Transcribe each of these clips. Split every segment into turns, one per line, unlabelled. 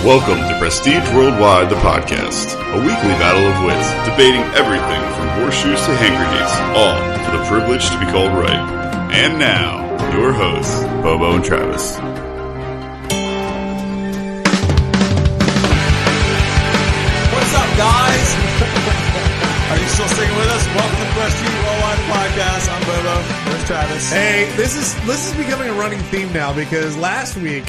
Welcome to Prestige Worldwide, the podcast, a weekly battle of wits, debating everything from horseshoes to hand grenades, all for the privilege to be called right. And now, your hosts, Bobo and Travis.
What's up, guys? Are you still sticking with us? Welcome to the Prestige Worldwide podcast. I'm Bobo. There's Travis.
Hey, this is becoming a running theme now because last week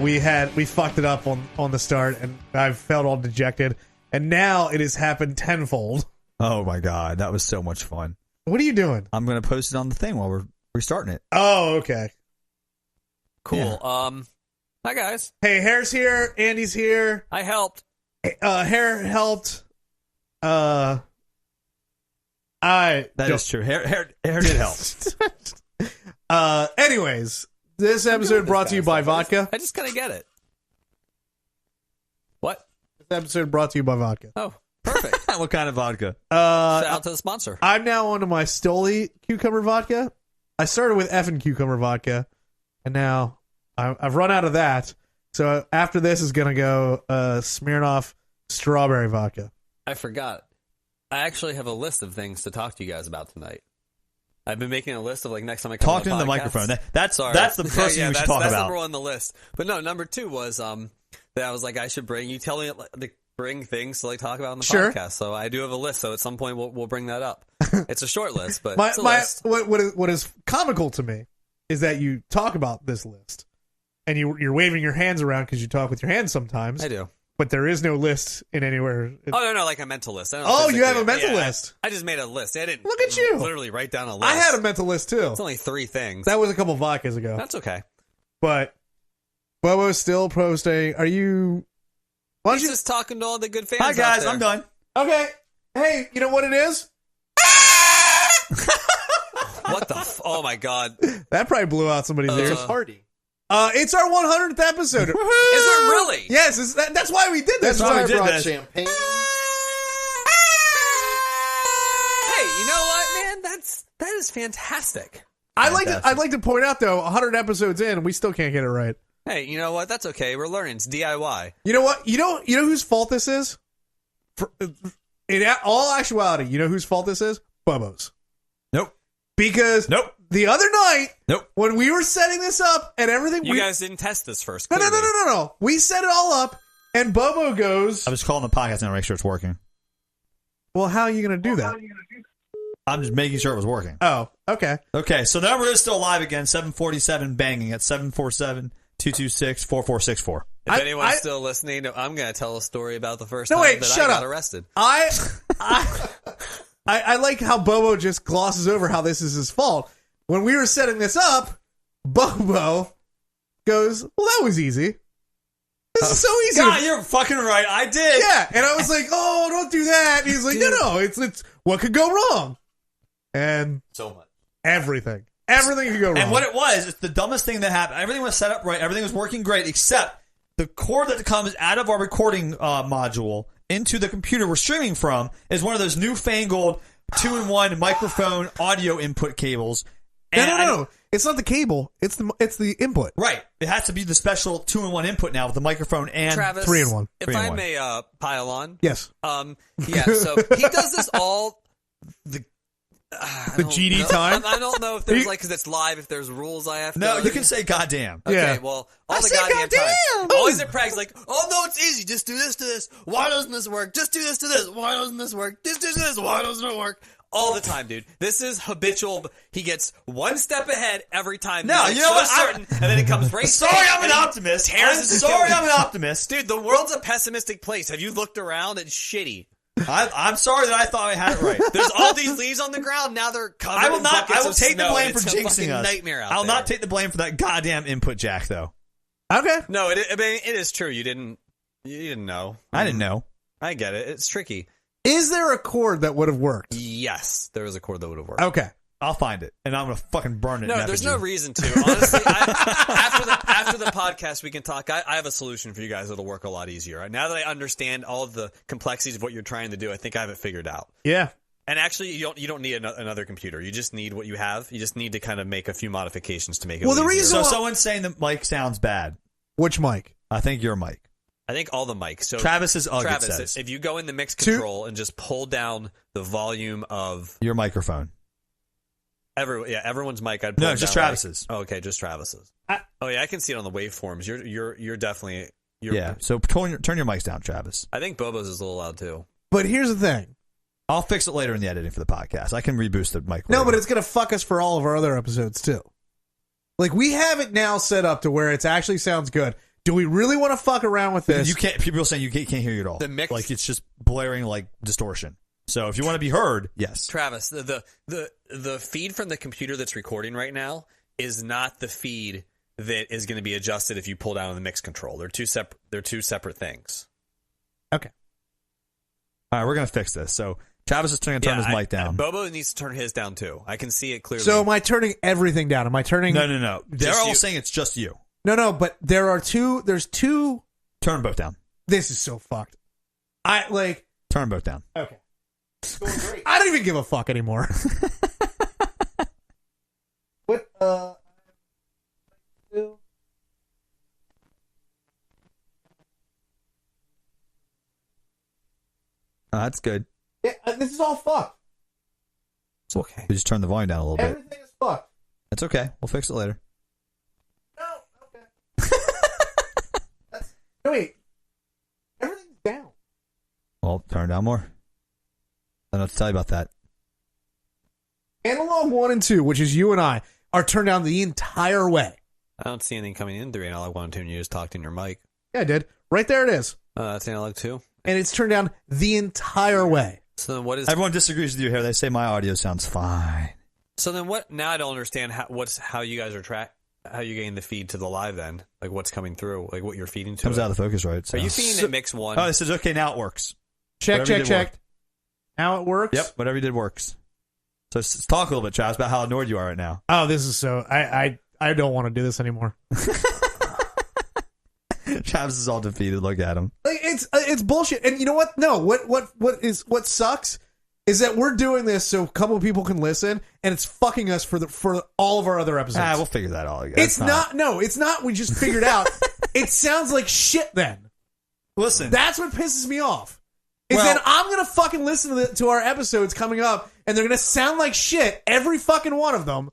we fucked it up on the start and I felt all dejected, and now it has happened tenfold.
Oh my god, that was so much fun.
What are you doing?
I'm gonna post it on the thing while we're restarting it.
Oh, okay.
Cool. Hi guys.
Hey, Hair's here. Andy's here.
I helped.
Hair helped.
That is true. Hair did help.
Anyways, this episode brought to you by vodka.
I just kind of get it. What?
This episode brought to you by vodka.
Oh, perfect.
What kind of vodka?
Shout out to the sponsor.
I'm now onto my Stoli cucumber vodka. I started with effing cucumber vodka, and now I've run out of that. So after this is gonna go Smirnoff strawberry vodka.
I forgot. I actually have a list of things to talk to you guys about tonight. I've been making a list of like next time I come
Talking
on
to the
podcast.
microphone. That's the first thing we should
that's
talk about.
number one on the list. But no, number two was that I was like I should bring you telling it to bring things to like talk about on the podcast. So I do have a list. So at some point we'll bring that up. It's a short list, but it's a list.
What is comical to me is that you talk about this list and you're waving your hands around because you talk with your hands sometimes.
I do.
But there is no list in anywhere.
Oh, no, like a mental list.
You have a mental list.
I just made a list. I didn't
Look at you.
Literally write down a list.
I had a mental list too.
It's only 3 things.
That was a couple vodkas ago.
That's okay.
But Bobo's still posting. Are you... Why don't
He's
you...
just talking to all the good fans.
Hi guys,
out there.
I'm done.
Okay. Hey, you know what it is?
What the... oh my god.
That probably blew out somebody's ears.
Party.
It's our 100th episode.
Is it really?
Yes, that's why we did this.
That's why we did
brought
this.
champagne.
Hey, you know what, man? That is fantastic.
I'd like to point out though, 100 episodes in, we still can't get it right.
Hey, you know what? That's okay. We're learning. It's DIY.
You know what? You know whose fault this is? In all actuality, you know whose fault this is? Bobo's.
Nope.
Because
Nope.
the other night,
Nope.
when we were setting this up and everything,
You guys didn't test this first.
No.
clearly.
We set it all up, and Bobo goes,
I'm just calling the podcast now to make sure it's working.
well, how are you going to do that?
I'm just making sure it was working.
Oh, okay.
Okay, so the number is still live again, 747 banging at 747-226-4464.
If
I-
anyone's
I-
still listening, I'm going to tell a story about the first
No,
time
wait,
that
shut
I got
up.
arrested.
I like how Bobo just glosses over how this is his fault. When we were setting this up, Bobo goes, well, that was easy. This is so easy.
God, you're fucking right. I did.
Yeah, and I was like, oh, don't do that. And he's like, no, it's what could go wrong? And
So much.
everything could go wrong.
And what it was, it's the dumbest thing that happened. Everything was set up right. Everything was working great, except the cord that comes out of our recording module into the computer we're streaming from is one of those newfangled 2-in-1 microphone audio input cables.
No. It's not the cable. It's the input.
Right. It has to be the special 2-in-1 input now with the microphone and...
Travis,
3-in-1.
If
3-in-1.
I may pile on.
Yes.
Yeah, so he does this all the
GD time?
I don't know if there's like, because it's live, if there's rules I have to...
No, you can say goddamn.
Okay,
Yeah.
well,
I
all the
said
goddamn time.
goddamn!
Always at Prague's like, oh no, it's easy. Just do this to this. Why doesn't this work? Just do this to this. Why doesn't this work? Just do this. Why doesn't it work? All the time, dude. This is habitual. He gets one step ahead every time.
No,
He's
you know
so
what?
certain, and then it comes right.
Sorry, I'm an optimist. I'm sorry, I'm an optimist.
Dude, the world's a pessimistic place. Have you looked around? It's shitty.
I'm sorry that I thought I had it right.
There's all these leaves on the ground. Now they're covered.
I will
in
not.
buckets
I will
of
take the
snow,
blame
and
for
it's a
jinxing
fucking
us.
nightmare out
I'll
there.
not take the blame for that goddamn input jack, though.
Okay.
No, I mean, it is true. You didn't know.
I didn't know.
I get it. It's tricky.
Is there a cord that would have worked?
Yes, there was a cord that would have worked.
Okay.
I'll find it, and I'm gonna fucking burn it.
No,
in
there's
effigy.
no reason to. Honestly, after the podcast, we can talk. I have a solution for you guys that'll work a lot easier. Now that I understand all of the complexities of what you're trying to do, I think I have it figured out.
Yeah.
And actually, you don't need another computer. You just need what you have. You just need to kind of make a few modifications to make it.
Well, the
easier.
reason
So someone's saying the mic sounds bad.
Which mic?
I think your mic.
I think all the mics. So
Travis is ugly.
Travis, if you go in the mix control and just pull down the volume of
your microphone.
Everyone's mic. I'd pull
No,
it
just
down,
Travis's.
Like, okay, just Travis's. I can see it on the waveforms. You're definitely.
So turn your mics down, Travis.
I think Bobo's is a little loud too.
But here's the thing.
I'll fix it later in the editing for the podcast. I can reboost the mic.
No,
later.
but it's going to fuck us for all of our other episodes, too. Like, we have it now set up to where it actually sounds good. Do we really want to fuck around with this?
You can't. People are saying you can't hear you at all.
The mix,
like it's just blaring like distortion. So if you want to be heard, yes.
Travis, the feed from the computer that's recording right now is not the feed that is going to be adjusted if you pull down the mix control. They're two separate things.
Okay.
All right, we're gonna fix this. So Travis is going to turn his mic down.
Bobo needs to turn his down too. I can see it clearly.
So am I turning everything down? Am I turning?
No. They're
Just
all
you.
saying it's just you.
No, but there's two.
Turn them both down.
This is so fucked.
Turn them both down.
Okay. I don't even give a fuck anymore. What?
That's good.
Yeah, this is all fucked.
It's okay.
We just turn the volume down a little bit.
Everything is fucked.
That's okay. We'll fix it later.
No, okay. Wait. Everything's down.
Well, turn it down more. I don't know what to tell you about that.
Analog 1 and 2, which is you and I, are turned down the entire way.
I don't see anything coming in through analog 1 and 2, and you just talked in your mic.
Yeah, I did. Right there it is.
That's analog 2.
And it's turned down the entire way.
So then what is?
Everyone disagrees with you here. They say my audio sounds fine.
So then what? Now I don't understand how you guys are how you getting the feed to the live then? Like what's coming through? Like what you're feeding to?
Comes
it?
out of the focus, right? So.
Are you feeding it mix 1?
Oh, this is okay. Now it works.
Check.
Whatever you did worked.
Now it works?
Yep, whatever you did works. So let's talk a little bit, Travis, about how annoyed you are right now.
Oh, this is so... I don't want to do this anymore.
Travis is all defeated. Look at him.
Like, it's bullshit. And you know what? No, what sucks is that we're doing this so a couple of people can listen, and it's fucking us for all of our other episodes.
We'll figure that out.
It's not. No, it's not. We just figured out. It sounds like shit then.
Listen.
That's what pisses me off. Is
Well-
that I'm going to fucking listen to our episodes coming up, and they're going to sound like shit, every fucking one of them.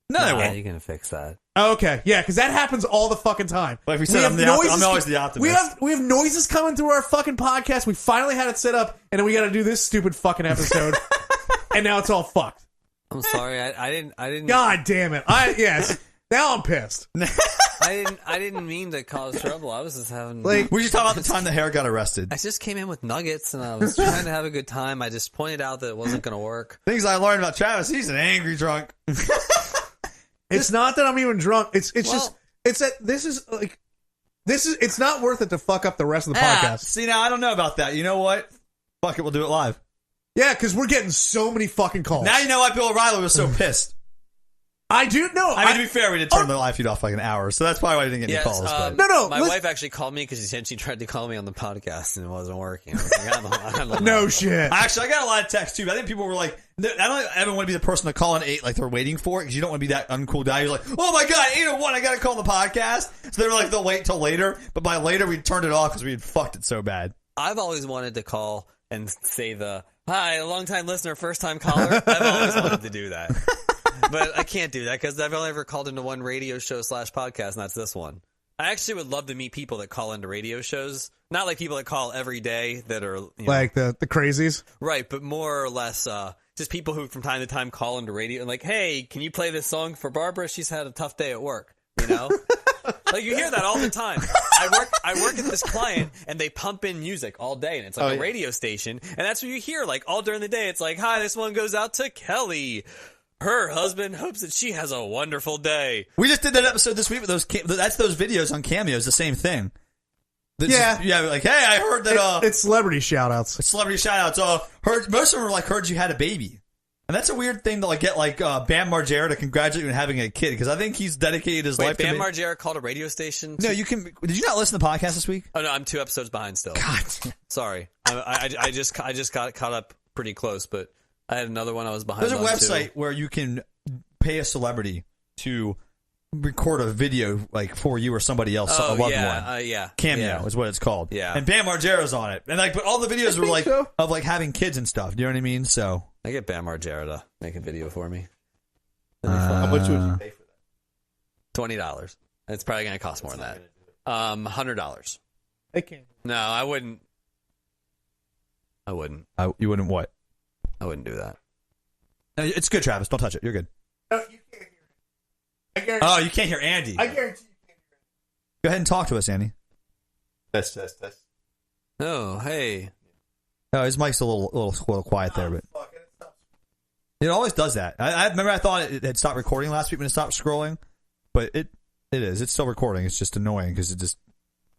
No, they
How are
won't.
you gonna fix that?
Oh, okay, yeah, because that happens all the fucking time.
Like we said,
have
I'm always the optimist.
We have noises coming through our fucking podcast. We finally had it set up, and then we got to do this stupid fucking episode, and now it's all fucked.
I'm sorry. I didn't.
God damn it! Yes. Now I'm pissed.
I didn't mean to cause trouble. I was just having
Like,
We should talk about the time the hair got arrested.
I just came in with nuggets and I was trying to have a good time. I just pointed out that it wasn't going to work.
Things I learned about Travis. He's an angry drunk.
it's not that I'm even drunk. It's
Well-
just it's that this is it's not worth it to fuck up the rest of the podcast.
See, now I don't know about that. You know what? Fuck it, we'll do it live.
Yeah, because we're getting so many fucking calls.
Now you know why Bill O'Reilly was so pissed.
I do know.
I mean, to be fair, we did turn the live feed off like an hour, so that's probably why I didn't get any calls. But
No,
My
let's-
wife actually called me because she tried to call me on the podcast and it wasn't working. I was like, I don't
no
know.
shit.
actually, I got a lot of texts too. I think people were like, I don't ever want to be the person to call in 8 like they're waiting for it because you don't want to be that uncool guy. You're like, oh my god, 8:01, I got to call the podcast. So they were like, they'll wait till later. But by later, we turned it off because we had fucked it so bad.
I've always wanted to call and say hi, long time listener, first time caller. I've always wanted to do that. But I can't do that because I've only ever called into one radio show / podcast, and that's this one. I actually would love to meet people that call into radio shows. Not like people that call every day that are
Like the crazies.
right, but more or less just people who from time to time call into radio and like, hey, can you play this song for Barbara? She's had a tough day at work. You know, like you hear that all the time. I work at this client and they pump in music all day, and it's like a radio station, and that's what you hear like all during the day. It's like, hi, this one goes out to Kelly. Her husband hopes that she has a wonderful day.
We just did that episode this week with that's those videos on Cameo. It's the same thing.
Yeah.
Like, hey, I heard that
It's celebrity shout outs.
celebrity shout outs. Most of them were like, heard you had a baby. And that's a weird thing to like get like Bam Margera to congratulate you on having a kid because I think he's dedicated his life
Wait,
to
Bam Margera called a radio station?
No, you can. Did you not listen to the podcast this week?
Oh no, I'm 2 episodes behind still.
God.
Sorry, I just got caught up pretty close, but I had another one I was behind.
There's a
on,
website
too.
where you can pay a celebrity to record a video like for you or somebody else, a loved one.
Yeah.
Cameo
Yeah.
is what it's called.
Yeah.
And Bam Margera's on it. And like, but all the videos were like
so.
of like having kids and stuff. You know what I mean? So
I get Bam Margera to make a video for me.
How much would you pay for that?
$20. It's probably going to cost more than that. $100.
I can't.
No, I wouldn't.
you wouldn't what?
I wouldn't do that.
No, it's good, Travis. Don't touch it. You're good.
No, you can't hear it. I guarantee.
Oh, you can't hear Andy.
I guarantee you can't hear
Go ahead and talk to us, Andy.
Test.
Oh, hey.
Oh, his mic's a little quiet there, but it always does that. I remember I thought it had stopped recording last week when it stopped scrolling, but it is. It's still recording. It's just annoying because it just.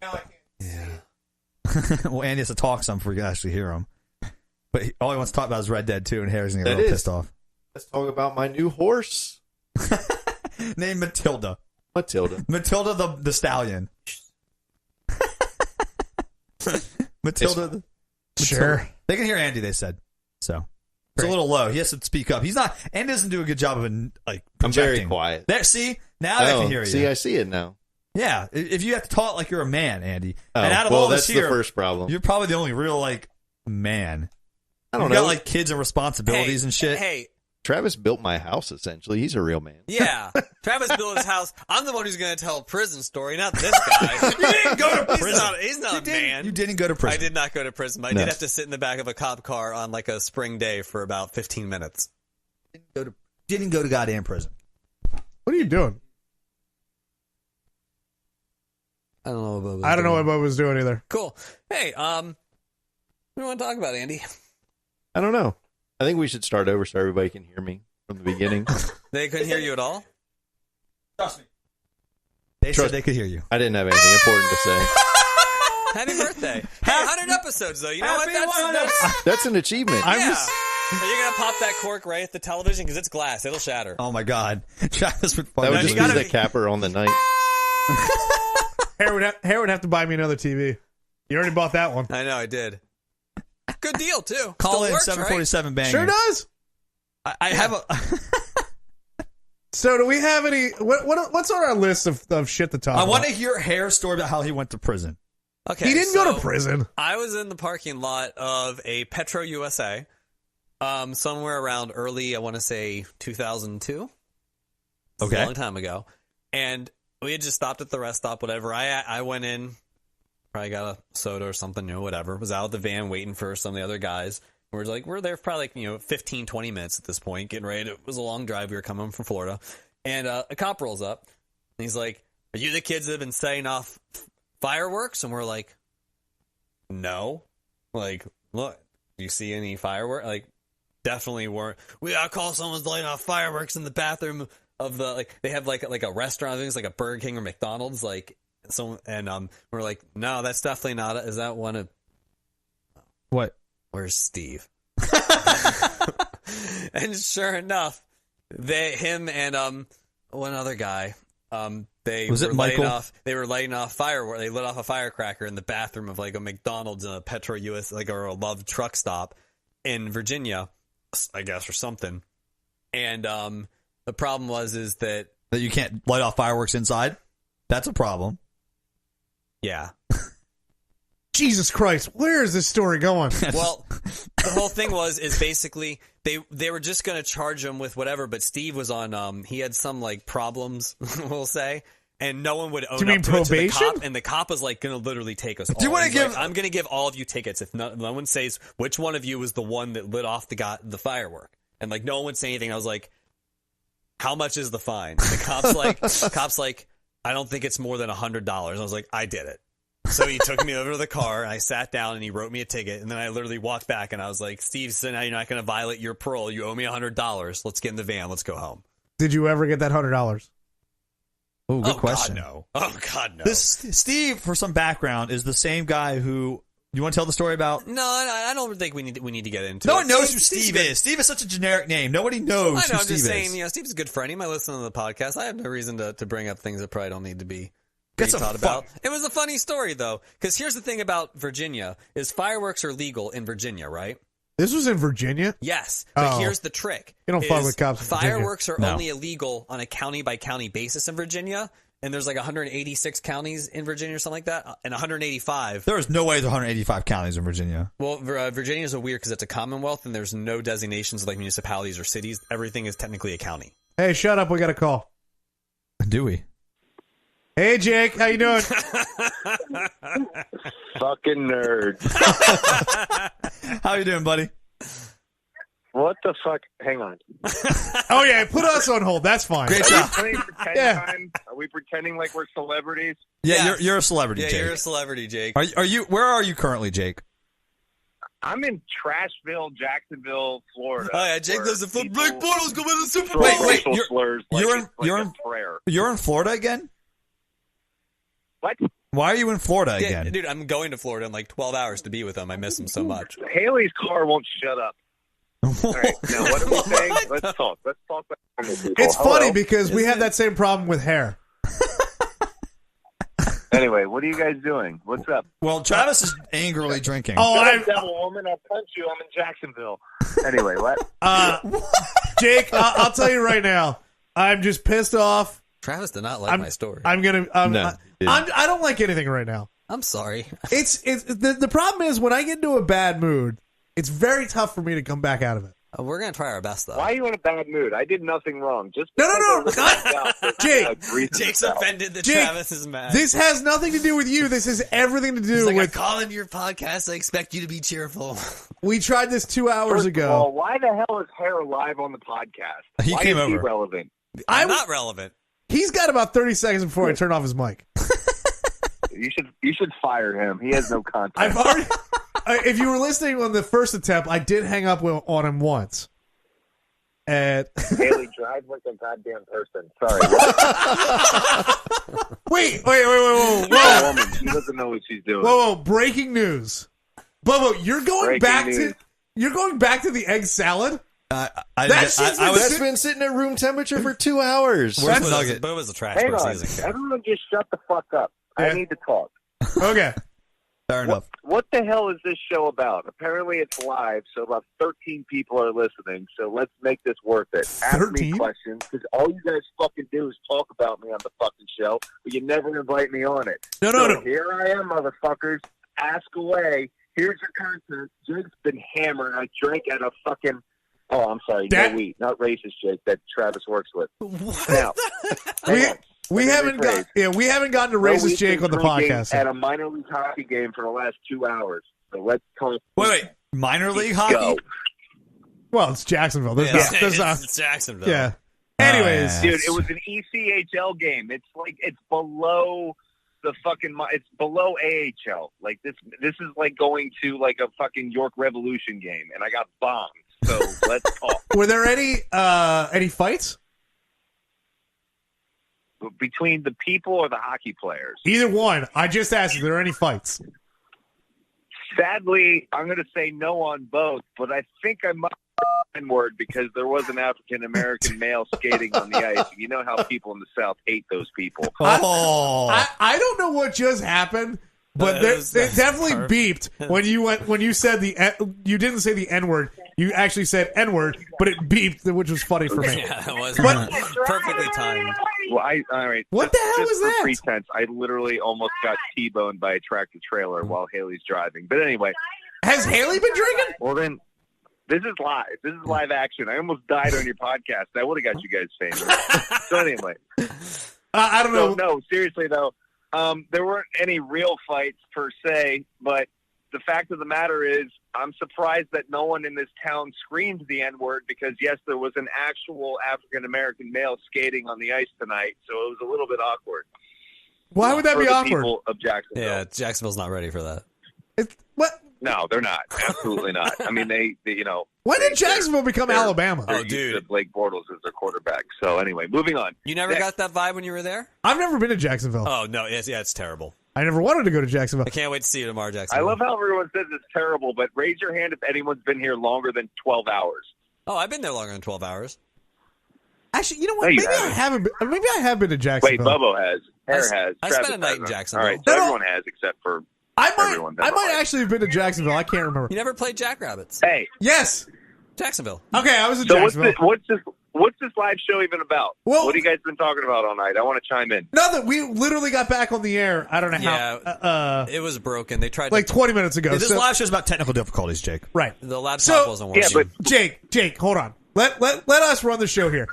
Now I can't.
Yeah.
Well, Andy has to talk some before you can actually hear him. But all he wants to talk about is Red Dead 2, and Harry's gonna get
That
real
is.
pissed off.
Let's talk about my new horse,
Named Matilda.
Matilda.
Matilda the stallion. Matilda.
Sure.
They can hear Andy. They said so. It's a little low. He has to speak up. He's not. Andy doesn't do a good job of like
I'm very
projecting.
quiet.
There, see now I can hear you.
See, I see it now.
Yeah, if you have to talk like you're a man, Andy.
Oh,
And out of
well,
all
that's
this here,
the first problem.
you're probably the only real like man.
I don't
You've
know.
got like kids and responsibilities and shit.
Hey,
Travis built my house, essentially. He's a real man.
yeah. Travis built his house. I'm the one who's going to tell a prison story, not this guy.
You didn't go to prison.
He's not a man.
You didn't go to prison.
I did not go to prison, but I
No.
did have to sit in the back of a cop car on like a spring day for about 15 minutes.
Didn't go to goddamn prison.
What are you doing?
I don't know what
I don't know what Bubba was doing either.
Cool. Hey, what do you want to talk about, Andy?
I don't know. I think we should start over so everybody can hear me from the beginning.
They couldn't hear you at all?
Trust me. They said they could hear you.
I didn't have anything important to say.
Happy birthday. Hey, 100 episodes, though. You know what? That's
That's an achievement.
I'm
yeah.
just.
Are you going to pop that cork right at the television? Because it's glass. It'll shatter.
Oh my god, Travis would.
That would
No,
just
you gotta
be the
be-
capper on the night.
Harry would have to buy me another TV. You already bought that one.
I know, I did. Good deal, too.
Call
Still
in
works,
747 banger.
Sure does.
I have a.
So, do we have any? What's on our list of shit to talk
I
about?
want to hear Hare's story about how he went to prison.
Right? Okay,
He didn't
so
go to prison.
I was in the parking lot of a Petro USA somewhere around early, I want to say 2002.
Okay.
A long time ago. And we had just stopped at the rest stop, whatever. I went in, probably got a soda or something, whatever. Was out of the van waiting for some of the other guys. We're there for probably 15, 20 minutes at this point, getting ready. It was a long drive. We were coming from Florida. And a cop rolls up. And he's like, "Are you the kids that have been setting off fireworks?" And we're like, "No." Like, "Look, do you see any fireworks?" Like, definitely weren't. We gotta call someone's lighting off fireworks in the bathroom of the, like, they have like a restaurant, I think it's like a Burger King or McDonald's, like, so, and we're like, "No, that's definitely not is that one of
What?
Where's Steve?" And sure enough, him and one other guy, they
Was it
were lighting
Michael?
off. They were lighting off firework. They lit off a firecracker in the bathroom of like a McDonald's and a Petro US, like, or a Love truck stop in Virginia, I guess, or something. And the problem is that
That you can't light off fireworks inside? That's a problem.
yeah.
Jesus Christ, where is this story going?
Well, the whole thing is basically they were just going to charge him with whatever, but Steve was on he had some like problems, we'll say, and no one would own
Do you mean
up to it to the
probation?
cop, and the cop was like going to literally take us all.
you wanna
He's
give-
like, "I'm going to give all of you tickets if no one says which one of you was the one that lit off the firework." And like no one would say anything. I was like, "How much is the fine?" And the cop's like, "I don't think it's more than $100." I was like, "I did it." So he took me over to the car, and I sat down, and he wrote me a ticket, and then I literally walked back, and I was like, "Steve, so now you're not going to violate your parole. You owe me $100. Let's get in the van. Let's go home."
Did you ever get that $100?
Oh, good question.
God, no. Oh, God, no.
This Steve, for some background, is the same guy who. You want to tell the story about?
No, I don't think we need to get into
No
it.
one knows who
Steve's
Steve
good.
is. Steve is such a generic name. Nobody knows
I know,
who
I'm
Steve
just
is.
saying, Steve's a good friend. He might listen to the podcast. I have no reason to bring up things that probably don't need to be
That's a
thought
fun-
about. It was a funny story, though, because here's the thing about Virginia, is fireworks are legal in Virginia, right?
This was in Virginia?
Yes, but
Oh.
here's the trick.
You don't fuck
is
with cops in Virginia.
Fireworks are
No.
only illegal on a county-by-county basis in Virginia, and there's like 186 counties in Virginia or something like that, and 185.
There is no way there's 185 counties in Virginia.
Well, Virginia is a weird because it's a commonwealth, and there's no designations like municipalities or cities. Everything is technically a county.
Hey, shut up. We got a call.
Do we?
Hey, Jake. How you doing?
Fucking nerds.
How you doing, buddy?
What the fuck? Hang on.
Oh, yeah. Put us on hold. That's fine.
Great
Are we
job.
playing pretend
Yeah.
time? Are we pretending like we're celebrities?
Yeah,
Yes.
you're a celebrity,
Yeah,
Jake.
you're a celebrity, Jake.
Are you? Where are you currently, Jake?
I'm in Trashville, Jacksonville, Florida.
Oh yeah, Jake
where
lives in Florida.
people
Blake Bortles going to the Super
throw
Bowl.
Wait,
racial
you're-
slurs like
you're
it's
in-
like
you're
a
in-
prayer.
You're in Florida again?
What?
Why are you in Florida
Yeah,
again?
dude, I'm going to Florida in like 12 hours to be with him. I miss him so much.
Haley's car won't shut up. All right, now what are we saying? Let's talk. Let's talk about normal people.
It's funny
Hello?
because we have that same problem with hair.
Anyway, what are you guys doing? What's up?
Well, Travis is angrily drinking.
Oh,
Shut
I,
up, devil woman! I'll punch you. I'm in Jacksonville. Anyway, what?
Jake, I'll tell you right now. I'm just pissed off.
Travis did not like my story.
I'm gonna.
No, he didn't.
I don't like anything right now.
I'm sorry.
It's the problem is when I get into a bad mood, it's very tough for me to come back out of it.
We're gonna try our best though.
Why are you in a bad mood? I did nothing wrong. Just
No,
because I
not-
was out,
Jake.
agreed to
Jake's
yourself.
offended that
Jake,
Travis is mad.
This has nothing to do with you. This has everything to do
He's like, I
with.
call into your podcast. I expect you to be cheerful.
We tried this 2 hours
First
ago.
of all, why the hell is Hair live on the podcast?
He
why
came
is he
over.
relevant?
I'm not relevant.
He's got about 30 seconds before I turn off his mic.
You should fire him. He has no content.
I've already. If you were listening on the first attempt, I did hang up on him once. And
Haley drives like a goddamn person. Sorry.
wait, whoa.
Whoa. Woman, she doesn't know what she's doing.
Whoa, breaking news. Bobo, you're going
Breaking
back to the egg salad?
I
That's been sitting at room temperature for 2 hours.
Where's
But
Nugget?
it was a trash
Hang
person.
on. Everyone just shut the fuck up.
Yeah.
I need to talk.
Okay.
Fair enough.
What the hell is this show about? Apparently it's live, so about 13 people are listening, so let's make this worth it. Ask
13?
me questions, because all you guys fucking do is talk about me on the fucking show, but you never invite me on it.
No.
So here I am, motherfuckers. Ask away. Here's your content. Jake's been hammered. I drank at a fucking... Oh, I'm sorry.
That-
No wheat. Not racist Jake that Travis works with.
What?
Now, hang on.
We
Let me
haven't
rephrase.
we haven't gotten to
No,
racist
we've
Jake
been
on the
drinking
podcast.
At a minor league hockey game for the last 2 hours. So let's talk.
Wait. Minor league hockey?
Go.
Well, it's Jacksonville. There's
Yeah,
not, there's not,
it's Jacksonville.
yeah. Anyways,
Dude, it was an ECHL game. It's like it's below the fucking. It's below AHL. Like this is like going to like a fucking York Revolution game, and I got bombed. So let's talk.
were there any fights?
Between the people or the hockey players?
Either one. I just asked if there are any fights.
Sadly, I'm going to say no on both, but I think I might word because there was an African American male skating on the ice. You know how people in the South hate those people.
Oh.
I don't know what just happened, but
That
they
was
definitely
perfect.
beeped when you said you didn't say the N word. You actually said N word, but it beeped, which was funny for me.
Yeah, it was
But-
perfectly timed.
Well, all right.
What
just,
the hell
just
was
for
that?
Pretense. I literally almost got T-boned by a tractor trailer while Haley's driving. But anyway,
Has Haley been drinking?
well then, this is live. This is live action. I almost died on your podcast. I would have got you guys famous. So anyway,
I don't know.
no, seriously though, there weren't any real fights per se. But the fact of the matter is, I'm surprised that no one in this town screamed the N-word because, yes, there was an actual African-American male skating on the ice tonight, so it was a little bit awkward.
Why would that
for
be
the
awkward?
people of Jacksonville.
Yeah, Jacksonville's not ready for that.
What?
No, they're not. Absolutely not. I mean, they you know.
When did
they're-
Jacksonville become
they're-
Alabama?
They're
Oh,
used
dude.
to Blake Bortles as their quarterback. So anyway, moving on.
You never
Next.
got that vibe when you were there?
I've never been to Jacksonville.
Oh no, it's terrible.
I never wanted to go to Jacksonville.
I can't wait to see you tomorrow,
I
Jacksonville.
love how everyone says it's terrible, but raise your hand if anyone's been here longer than 12 hours.
Oh, I've been there longer than 12 hours.
Actually, you know what?
No, you
Maybe I haven't. Maybe I have been to
Wait,
Jacksonville.
Bubbo has. Hair
I
has.
spent
Travis
a night in
hasn't.
Jacksonville.
All right, so
No, no.
everyone has except for
I
Everyone
might
doesn't like.
actually have been to Jacksonville. I can't remember.
You never played Jackrabbits.
Hey,
Yes.
Jacksonville.
Okay, I was in
so
Jacksonville.
what's this live show even about?
Well-
What have you guys been talking about all night? I want to chime in.
Nothing. We literally got back on the air. I don't know how.
It was broken. They tried
Like
to.
20 minutes ago.
This
So-
live show's about technical difficulties, Jake.
right.
The laptop
So-
wasn't
Yeah,
working.
but
Jake, hold on. Let us run the show here.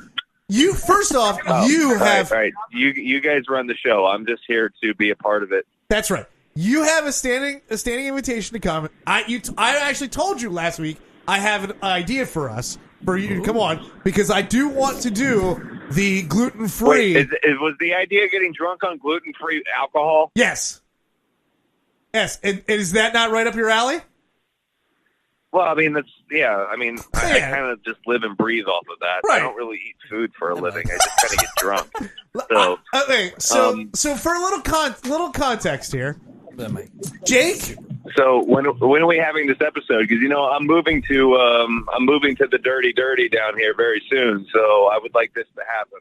You first off, you
all
have
right. You guys run the show. I'm just here to be a part of it.
That's right. You have a standing invitation to come. I actually told you last week I have an idea for us for you to come on because I do want to do the gluten free.
Wait, was the idea getting drunk on gluten-free alcohol?
Yes. And is that not right up your alley?
Well, I mean, I
Yeah.
kind of just live and breathe off of that.
Right.
I don't really eat food for a living. I just kind of get drunk. So,
Okay, so for a little context here, Jake.
so when are we having this episode? Because I'm moving to the dirty down here very soon. So I would like this to happen.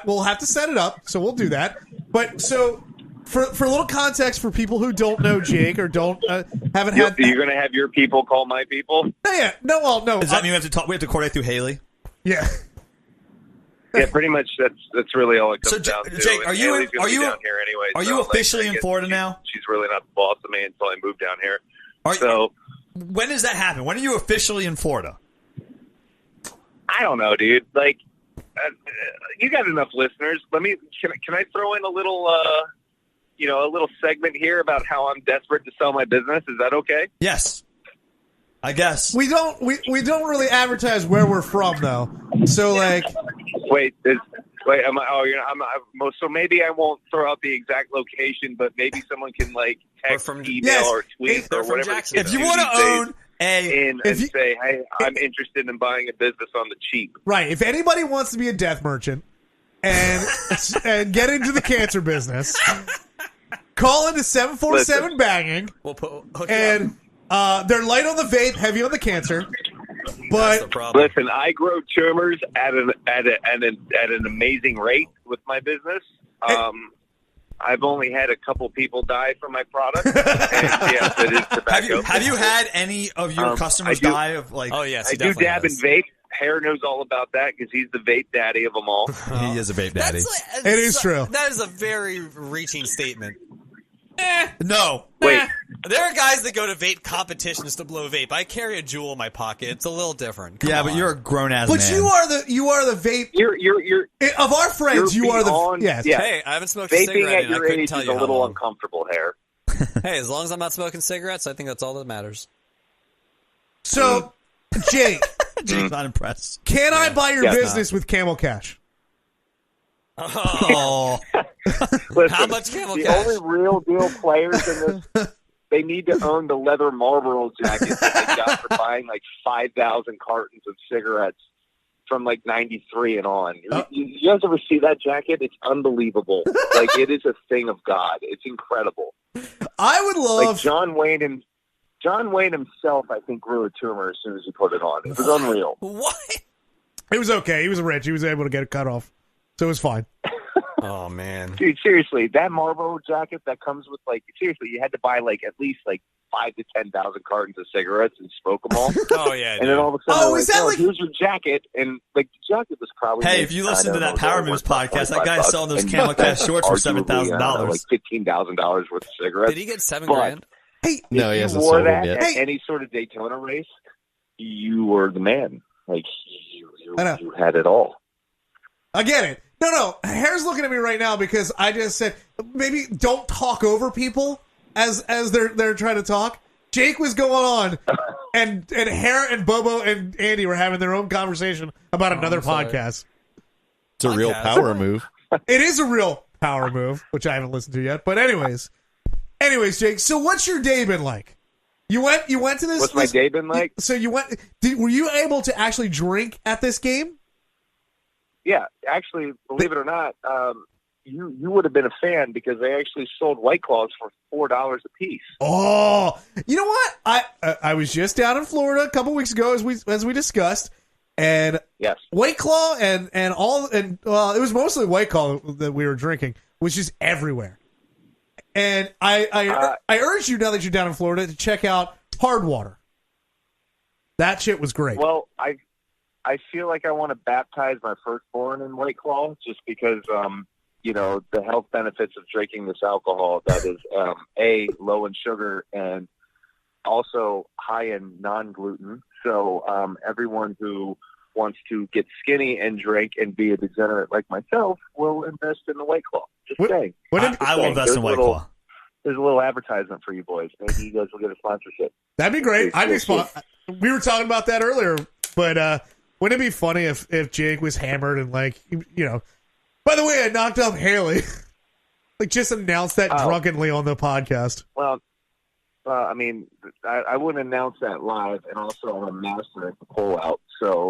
We'll have to set it up, so we'll do that. But so for a little context for people who don't know Jake or haven't had.
You're going to have your people call my people?
No.
Does that mean we have to talk? We have to coordinate through Haley.
Yeah.
Yeah, pretty much. That's really all it comes
So,
down to.
Jake,
And
are you-
Haley's gonna
are
be
you-
down here anyway?
Are
so,
you
like,
officially
I
in
guess
Florida now?
She's really not the boss of me until I move down here.
Are,
So
when does that happen? When are you officially in Florida?
I don't know, dude. Like, you got enough listeners. Can I throw in a little segment here about how I'm desperate to sell my business? Is that okay?
Yes, I guess.
We don't really advertise where we're from though. So like
So maybe I won't throw out the exact location, but maybe someone can like text,
from-
email,
Yes,
or tweet
they're
or
from
whatever.
Jacksonville.
If you want to own
and
If you-
say, hey, I'm interested in buying a business on the cheap.
right, if anybody wants to be a death merchant and get into the cancer business, call into 747 banging
We'll hook you up.
and they're light on the vape, heavy on the cancer.
That's the
But
problem.
Listen, I grow tumors at an amazing rate with my business. I've only had a couple people die from my product, and yes, it is tobacco.
have you had any of your customers
I do.
die of like?
Oh yes,
I
he
do
definitely
dab
has.
and vape. Hare knows all about that because he's the vape daddy of them all.
He is a vape daddy.
It is true.
That is a very reaching statement.
No,
Wait,
There are guys that go to vape competitions to blow vape. I carry a jewel in my pocket. It's a little different. Come
yeah,
on.
but you're a grown ass man.
but you are the vape
you're
of our friends.
You're
You are the
beyond-
yes.
yeah.
Hey, I haven't smoked a
vaping
cigarette
at
and I
your
couldn't
age
tell
is
you
a
how
little
long.
uncomfortable, Hare.
Hey, as long as I'm not smoking cigarettes, I think that's all that matters.
So, Jake,
Jake's not impressed.
can I buy your
Yeah,
business with Camel Cash?
Oh,
Listen,
How much Camel
the
Cash?
only real deal players in this, they need to own the leather Marlboro jackets that they got for buying like 5,000 cartons of cigarettes from like 93 and on. You guys ever see that jacket? It's unbelievable. Like, it is a thing of God. It's incredible.
I would
Like
love.
John Wayne himself, I think, grew a tumor as soon as he put it on. It was unreal.
What?
It was okay. He was rich. He was able to get it cut off, so it was fine.
Oh man.
Dude, seriously, that Marlboro jacket that comes with seriously, you had to buy at least 5,000 to 10,000 cartons of cigarettes and smoke them all.
Oh yeah.
And then all of a sudden,
Oh,
they're
is that
"Oh,
like-
here's your jacket?" And the jacket was probably.
hey,
like,
if you
I
listen
don't
to that
know,
Power
worth
Moves
about
podcast, that guy's
$25.
selling those
And
Camel Cash shorts for
arguably,
$7,000.
like $15,000 worth of cigarettes.
Did he get $7
But-
grand?
Hey,
No, he
if
hasn't
you wore
sold them
that
yet.
at any sort of Daytona race, you were the man. Like
I know.
you had it all.
I get it. No. Hare's looking at me right now because I just said maybe don't talk over people as they're trying to talk. Jake was going on, and Hare and Bobo and Andy were having their own conversation about another
I'm sorry.
podcast.
It's a real
Podcast.
power move.
It is a real power move, which I haven't listened to yet. But anyways, Jake. So what's your day been like? You went to this.
What's my day been like?
So you went. Were you able to actually drink at this game?
Yeah, actually, believe it or not, you would have been a fan because they actually sold White Claws for $4 a piece.
Oh, you know what? I was just down in Florida a couple weeks ago as we discussed, and
Yes.
White Claw and it was mostly White Claw that we were drinking, which is everywhere. And I urge you, now that you're down in Florida, to check out Hard Water. That shit was great.
Well, I feel like I want to baptize my firstborn in White Claw just because, the health benefits of drinking this alcohol that is, low in sugar and also high in non-gluten. So everyone who wants to get skinny and drink and be a degenerate like myself will invest in the White Claw. Just saying.
I will invest in White Claw.
There's a little advertisement for you boys. Maybe you guys will get a sponsorship.
That'd be great. I'd be We were talking about that earlier, but wouldn't it be funny if Jake was hammered and by the way, I knocked up Haley. Just announced that drunkenly on the podcast.
Well, I mean, I wouldn't announce that live, and also I'm a master at the pull-out, so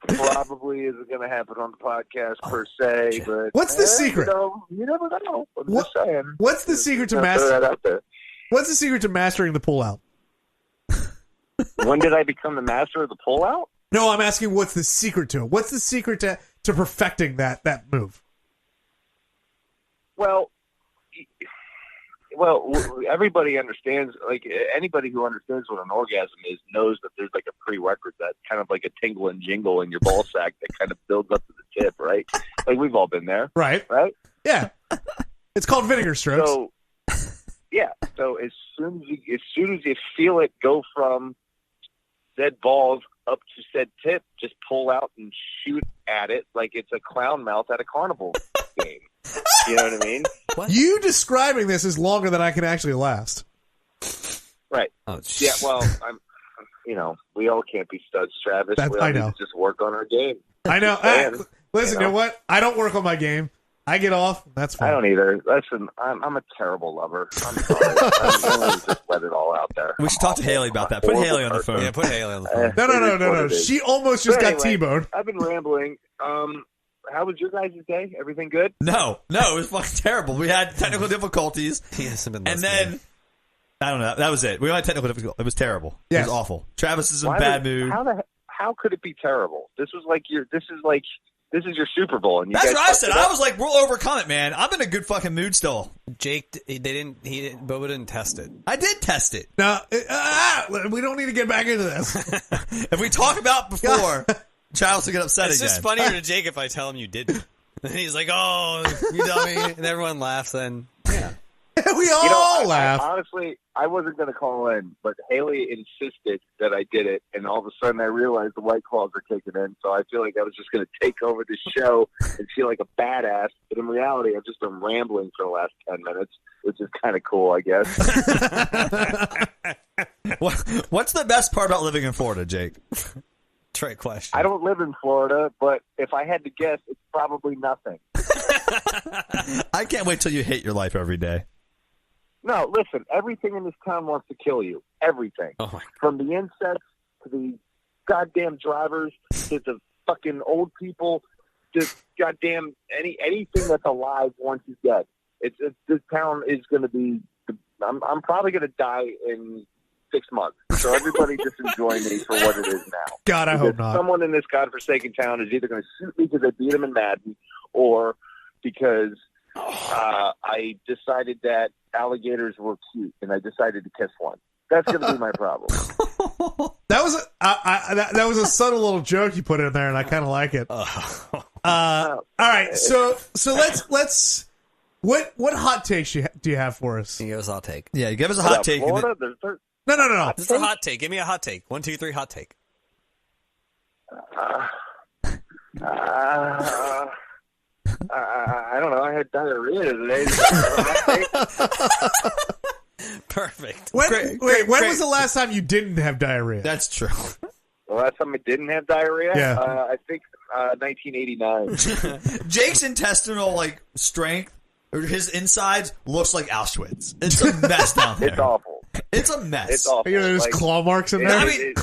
probably isn't going to happen on the podcast per se. But
what's the secret?
You never know. I'm just saying.
What's the secret to What's the secret to mastering the pull-out?
When did I become the master of the pull-out?
No, I'm asking what's the secret to it. What's the secret to perfecting that move?
Well, everybody understands, anybody who understands what an orgasm is knows that there's a prerequisite, kind of like a tingle and jingle in your ball sack that kind of builds up to the tip, right? We've all been there.
Right? Yeah. It's called vinegar strokes.
So, yeah. So as soon as you feel it go from said balls up to said tip, just pull out and shoot at it like it's a clown mouth at a carnival game. You know what I mean?
What? You describing this is longer than I can actually last.
Right.
Oh,
yeah, well, we all can't be studs, Travis. We all
I know.
need to just work on our game.
I know. Listen, you know what? I don't work on my game. I get off. That's fine.
I don't either. Listen, I'm a terrible lover. I'm sorry. I'm going to just let it all out there.
We should talk to Haley about that. Put Haley on the phone.
Yeah, put Haley on the phone.
No. She almost just got T-boned.
I've been rambling. How was your guys' day? Everything good?
No, it was fucking terrible. We had technical difficulties.
And
then, I don't know. That was it. We only had technical difficulties. It was terrible.
Yes.
It was awful. Travis is in a bad mood.
How could it be terrible? This is your Super Bowl, and you
That's
guys
what I said. I was like, we'll overcome it, man. I'm in a good fucking mood still.
Jake, Boba didn't test it.
I did test it.
Now, we don't need to get back into this.
If we talk about before, Charles will get upset
It's
again.
just funnier to Jake if I tell him you didn't. And he's like, oh, you dummy. And everyone laughs then. Yeah.
We all laugh.
Honestly, I wasn't going to call in, but Haley insisted that I did it, and all of a sudden I realized the White Claws are kicking in, so I feel like I was just going to take over the show and feel like a badass, but in reality I've just been rambling for the last 10 minutes, which is kind of cool, I guess.
What's the best part about living in Florida, Jake?
Trick question.
I don't live in Florida, but if I had to guess, it's probably nothing.
I can't wait till you hate your life every day.
No, listen, everything in this town wants to kill you. Everything.
Oh my.
From the insects to the goddamn drivers to the fucking old people to goddamn anything that's alive wants you dead. This town is going to be. I'm probably going to die in 6 months. So everybody just enjoy me for what it is now.
God, I hope not.
Someone in this godforsaken town is either going to shoot me because I beat him in Madden, or because I decided that alligators were cute and I decided to kiss one. That's going to be my problem.
That was a subtle little joke you put in there, and I kind of like it. All right, so let's. What hot takes do you have for us?
Give us a hot take.
Yeah, give us a hot take.
Florida,
No.
This is a hot take. Give me a hot take. 1, 2, 3, hot take.
I don't know. I had diarrhea today.
Perfect.
When was the last time you didn't have diarrhea?
That's true.
The last time I didn't have diarrhea?
Yeah.
I think 1989.
Jake's intestinal strength, or his insides, looks like Auschwitz. It's a mess down there.
It's awful.
It's a mess.
It's awful.
There's claw marks in there.
I mean,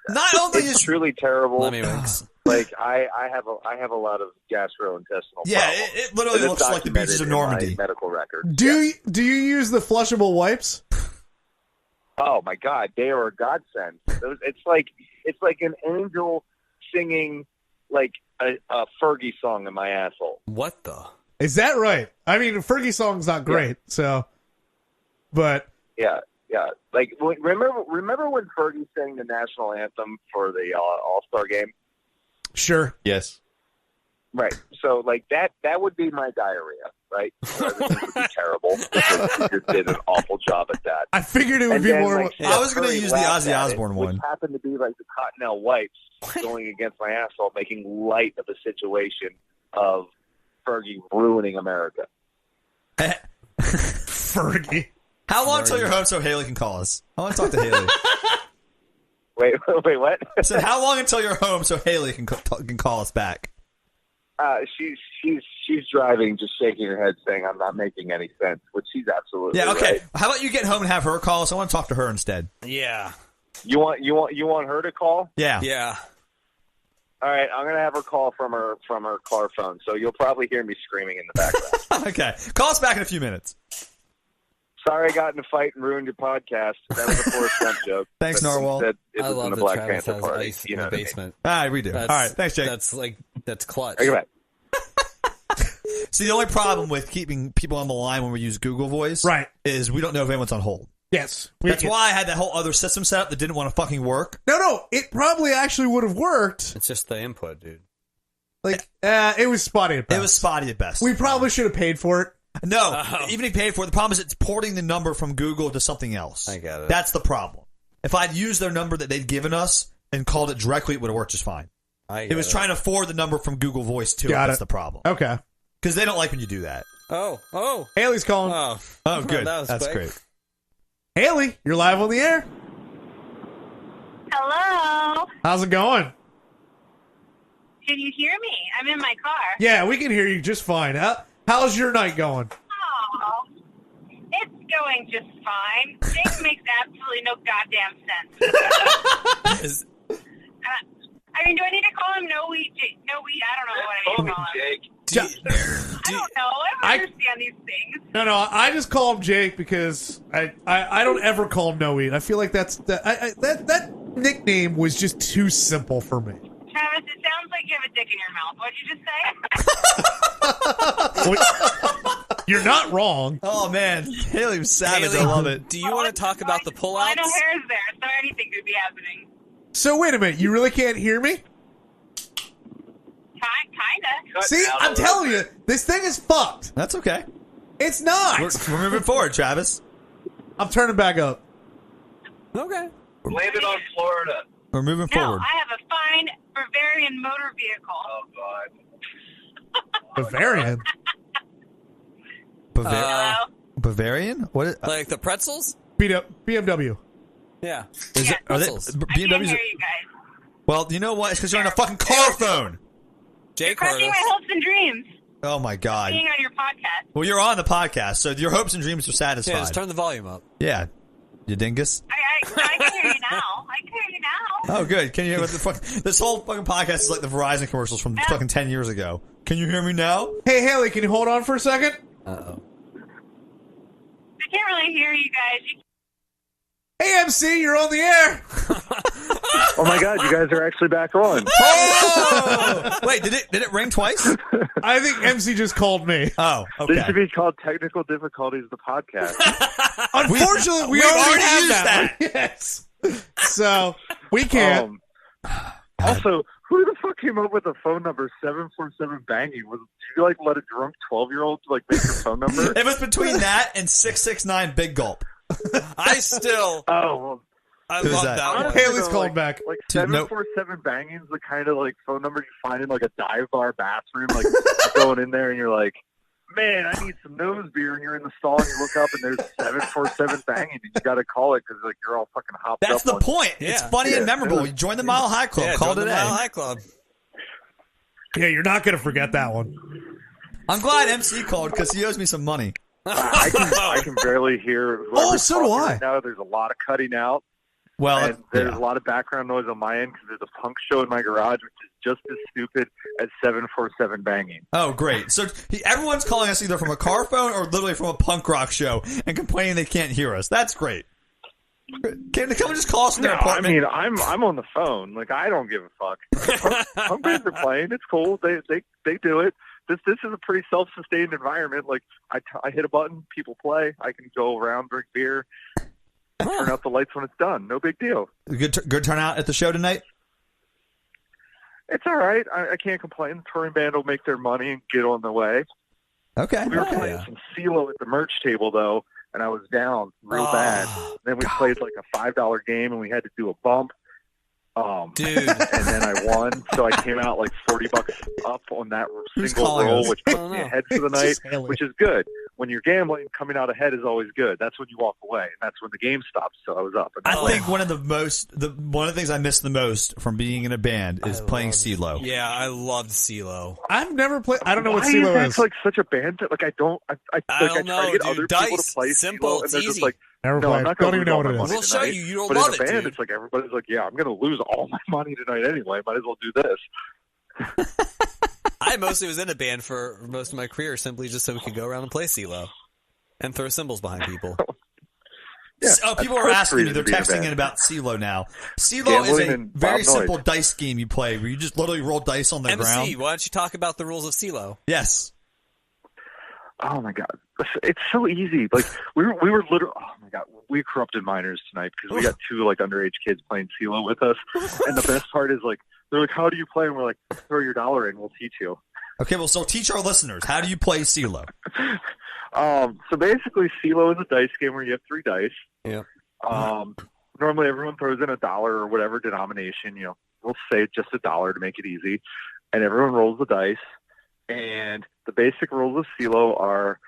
not only
it's
is
truly terrible.
Let me winks.
I have a lot of gastrointestinal
yeah,
problems.
it literally
And it's
looks like the beaches of
documented in
Normandy.
my medical record.
Do you use the flushable wipes?
Oh my God, they are a godsend. It's like an angel singing like a Fergie song in my asshole.
What the?
Is that right? I mean, Fergie song's not great, so. But
Yeah. Like, remember when Fergie sang the national anthem for the All-Star game?
sure.
Yes.
Right. So, like, that would be my diarrhea, right? Everything would be terrible. Because you just did an awful job at that.
I figured it would
And
be
then,
more.
like,
I was gonna
Curry
use the
laughed
Ozzy
at it,
Osbourne one.
Which happened to be like the Cottonelle wipes going against my asshole, making light of the situation of Fergie ruining America.
Fergie.
How long until you're home so Haley can call us? I want to talk to Haley.
Wait, what?
I said, how long until you're home so Haley can call us back?
She's driving, just shaking her head, saying I'm not making any sense, which she's absolutely
Yeah, okay.
right.
How about you get home and have her call us? I want to talk to her instead.
Yeah.
You want her to call?
Yeah.
Yeah.
All right, I'm gonna have her call from her car phone, so you'll probably hear me screaming in the background.
Okay. Call us back in a few minutes.
Sorry, I got in a fight and ruined your podcast. That was a Forrest Gump joke.
Thanks,
That-
Narwhal.
that it
I
was in
love
the
that
Black
Travis
Panther
has
party.
ice
You
in
know
the
what I mean?
basement.
All right, we do. All right. Thanks, Jake.
That's clutch.
Okay, bye.
See, the only problem with keeping people on the line when we use Google Voice
Right.
is we don't know if anyone's on hold.
Yes.
That's why I had that whole other system set up that didn't want to fucking work.
No. It probably actually would have worked.
It's just the input, dude.
Like, it was spotty at best.
It was spotty at best.
We probably should have paid for it.
No, even if you paid for it, the problem is it's porting the number from Google to something else.
I get it.
That's the problem. If I'd used their number that they'd given us and called it directly, it would have worked just fine. It was trying to forward the number from Google Voice to it.
Got
That's
it.
the problem.
Okay.
Because they don't like when you do that.
Oh.
Haley's calling.
Oh, good.
That was
That's
quick.
great.
Haley, you're live on the air.
Hello.
How's it going?
Can you hear me? I'm in my car.
Yeah, we can hear you just fine. How's your night going?
Oh, it's going just fine. Jake makes absolutely no goddamn sense. I mean, do I need to call him No Weed? No Weed? I don't know what I need to call him. I don't know. I don't understand these things.
No, I just call him Jake because I don't ever call him No Eat. I feel like that nickname was just too simple for me.
Travis, it sounds like you have a dick in your mouth. What'd you just say?
You're not wrong.
Oh, man. Haley was savage.
Haley,
I love it.
Do you want to talk about the pullouts?
I know hair's there, so anything could be happening.
So wait a minute, you really can't hear me?
Kinda.
See, I'm telling you, this thing is fucked.
That's okay.
It's not.
We're moving forward, Travis.
I'm turning back up.
Okay.
Landed on Florida.
We're moving
No,
forward.
I have a fine Bavarian motor vehicle.
Oh, God.
Bavarian.
Hello?
Bavarian? What?
Like the pretzels?
BMW.
Yeah.
Is
Yeah.
it? Are they?
Pretzels.
I can't
BMWs?
hear you guys.
Well, you know what? It's because you're on a fucking car phone.
Jake
Crushing
heard us.
my hopes and dreams.
Oh my god.
Being on your podcast.
Well, you're on the podcast, so your hopes and dreams are satisfied.
Yeah, just turn the volume up.
Yeah. You dingus.
I can hear you now. I can hear you now.
Oh, good. Can you hear what the fuck? This whole fucking podcast is like the Verizon commercials from fucking 10 years ago. Can you hear me now?
Hey, Haley, can you hold on for a second?
Uh-oh.
I can't really hear you guys.
Hey, MC, you're on the air.
Oh, my God. You guys are actually back on.
Oh! Wait, did it ring twice?
I think MC just called me.
Oh,
This
okay.
should be called Technical Difficulties, the podcast.
Unfortunately, we
we
already
already
have
used
that. one. Yes. So we can't.
Also, who the fuck came up with the phone number 747 banging? Did you like let a drunk 12-year-old like make your phone number?
It was between that and 669 Big Gulp.
I still,
Oh,
I
Who's
love
that?
that one.
honestly,
Haley's
though,
calling back.
Like
Dude, nope.
747 banging's the kind of like phone number you find in like a dive bar bathroom. Like you're going in there and you're like, man, I need some nose beer, and you're in the stall and you look up and there's 747 banging, and you got to call it because like you're all fucking hopped
That's
up.
the
on-
point. It's
Yeah.
funny and
Yeah.
memorable. You join the Mile High Club.
Yeah,
Call
join
it
the
a
Mile
day.
High Club.
Yeah, you're not going to forget that one.
I'm glad MC called because he owes me some money.
I can barely hear. whoever's
Oh, so do
talking
I.
Right now there's a lot of cutting out,
Well,
and there's
yeah.
a lot of background noise on my end because there's a punk show in my garage, which is just as stupid as 747 banging.
Oh, great. So everyone's calling us either from a car phone or literally from a punk rock show and complaining they can't hear us. That's great. Can they come and just call us in their
No, I
apartment?
mean I'm on the phone. Like I don't give a fuck. Punk bands are playing. It's cool. They do it. this is a pretty self-sustained environment. Like I hit a button, people play. I can go around, drink beer, turn out the lights when it's done. No big deal.
Good turnout at the show tonight.
It's all right. I can't complain. The touring band will make their money and get on the way.
Okay.
We were playing some CeeLo at the merch table, though, and I was down real bad. Then we played like a $5 game, and we had to do a bump.
Dude.
And then I won, so I came out like $40 up on that single
calling
roll,
us?
which put me ahead for the night,
just Haley.
which is good. When you're gambling, coming out ahead is always good. That's when you walk away, and that's when the game stops. So I was up.
I think one of the things I miss the most from being in a band is playing CeeLo.
Yeah, I loved CeeLo.
I've never played. I don't know what
Why is
CeeLo
that
is.
like such a band that like I don't
I
try
don't
to
know,
get
dude.
other people
Dice,
to play
simple,
CeeLo, and
it's
they're
easy.
just like,
Never
no,
played.
I'm not
Don't
going to
even know
lose
what
all
it
my
is.
money
We'll show
tonight.
you. You'll
But
love
as a
it,
band,
dude.
it's like everybody's like, yeah, I'm going to lose all my money tonight anyway. Might as well do this.
I mostly was in a band for most of my career simply just so we could go around and play CeeLo and throw cymbals behind people.
Yeah,
People
that's
are asking me,
reason
they're
to be in a
texting
band.
in about CeeLo now. CeeLo is
Gambling
a
and
very
Bob
simple
Noyes.
dice game you play where you just literally roll dice on the
MC,
ground.
why don't you talk about the rules of CeeLo?
Yes.
Oh my god, it's so easy. Like we were literally. Oh my god, we corrupted minors tonight because we got two like underage kids playing CeeLo with us. And the best part is like they're like, "How do you play?" And we're like, "Throw your dollar in, we'll teach you."
Okay, well, so teach our listeners. How do you play CeeLo?
So basically, CeeLo is a dice game where you have 3 dice.
Yeah.
Normally, everyone throws in $1 or whatever denomination. You know, we'll say just $1 to make it easy, and everyone rolls the dice. And the basic rules of CeeLo are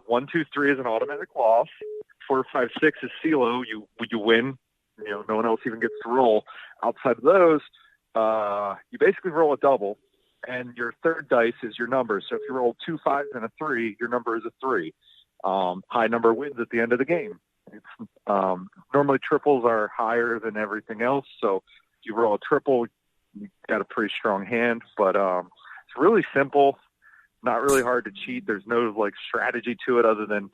1, 2, 3 is an automatic loss. 4, 5, 6 is CeeLo. You win. You know, no one else even gets to roll. Outside of those, you basically roll a double, and your third dice is your number. So if you roll 2 5s and a 3, your number is a 3. High number wins at the end of the game. It's, normally triples are higher than everything else. So if you roll a triple, you got a pretty strong hand. But it's really simple, not really hard to cheat. There's no like strategy to it other than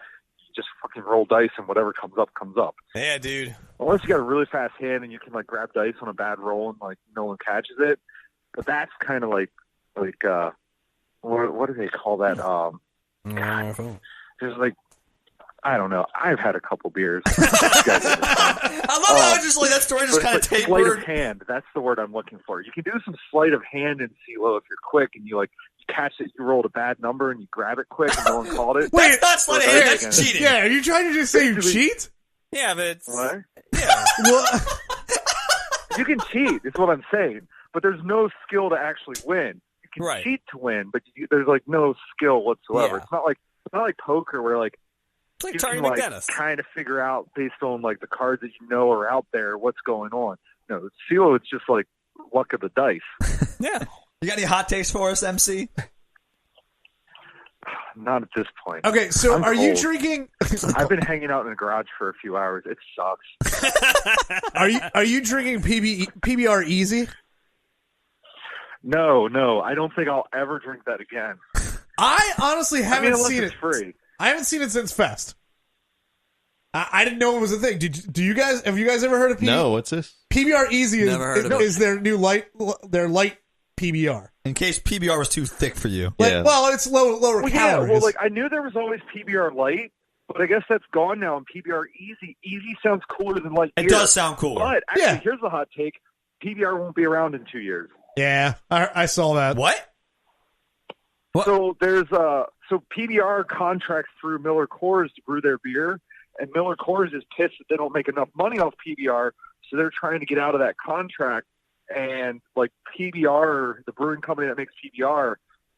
just fucking roll dice and whatever comes up comes up.
Yeah, dude.
Unless you got a really fast hand and you can like grab dice on a bad roll and like no one catches it. But that's kind of like what do they call that? There's like, I don't know. I've had a couple beers. You guys understand.
I love how just like that story just
But
kind of
it's like sleight of
tapered.
hand. That's the word I'm looking for. You can do some sleight of hand in CeeLo if you're quick and you catch it. You rolled a bad number and you grab it quick and no one called it.
That's not sleight of hand.
Wait,
That's cheating.
Yeah, are you trying to just say you
Basically-
cheat?
Yeah, but it's...
What?
Yeah.
What?
You can cheat. Is what I'm saying. But there's no skill to actually win. You can
Right.
cheat to win, but there's like no skill whatsoever.
Yeah.
It's not like poker where like
It's like
you
Tony
can like
McDennis.
kind of figure out based on like the cards that you know are out there what's going on. No, CeeLo, it's just like luck of the dice.
Yeah.
You got any hot takes for us, MC?
Not at this point.
Okay, so
I'm
are you
cold.
drinking?
I've been hanging out in the garage for a few hours. It sucks.
Are you drinking PBR Easy?
No, I don't think I'll ever drink that again.
I honestly
I mean,
haven't
unless
seen
it's
it.
free.
I haven't seen it since Fest. I didn't know it was a thing. Do you guys? Have you guys ever heard of
No, what's this?
PBR Easy?
Never heard of it.
Is their new light PBR?
In case PBR was too thick for you.
Like,
Yeah.
well, it's lower
Well, yeah,
calories.
well, like I knew there was always PBR Light, but I guess that's gone now. And PBR Easy. Easy sounds cooler than Light.
It
beer.
does sound cooler.
But actually,
Yeah.
here's the hot take: PBR won't be around in 2 years.
Yeah, I saw that.
What? What?
So there's so PBR contracts through Miller Coors to brew their beer, and Miller Coors is pissed that they don't make enough money off PBR, so they're trying to get out of that contract. And like PBR, the brewing company that makes PBR,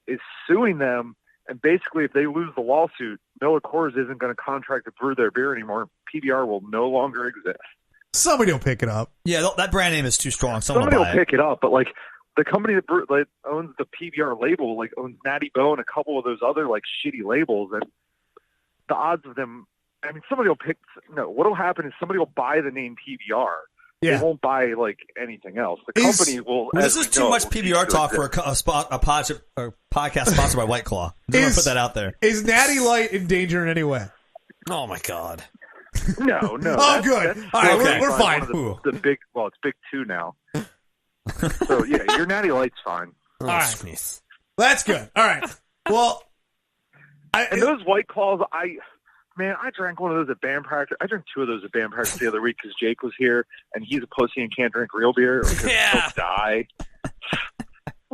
is suing them. And basically, if they lose the lawsuit, Miller Coors isn't going to contract to brew their beer anymore. PBR will no longer exist.
Somebody will pick it up.
Yeah, that brand name is too strong. Someone
Somebody
will
will
buy it.
pick it up, but like the company that owns the PBR label, like owns Natty Bo and a couple of those other like shitty labels, and the odds of them. I mean, somebody will pick. No, what'll happen is somebody will buy the name PBR.
Yeah.
They won't buy like anything else. The
Is-
company will.
Well,
as
this is
we
too
know,
much
will
PBR
cease to
talk for
exist.
a podcast sponsored by White Claw. I'm just going to put that out there.
Is Natty Light in danger in any way?
Oh, my God.
No.
Oh,
that's-
good.
that's
All right,
we're
by
fine.
one of the big. Well, it's Big Two now. So yeah, your Natty Light's fine.
Oh,
All right.
jeez.
That's good. All right. Well,
And those White Claws, I drank one of those at band practice. I drank 2 of those at band practice the other week because Jake was here, and he's a pussy and can't drink real beer because he'll die.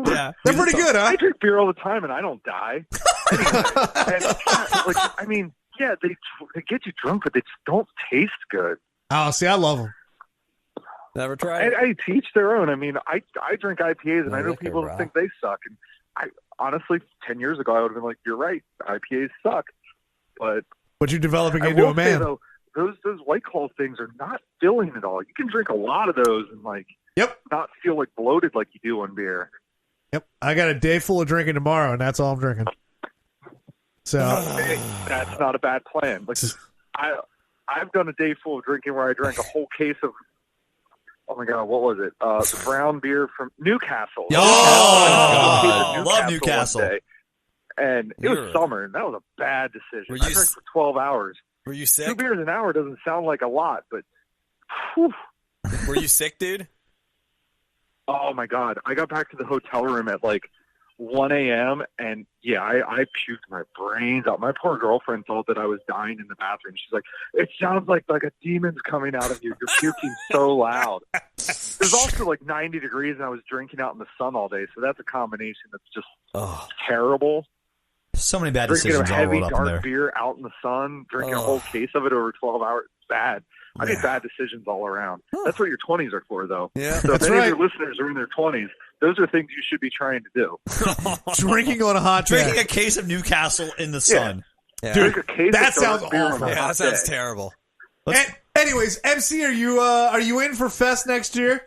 Yeah,
they're pretty good, huh?
I drink beer all the time, and I don't die. Anyway, they get you drunk, but they just don't taste good.
Oh, see, I love them.
Never tried.
I teach their own. I mean, I drink IPAs, and I know
liquor,
people
bro.
think they suck. And I honestly, 10 years ago, I would have been like, "You're right, IPAs suck." But
You're developing
I
into
will
a man.
say, though, those White Claw things are not filling at all. You can drink a lot of those and not feel like bloated like you do on beer.
Yep, I got a day full of drinking tomorrow, and that's all I'm drinking. So
Hey, that's not a bad plan. Like I've done a day full of drinking where I drank a whole case of. Oh my God, what was it? The brown beer from Newcastle.
Oh, love
Newcastle
Newcastle.
one day. And it was summer, and that was a bad decision.
Were
I
you
drank for 12 hours.
Were you
2
sick?
beers an hour doesn't sound like a lot, but whew.
Were you sick, dude?
Oh my God. I got back to the hotel room at like 1 a.m. and I puked my brains out. My poor girlfriend thought that I was dying in the bathroom. She's like, "It sounds like a demon's coming out of you. You're puking so loud." It was also like 90 degrees, and I was drinking out in the sun all day. So that's a combination that's just terrible.
So many bad
Drinking a
decisions all
heavy
rolled up in
dark
there.
beer out in the sun, drinking a whole case of it over 12 hours, it's bad. I made bad decisions all around. That's what your 20s are for, though.
Yeah.
So if
That's
any
right.
of your listeners are in their 20s, those are things you should be trying to do.
drinking on a hot day.
Drinking a case of Newcastle in the sun.
Yeah.
Dude,
Drink a case
that
of dark
sounds
beer on a
awful.
Yeah,
hot
that sounds
day.
terrible.
Anyways, MC, are you in for Fest next year?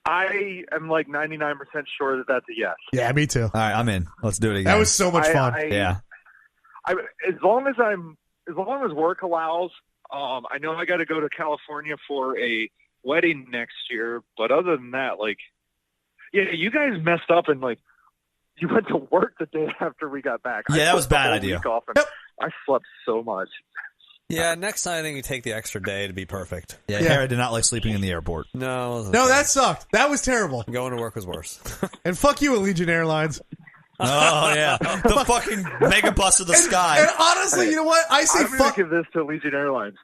I am like 99% sure that that's a yes.
Yeah, me too.
All right, I'm in. Let's do it again.
That was so much fun.
yeah.
As long as work allows, I know I got to go to California for a wedding next year, but other than that, you guys messed up and you went to work the day after we got back.
Yeah, that was a bad
I took the
idea.
whole week off and I slept so much.
Yeah, next time I think you take the extra day to be perfect.
Yeah,
Yeah.
Harry did not like sleeping in the airport.
No, it wasn't
No,
okay.
that sucked. That was terrible.
Going to work was worse.
And fuck you, Allegiant Airlines.
Oh, yeah. The fucking mega bus of the sky.
And honestly, you know what? I say
I'm going to
fuck.
give this to Allegiant Airlines.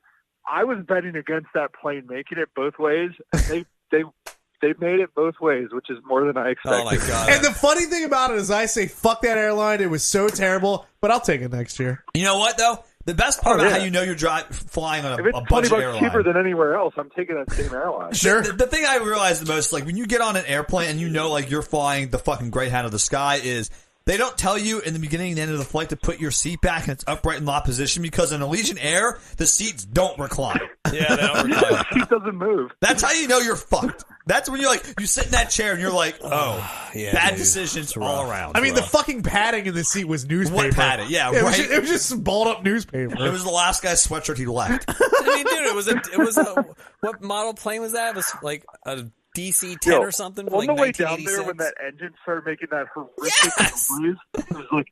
I was betting against that plane making it both ways, and they made it both ways, which is more than I expected.
Oh my god.
And the funny thing about it is I say fuck that airline. It was so terrible, but I'll take it next year.
You know what, though? The best part about
yeah.
how you know you're flying on
If
a
it's $20
budget airline.
cheaper than anywhere else, I'm taking that same airline.
Sure.
The thing I realize the most, when you get on an airplane and you know, you're flying the fucking Greyhound of the sky, is they don't tell you in the beginning and end of the flight to put your seat back in its upright and locked position because in Allegiant Air, the seats don't recline.
Yeah, they don't recline.
The seat doesn't move.
That's how you know you're fucked. That's when you sit in that chair and you're like, oh,
Yeah,
bad
dude.
decisions
It's rough.
all around.
I mean, the fucking padding in the seat was newspaper.
What padding? Yeah,
It was
right.
it was just balled up newspaper.
It was the last guy's sweatshirt he left.
I mean, dude, it was a what model plane was that? It was like a DC-10
Yo,
or something.
On
Like
the way down there,
1986.
when that engine started making that horrific noise, it was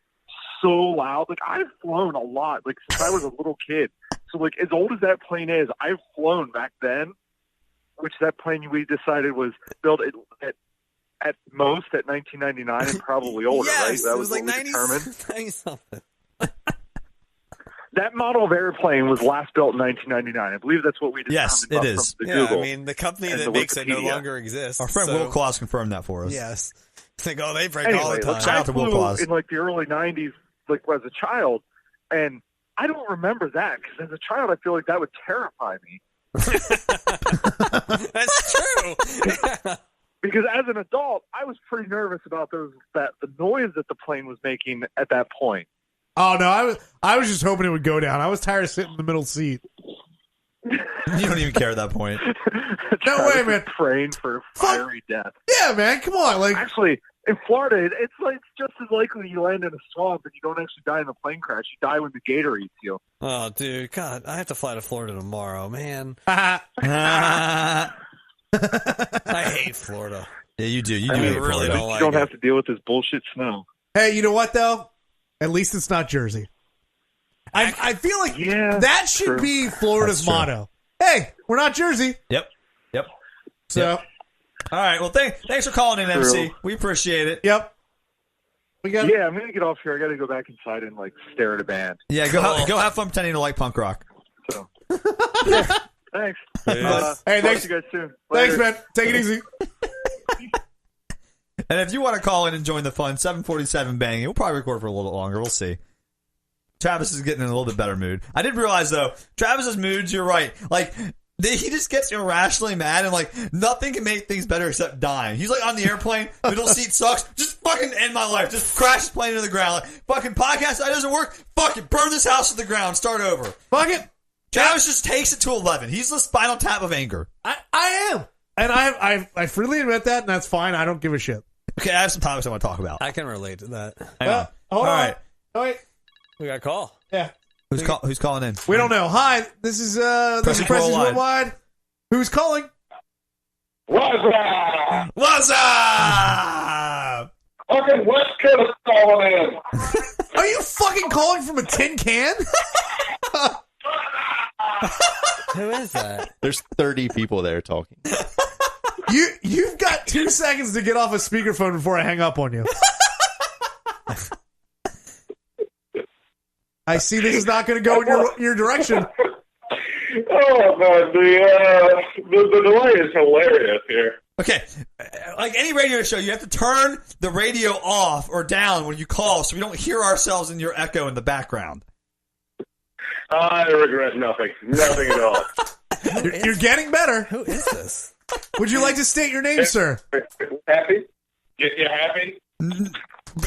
so loud. I've flown a lot, since I was a little kid. So, as old as that plane is, I've flown back then, which that plane we decided was built at most at 1999 and probably older,
yes,
right? That
it was like
what we
90,
determined.
90 something.
That model of airplane was last built in 1999. I believe that's what we determined.
Yes, it
from
is.
the
Yeah,
Google.
I mean, the company
and
that
the
makes it no
Wikipedia.
longer exists.
Our friend
so,
Will Claus confirmed that for us.
Yes. It's like, oh, they break all
Anyway,
the time.
Shout out to Will
I
Claus.
flew in the early 90s, as a child, and I don't remember that because as a child, I feel like that would terrify me.
That's true.
Because as an adult, I was pretty nervous about the noise that the plane was making at that point.
Oh no, I was just hoping it would go down. I was tired of sitting in the middle seat.
You don't even care at that point.
No
I
way,
was
man.
Praying for a fiery death.
Yeah, man, come on,
Actually, in Florida, it's just as likely you land in a swamp and you don't actually die in a plane crash. You die when the gator eats you.
Oh, dude, God, I have to fly to Florida tomorrow, man.
Yeah,
I hate Florida.
you do. You
I
do
mean,
hate
really
Florida.
don't
You
like
don't
it.
have to deal with this bullshit snow.
Hey, you know what though? At least it's not Jersey. I feel like
Yeah,
that should
true.
be Florida's
That's true.
motto. Hey, we're not Jersey,
Yep.
so
All right. Well, thanks for calling in, MC.
True.
We appreciate it.
yep. We got.
Yeah, I'm gonna get off here. I got to go back inside and like stare at a band.
Yeah, go have fun pretending to like punk rock.
So, yeah, thanks.
Hey,
talk
thanks.
to you guys soon.
Thanks,
Later.
man. Take it easy.
And if you want to call in and join the fun, 747 banging. We'll probably record for a little bit longer. We'll see. Travis is getting in a little bit better mood. I did realize, though, Travis's moods, you're right. Like, he just gets irrationally mad, and, like, nothing can make things better except dying. He's, like, on the airplane, middle seat sucks, just fucking end my life. Just crash the plane into the ground. Like, fucking podcast, that doesn't work. Fuck it, burn this house to the ground, start over.
Fuck it.
Travis just takes it to 11. He's the Spinal Tap of anger.
I am. And I freely admit that, and that's fine. I don't give a shit.
Okay, I have some topics I want to talk about.
I can relate to that.
Hang on.
Hold
All
on.
right.
Oh, wait.
We got a call.
Yeah.
Who's calling in?
We don't know. Hi, this is
Prestige
Worldwide. Who's calling?
What's up?
Fucking West Coast calling in.
Are you fucking calling from a tin can?
Who is that?
There's 30 people there talking.
You've got 2 seconds to get off a speakerphone before I hang up on you. I see this is not going to go in your direction.
Oh man, the delay is hilarious here.
Okay, like any radio show, you have to turn the radio off or down when you call so we don't hear ourselves in your echo in the background.
I regret nothing at all.
You're getting better.
Who is this?
Would you like to state your name, sir?
Happy? You happy?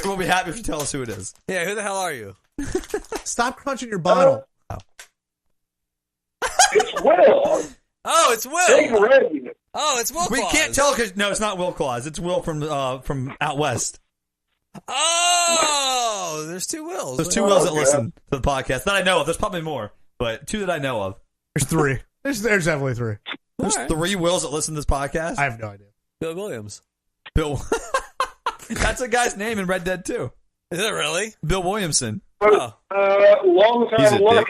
We'll be happy if you tell us who it is.
Yeah, who the hell are you?
Stop crunching your bottle.
It's Will.
Oh, it's Will.
Big Red.
Oh, it's Will.
We
Claus.
can't tell because no, it's not Will Claus. It's Will from out west.
Oh, there's 2 Wills.
There's 2 Wills that listen to the podcast that I know of. There's probably more, but 2 that I know of.
There's 3. There's definitely 3.
There's
right.
3 Wills that listen to this podcast.
I have no idea.
Bill Williams.
Bill. That's a guy's name in Red Dead 2.
Is it really?
Bill Williamson.
Oh.
Long
He's a
time,
dick.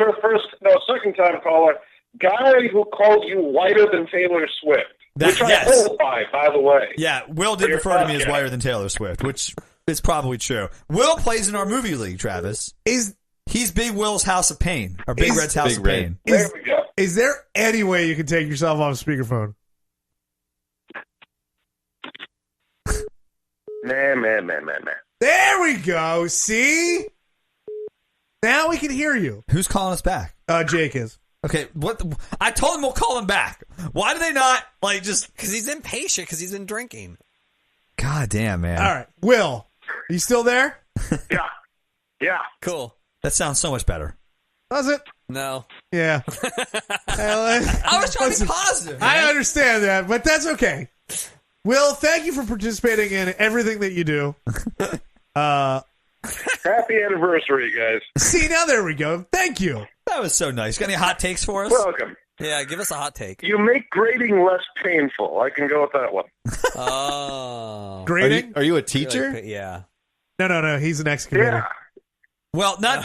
second time caller. Guy who called you whiter than Taylor Swift. Which I
Yes.
hold by the way.
Yeah, Will did
Your
refer to me as
podcast.
whiter than Taylor Swift, which is probably true. Will plays in our movie league, Travis. He's Big Will's House of Pain, or Big Red's House
Big
of
Red.
Pain.
There we go.
Is there any way you can take yourself off speakerphone?
Man.
There we go. See? Now we can hear you.
Who's calling us back?
Jake is.
Okay, I told him we'll call him back. Why do they not, just...
Because he's impatient, because he's been drinking.
God damn, man.
All right. Will, are you still there?
Yeah.
Cool.
That sounds so much better.
Does it?
No.
Yeah.
I was trying to be positive.
I understand that, but that's okay. Will, thank you for participating in everything that you do.
Happy anniversary, guys.
See, now there we go. Thank you.
That was so nice. Got any hot takes for us?
Welcome.
Yeah, give us a hot take.
You make grading less painful. I can go with that one.
Oh.
Grading?
Are you a teacher?
Yeah.
No. He's an excavator.
Yeah.
Well, don't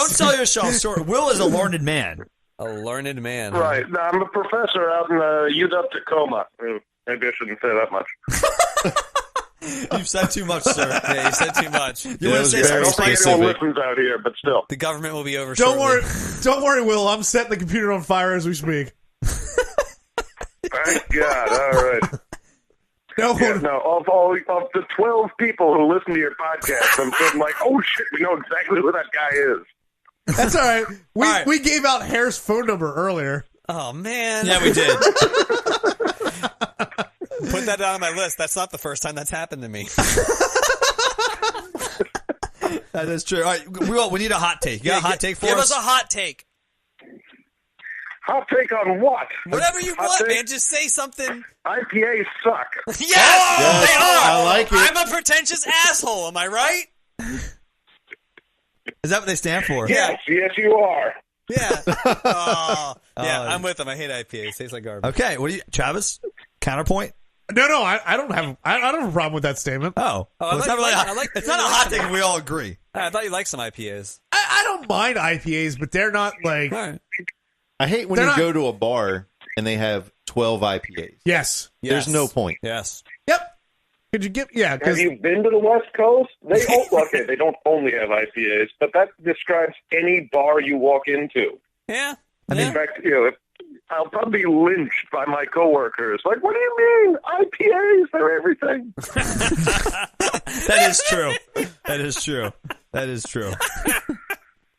sell yourself short. Will is a learned man.
A learned man.
Right. No, I'm a professor out in UW Tacoma. Maybe I shouldn't say that much.
You've said too much, sir.
Yeah, you said too much.
You want to say
I
something
don't think
spicy?
anyone listens out here, but still.
The government will be over
Don't
shortly.
worry, Will. I'm setting the computer on fire as we speak.
Thank God. All right.
No,
Yeah, no, of the 12 people who listen to your podcast, I'm suddenly like, oh shit, we know exactly who that guy is.
that's all right. We
All right.
we gave out Hare's phone number earlier.
Oh, man.
Yeah, we did.
Put that down on my list. That's not the first time that's happened to me.
That is true. All right, Will, we need a hot take. You got a hot take for
Give
us?
us a hot take.
Hot take on what?
Whatever you
Hot
want,
take?
man. Just say something.
IPAs suck.
Yes,
Yes,
they are.
I like it.
I'm a pretentious asshole. Am I right?
Is that what they stand for?
Yes, you are.
Yeah. Oh, yeah,
Oh.
I'm with them. I hate IPAs. Tastes like garbage.
Okay, what do you, Travis? Counterpoint?
No, I don't have I don't have a problem with that statement.
Oh,
Oh,
well, it's not really. It's not a hot take. If we all agree.
I thought you liked some IPAs.
I don't mind IPAs, but they're not like
All right.
I hate when
They're
you
not-
go to a bar and they have 12 IPAs.
yes.
There's no point.
Yes.
Yep. Could you give? Yeah,
Have
because
you been to the West Coast? They okay, they don't only have IPAs, but that describes any bar you walk into.
Yeah.
In fact, I'll probably be lynched by my coworkers. Like, what do you mean? IPAs, they're everything.
That is true. That is true. That is true.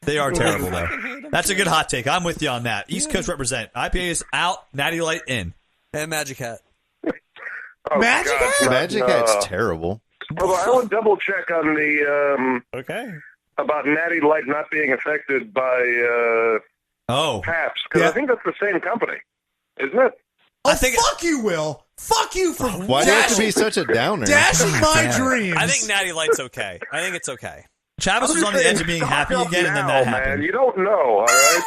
They are terrible, though. That's a good hot take. I'm with you on that. East Coast represent. IPAs out, Natty Light in.
And Magic Hat.
Oh,
Magic
God,
Hat?
Magic Hat's terrible.
Although I would double check on the
Okay.
about Natty Light not being affected by
Oh.
Pabst, because
Yeah.
I think that's the same company, isn't it?
I think
fuck you, Will. Fuck you for
Why do you have to be such a downer?
dashing my
Damn.
dreams.
I think Natty Light's okay. I think it's okay.
Travis was on the edge of being happy again, and then that
man.
happened.
You don't know, all right?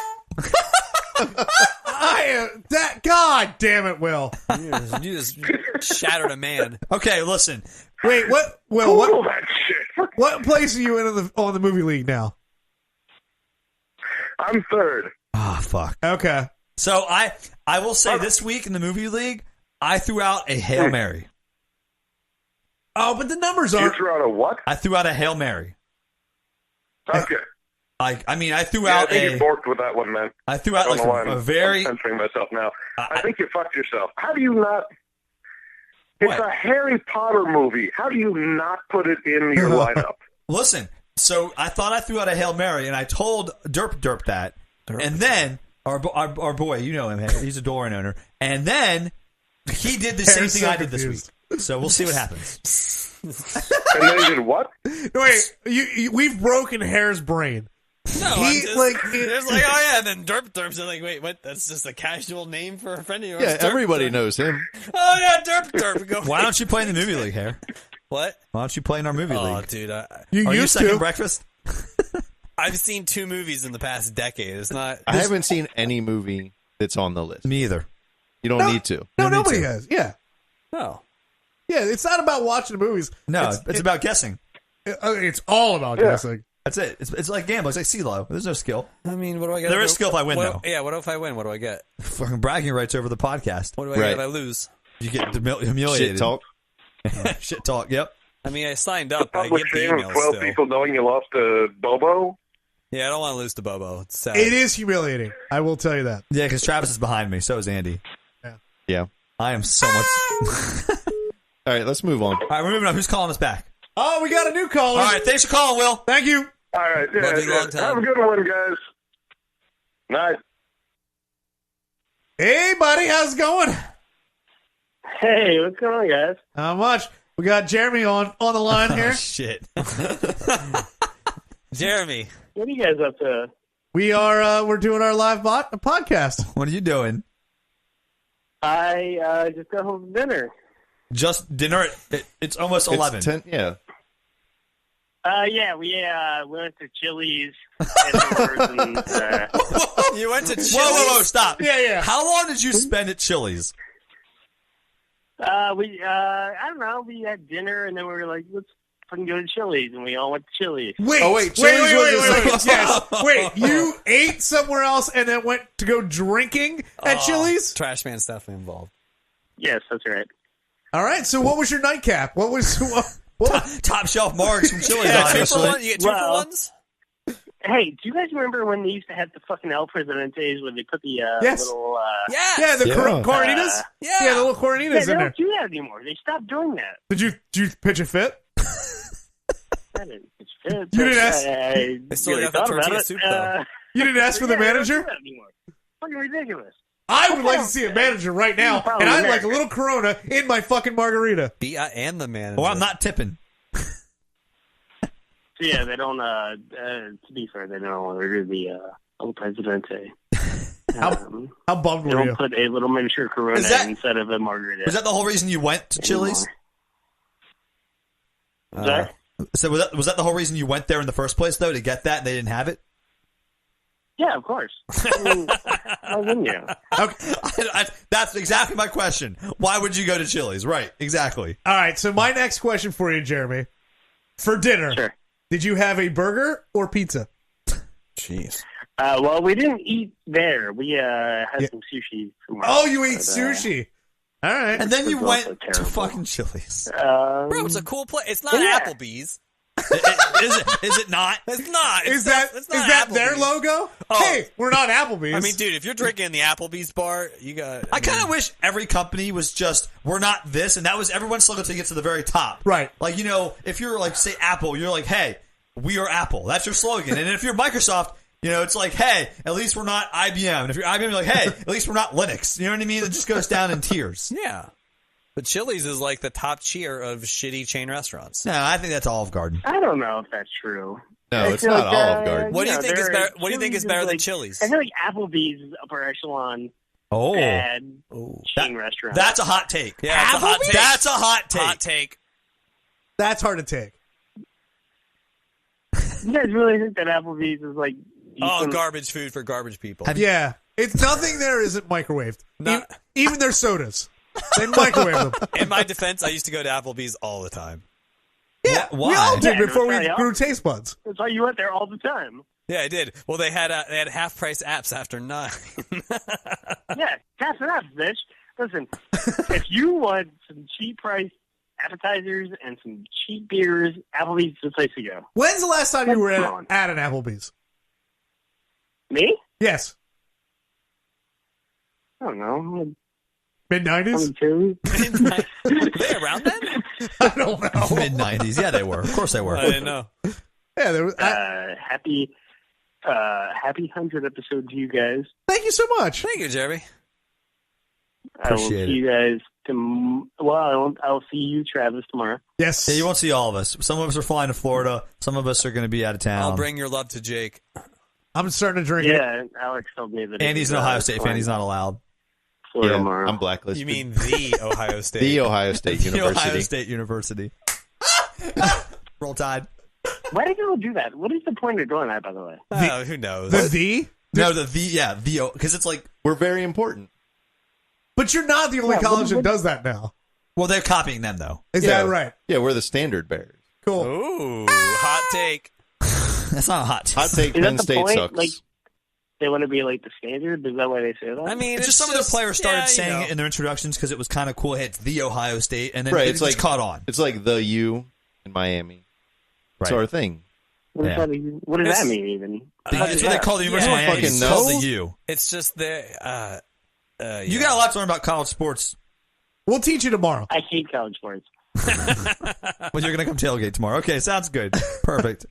God damn it, Will.
You just shattered a man.
Okay, listen.
Wait, what? Will,
Google
what?
that shit.
What place are you in on the movie league now?
I'm third.
Oh, fuck.
Okay.
So I will say this week in the movie league, I threw out a Hail Mary.
Oh, but the numbers
You
aren't.
threw out a what?
I threw out a Hail Mary.
Okay.
I threw
Yeah, I
out
think you
a.
borked with that one, man.
I threw out
I don't know why
like a
I'm
very.
censoring myself now.
I-
I think you fucked yourself. How do you not? It's
What?
a Harry Potter movie. How do you not put it in your lineup?
Listen, so I thought I threw out a Hail Mary, and I told Derp that, and then our boy, you know him, he's a Doran owner, and then he did the same
Harry's
thing
so
I did this
confused.
week. So we'll see what happens.
And then he did what?
Wait, we've broken Hare's brain.
No,
He,
I'm just,
like,
it's like, oh yeah, and then Derp's like, wait, what? That's just a casual name for a friend of yours.
Yeah,
Derp
everybody
Derp.
knows him.
Oh yeah, Derp. Go.
Why don't you play in the movie league, Hare?
What?
Why don't you play in our movie
Oh,
league?
dude,
You
Are you
used
second
to.
breakfast?
I've seen 2 movies in the past decade. It's not.
I haven't seen any movie that's on the list.
Me either.
You don't need to.
No,
Me
nobody
too.
has. Yeah.
No.
Yeah, it's not about watching the movies.
No, it's about guessing.
It's all about guessing.
That's it. It's like gambling. It's like CeeLo. There's no skill.
I mean, what do I get?
There is skill if I win, though.
Yeah, what if I win? What do I get?
Fucking bragging rights over the podcast.
What do I get
Right.
if I lose?
You get humiliated.
Shit talk.
Shit talk. Yep.
I mean, I signed up. I
Public
get the
shame of
email
12
still.
people knowing you lost to Bobo?
Yeah, I don't want to lose to Bobo. It's sad.
It is humiliating. I will tell you that.
Yeah, because Travis is behind me. So is Andy.
Yeah.
I am so much.
All right, let's move on.
All right, we're moving on. Who's calling us back?
Oh, we got a new caller.
All right, thanks for calling, Will.
Thank you.
All right. Yeah,
Love you, long time.
Have a good one, guys. Night.
Hey, buddy. How's it going?
Hey, what's going on, guys?
Not much. We got Jeremy on the line here.
Oh, shit.
Jeremy.
What are you guys up to?
We are we're doing our live podcast.
What are you doing?
I just got home from dinner.
Just dinner. It's almost 11.
It's 10, yeah.
Yeah, we went to Chili's afterwards and
You went to Chili's?
Whoa, stop.
Yeah.
How long did you spend at Chili's?
I don't know, we had dinner and then we were like, let's fucking go to Chili's, and we all went to Chili's.
Wait,
Oh, wait, Chili's was
Yes. Wait, you ate somewhere else and then went to go drinking at Chili's?
Trash man's definitely involved.
Yes, that's right.
All right, so what was your nightcap? What was what?
Top shelf marks from Chili's,
Yeah, 2 for
obviously.
1. You get 2 for 1s?
Hey, do you guys remember when they used to have the fucking El Presidentes where they put the
Yes.
little
Yeah, the
Yeah.
coronitas?
Yeah.
Yeah, the little
yeah,
coronitas
they
in there.
don't do that anymore. They stopped doing that.
Did you pitch a fit?
I didn't, it's fit,
You didn't ask-
I
They still
really
got the
thought about
tortilla
it.
soup, though.
You didn't ask for the
yeah, they don't
manager?
do that anymore. Fucking ridiculous.
I would like to see a manager right now,
Probably
and I'd
there.
like a little Corona in my fucking margarita.
And the manager.
Well, I'm not tipping.
So yeah, they don't. To be fair, they don't order the El Presidente.
How bummed
They
were you?
don't put a little miniature Corona
Is that-
instead of a margarita.
Was that the whole reason you went to Chili's?
Sorry?
So was that the whole reason you went there in the first place, though, to get that and they didn't have it?
Yeah, of course. I mean, why wouldn't you?
Okay.
That's exactly my question. Why would you go to Chili's? Right, exactly.
All right, so my next question for you, Jeremy. For dinner,
Sure.
did you have a burger or pizza?
Jeez.
Well, we didn't eat there. We had some sushi. Somewhere
Oh, you ate
but,
sushi. All right.
And then you
It's
went
also
to
terrible.
fucking Chili's.
Bro, it's a cool place. It's not
Yeah.
Applebee's.
Is it not?
It's not.
Is that their
Applebee's.
logo?
Oh.
Hey, we're not Applebee's.
I mean, dude, if you're drinking in the Applebee's bar, you got.
I kind of wish every company was just, we're not this, and that was everyone's slogan to get to the very top.
Right.
Like, if you're like, say, Apple, you're like, hey, we are Apple. That's your slogan. And if you're Microsoft, it's like, hey, at least we're not IBM. And if you're IBM, you're like, hey, at least we're not Linux. You know what I mean? It just goes down in tiers.
Yeah. But Chili's is like the top tier of shitty chain restaurants.
No, I think that's Olive Garden.
I don't know if that's true.
No,
I
it's
feel
not
like,
Olive Garden.
What do you think is
they're-
better? What do you think is
Chili's
better than
like-
Chili's?
I feel like Applebee's is upper echelon
Oh.
bad
That-
chain restaurant.
That's a hot take.
Yeah, it's a hot take.
That's a hot take.
Hot take.
that's hard to take.
You guys really think that Applebee's is like?
Oh,
decent?
garbage food for garbage people.
Yeah, it's nothing there isn't microwaved.
Not-
Even their sodas, they microwave them.
In my defense, I used to go to Applebee's all the time.
Yeah,
Why?
we all did
Yeah,
before
no,
we
yeah.
grew taste buds.
That's why you went there all the time.
Yeah, I did. Well, they had half price apps after 9.
Yeah, that's enough, bitch. Listen, if you want some cheap price appetizers and some cheap beers, Applebee's is the place to go.
When's the last time you were
Come on.
at an Applebee's?
Me?
Yes,
I don't know.
mid '90s.
22.
Were they around then?
I don't know.
Mid 90s. Yeah, they were. Of course they were.
I didn't know.
Yeah, there was.
Happy 100 episode to you guys.
Thank you so much.
Thank you, Jeremy.
I will
Appreciate
see you guys. I'll see you, Travis, tomorrow.
Yes.
Yeah, you won't see all of us. Some of us are flying to Florida. Some of us are going to be out of town.
I'll bring your love to Jake.
I'm starting to drink it.
Yeah, Alex told me that.
Andy's an Ohio State fan. He's not allowed.
Florida
Yeah,
tomorrow.
I'm blacklisted.
You mean the Ohio State?
the Ohio State
The
University?
Ohio State University. Roll Tide.
Why do people do that? What is the point of doing that, by the way?
Who knows?
The
No, the because it's like,
We're very important.
but you're not the only
Yeah,
college that
what-
does that now.
well, they're copying them though.
Is
Yeah.
that right?
Yeah, we're the standard bearers.
Cool.
Ooh, hot take.
That's not a hot take.
Hot take:
Is that
Penn
the
State
point?
sucks.
Like, they want to be like the standard? Is that why they say that?
I mean,
It's just some of the players started
yeah, you
saying
know.
it in their introductions because it was kind of cool. Hey, it's the Ohio State, and then
Right,
it's
it's like-
caught on.
It's like the U in Miami. It's
Right.
our thing.
what does,
yeah.
what does
It's-
that mean, even?
It's what they call the University
Yeah,
of Miami.
fucking
It's called
know.
the U.
It's just the.
You got a lot to learn about college sports.
We'll teach you tomorrow.
I hate college sports.
Well, you're going to come tailgate tomorrow. Okay, sounds good. Perfect.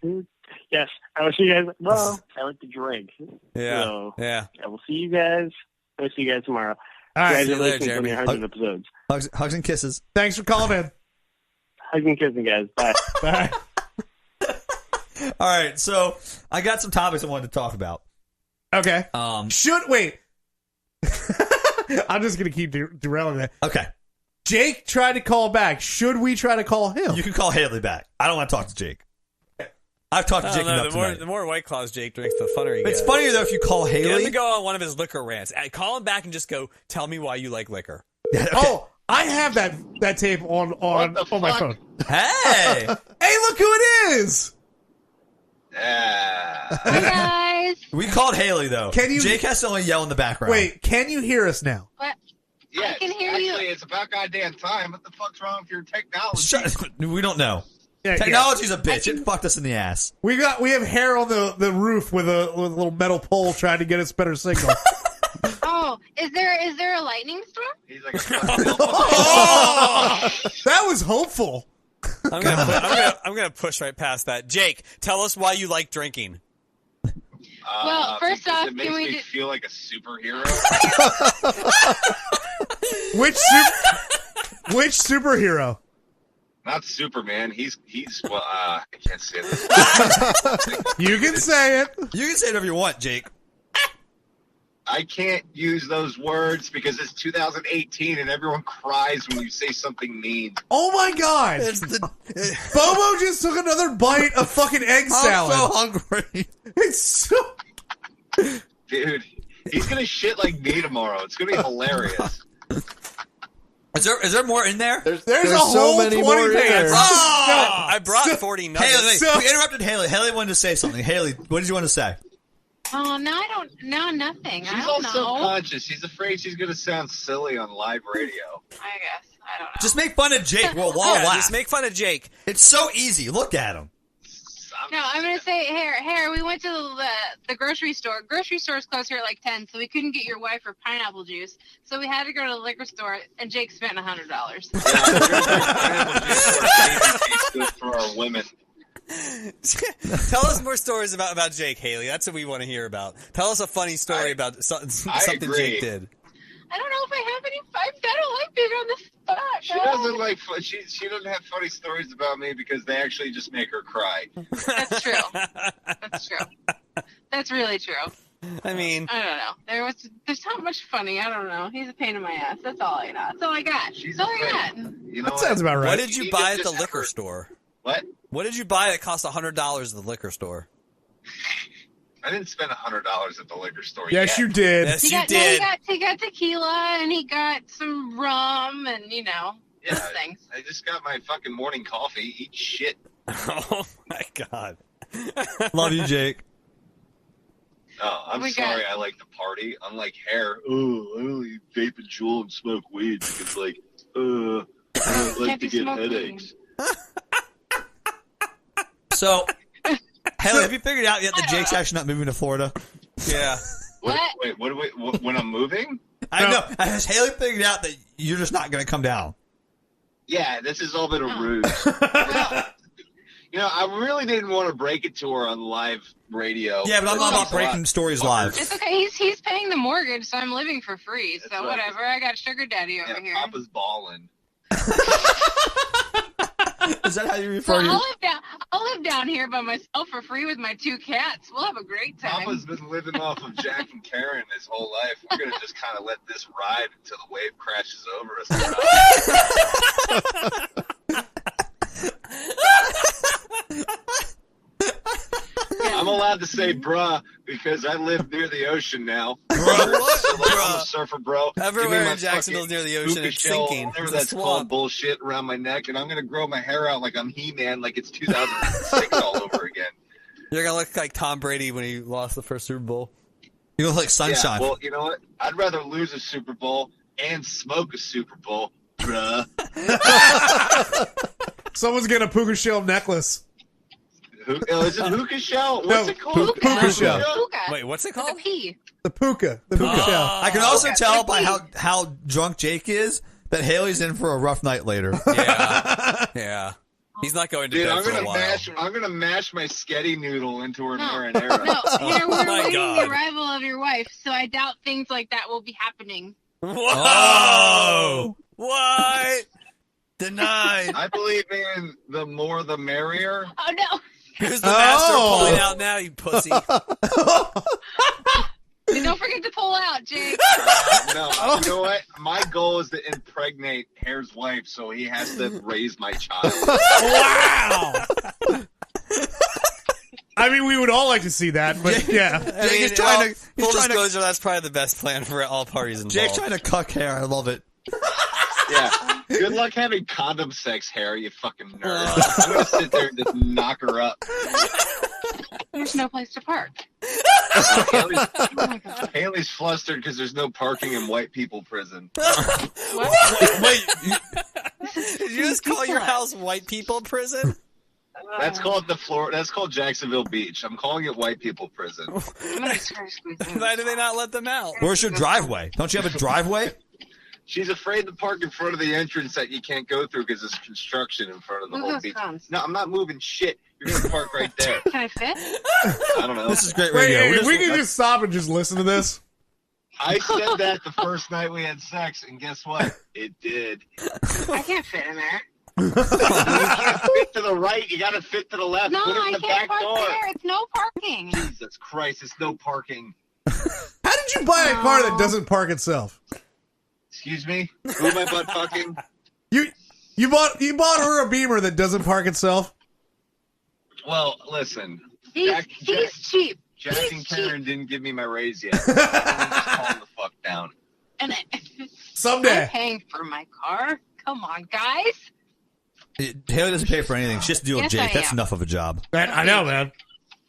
Yes, I will see you guys. Well, I like to drink.
Yeah,
So,
yeah.
I will see you guys. I'll see you guys tomorrow.
All right.
See you later,
Congratulations on
Jeremy.
your 100 episodes.
Hugs and kisses.
Thanks for calling in.
Hugs and kissing, guys. Bye.
Bye.
All right, so I got some topics I wanted to talk about.
Okay.
Um,
Wait. I'm just gonna keep derailing that.
okay,
Jake tried to call back. Should we try to call him?
you can call Haley back. I don't want to talk to Jake. I've talked to
I
Jake
don't know,
enough
the more
tonight.
the more White Claws Jake drinks, the funnier he
It's
gets.
funnier though if you call
Get him
Haley.
to go on one of his liquor rants. Call him back and just go, tell me why you like liquor.
Oh, I have that tape on my phone.
Hey,
Hey, look who it is!
Hey guys.
we called Haley though.
Can you-
Jake has to only yell in the background.
Wait, can you hear us now?
What?
Yeah,
I can hear
actually,
you.
it's about goddamn time. What the fuck's wrong with your technology?
Shut, we don't know.
Yeah,
Technology's a bitch. It fucked us in the ass.
We have hair on the roof with a little metal pole trying to get us better signal.
Oh, is there a lightning storm?
He's like, a fucking
That was hopeful.
I'm gonna push right past that. Jake, tell us why you like drinking.
Well, first
because
off,
it makes
can we
me
do-
feel like a superhero.
Which superhero?
Not Superman. He's well. I can't say this.
You can say it.
You can say whatever you want, Jake.
I can't use those words because it's 2018 and everyone cries when you say something mean.
Oh my god! Bobo just took another bite of fucking egg salad.
I'm so hungry.
It's so.
Dude, he's gonna shit like me tomorrow. It's gonna be hilarious.
Is there more in there?
There's
There's
a
so
whole
many
20
more in
pages.
there.
Oh!
I brought 40 nuggets.
Haley, wait,
So-
we interrupted Haley. Haley wanted to say something. Haley, what did you want to say?
Oh, no, I don't. No, nothing. I
She's
don't
all
know.
self-conscious. She's afraid she's going to sound silly on live radio.
I guess. I don't know.
Just make fun of Jake. We'll all
Yeah,
laugh.
just make fun of Jake.
It's so easy. Look at him.
No, I'm gonna say, Hair. We went to the grocery store. Grocery stores closed here at like 10, so we couldn't get your wife her pineapple juice. So we had to go to the liquor store, and Jake spent $100.
Good for our women.
Tell us more stories about Jake, Haley. That's what we want to hear about. Tell us a funny story about something
agree.
Jake did.
I don't know if I have any. I don't like being on the spot.
She doesn't like. She doesn't have funny stories about me because they actually just make her cry.
That's true. That's true. That's really true.
I mean,
I don't know. There's not much funny. I don't know. He's a pain in my ass. That's all I got. That's all I got.
She's
That's all I
afraid.
got.
You know
That sounds about right.
what did you
You
buy
need
at
to
the
just
liquor
have her-
store?
What?
What did you buy that cost $100 at the liquor store?
I didn't spend $100 at the liquor store.
Yes,
yet.
you did.
Yes,
He
you
got,
did.
he got tequila, and he got some rum, and,
Yeah,
those things.
I just got my fucking morning coffee. Eat shit.
Oh my god.
Love you, Jake.
Oh, I'm
my
sorry.
God.
I like to party. Unlike Hair. Oh, I only vape and jewel and smoke weed because, like, I don't like
Can't
to
be
get
smoking.
headaches.
So, Haley, have you figured out yet that Jake's actually not moving to Florida?
Yeah.
What?
Wait, what, when I'm moving?
I know. Has Haley figured out that you're just not going to come down?
Yeah, this has all been a ruse.
Well,
You know, I really didn't want to break it to her on live radio.
Yeah, but I'm not about breaking stories live.
it's okay. He's paying the mortgage, so I'm living for free. So
That's right.
whatever. I got sugar daddy over
Yeah,
here.
Papa's balling.
Is that how you
So
refer to
I'll live down here by myself for free with my 2 cats. We'll have a great time.
Papa's been living off of Jack and Karen his whole life. We're going to just kind of let this ride until the wave crashes over us. I'm allowed to say bruh because I live near the ocean now.
What?
So, like, I'm
Bruh.
a surfer, bro. Give me
Everywhere
my
in Jacksonville's
fucking
near the ocean.
hookah
It's
shell,
sinking.
whatever
It's a
that's called,
swamp.
bullshit around my neck, and I'm going to grow my hair out like I'm He-Man, like it's 2006 all over again.
You're gonna look like Tom Brady when he lost the first Super Bowl.
You look like Sunshine.
Yeah, well, you know what? I'd rather lose a Super Bowl and smoke a Super Bowl, bruh.
Someone's getting a puka shell necklace.
Is it hookah shell? What's it called?
Puka shell.
Puka.
Wait, what's it
With a
called?
P.
The puka shell.
I can also
Okay.
tell by how drunk Jake is that Haley's in for a rough night later.
Yeah. Yeah. He's not going to
Dude,
bed
I'm
for a
gonna
while.
mash my sketty noodle into her
No.
marinara.
No, here we're
my
waiting
God.
the arrival of your wife, so I doubt things like that will be happening.
Whoa!
Oh.
What? Denied.
I believe in the more the merrier.
Oh no!
Who's the master
Oh.
pulling out now, you pussy?
And don't forget to pull out, Jake.
No, you know what? My goal is to impregnate Hare's wife, so he has to raise my child.
Wow. I mean, we would all like to see that, but yeah.
Jake is trying to.
Full
He's trying to.
disclosure, that's probably the best plan for all parties involved.
Jake's trying to cuck hair. I love it.
Yeah. Good luck having condom sex, Harry, you fucking nerd. I'm gonna sit there and just knock her up.
There's no place to park.
Haley's,
Oh my god.
Haley's flustered because there's no parking in white people prison.
What?
Wait,
Did you just call your house white people prison?
That's called That's called Jacksonville Beach. I'm calling it white people prison.
I'm gonna try to squeeze in.
Why do they not let them out?
where's your driveway? Don't you have a driveway?
She's afraid to park in front of the entrance that you can't go through because there's construction in front of the
Move
whole
those
beach.
cones.
No, I'm not moving shit. You're gonna park right there.
Can I fit?
I don't know.
This is great
Wait,
radio.
if we can just stop and just listen to this.
I said that the first night we had sex, and guess what? It did.
I can't fit in there.
You can't fit to the right. You gotta fit to the left.
No,
Put it in
I
the
can't
back
park
door.
there. It's no parking.
Jesus Christ! It's no parking.
How did you buy a car that doesn't park itself?
Excuse me. Who am I butt fucking?
You bought her a Beamer that doesn't park itself?
Well, listen.
He's cheap.
Jack
He's
and Karen didn't give me my raise yet. I'm just calm the fuck down.
And
Someday.
I'm paying for my car. Come on, guys.
Haley doesn't pay for anything. She has to deal with
Yes,
Jake.
I
That's
am.
enough of a job.
I know, man.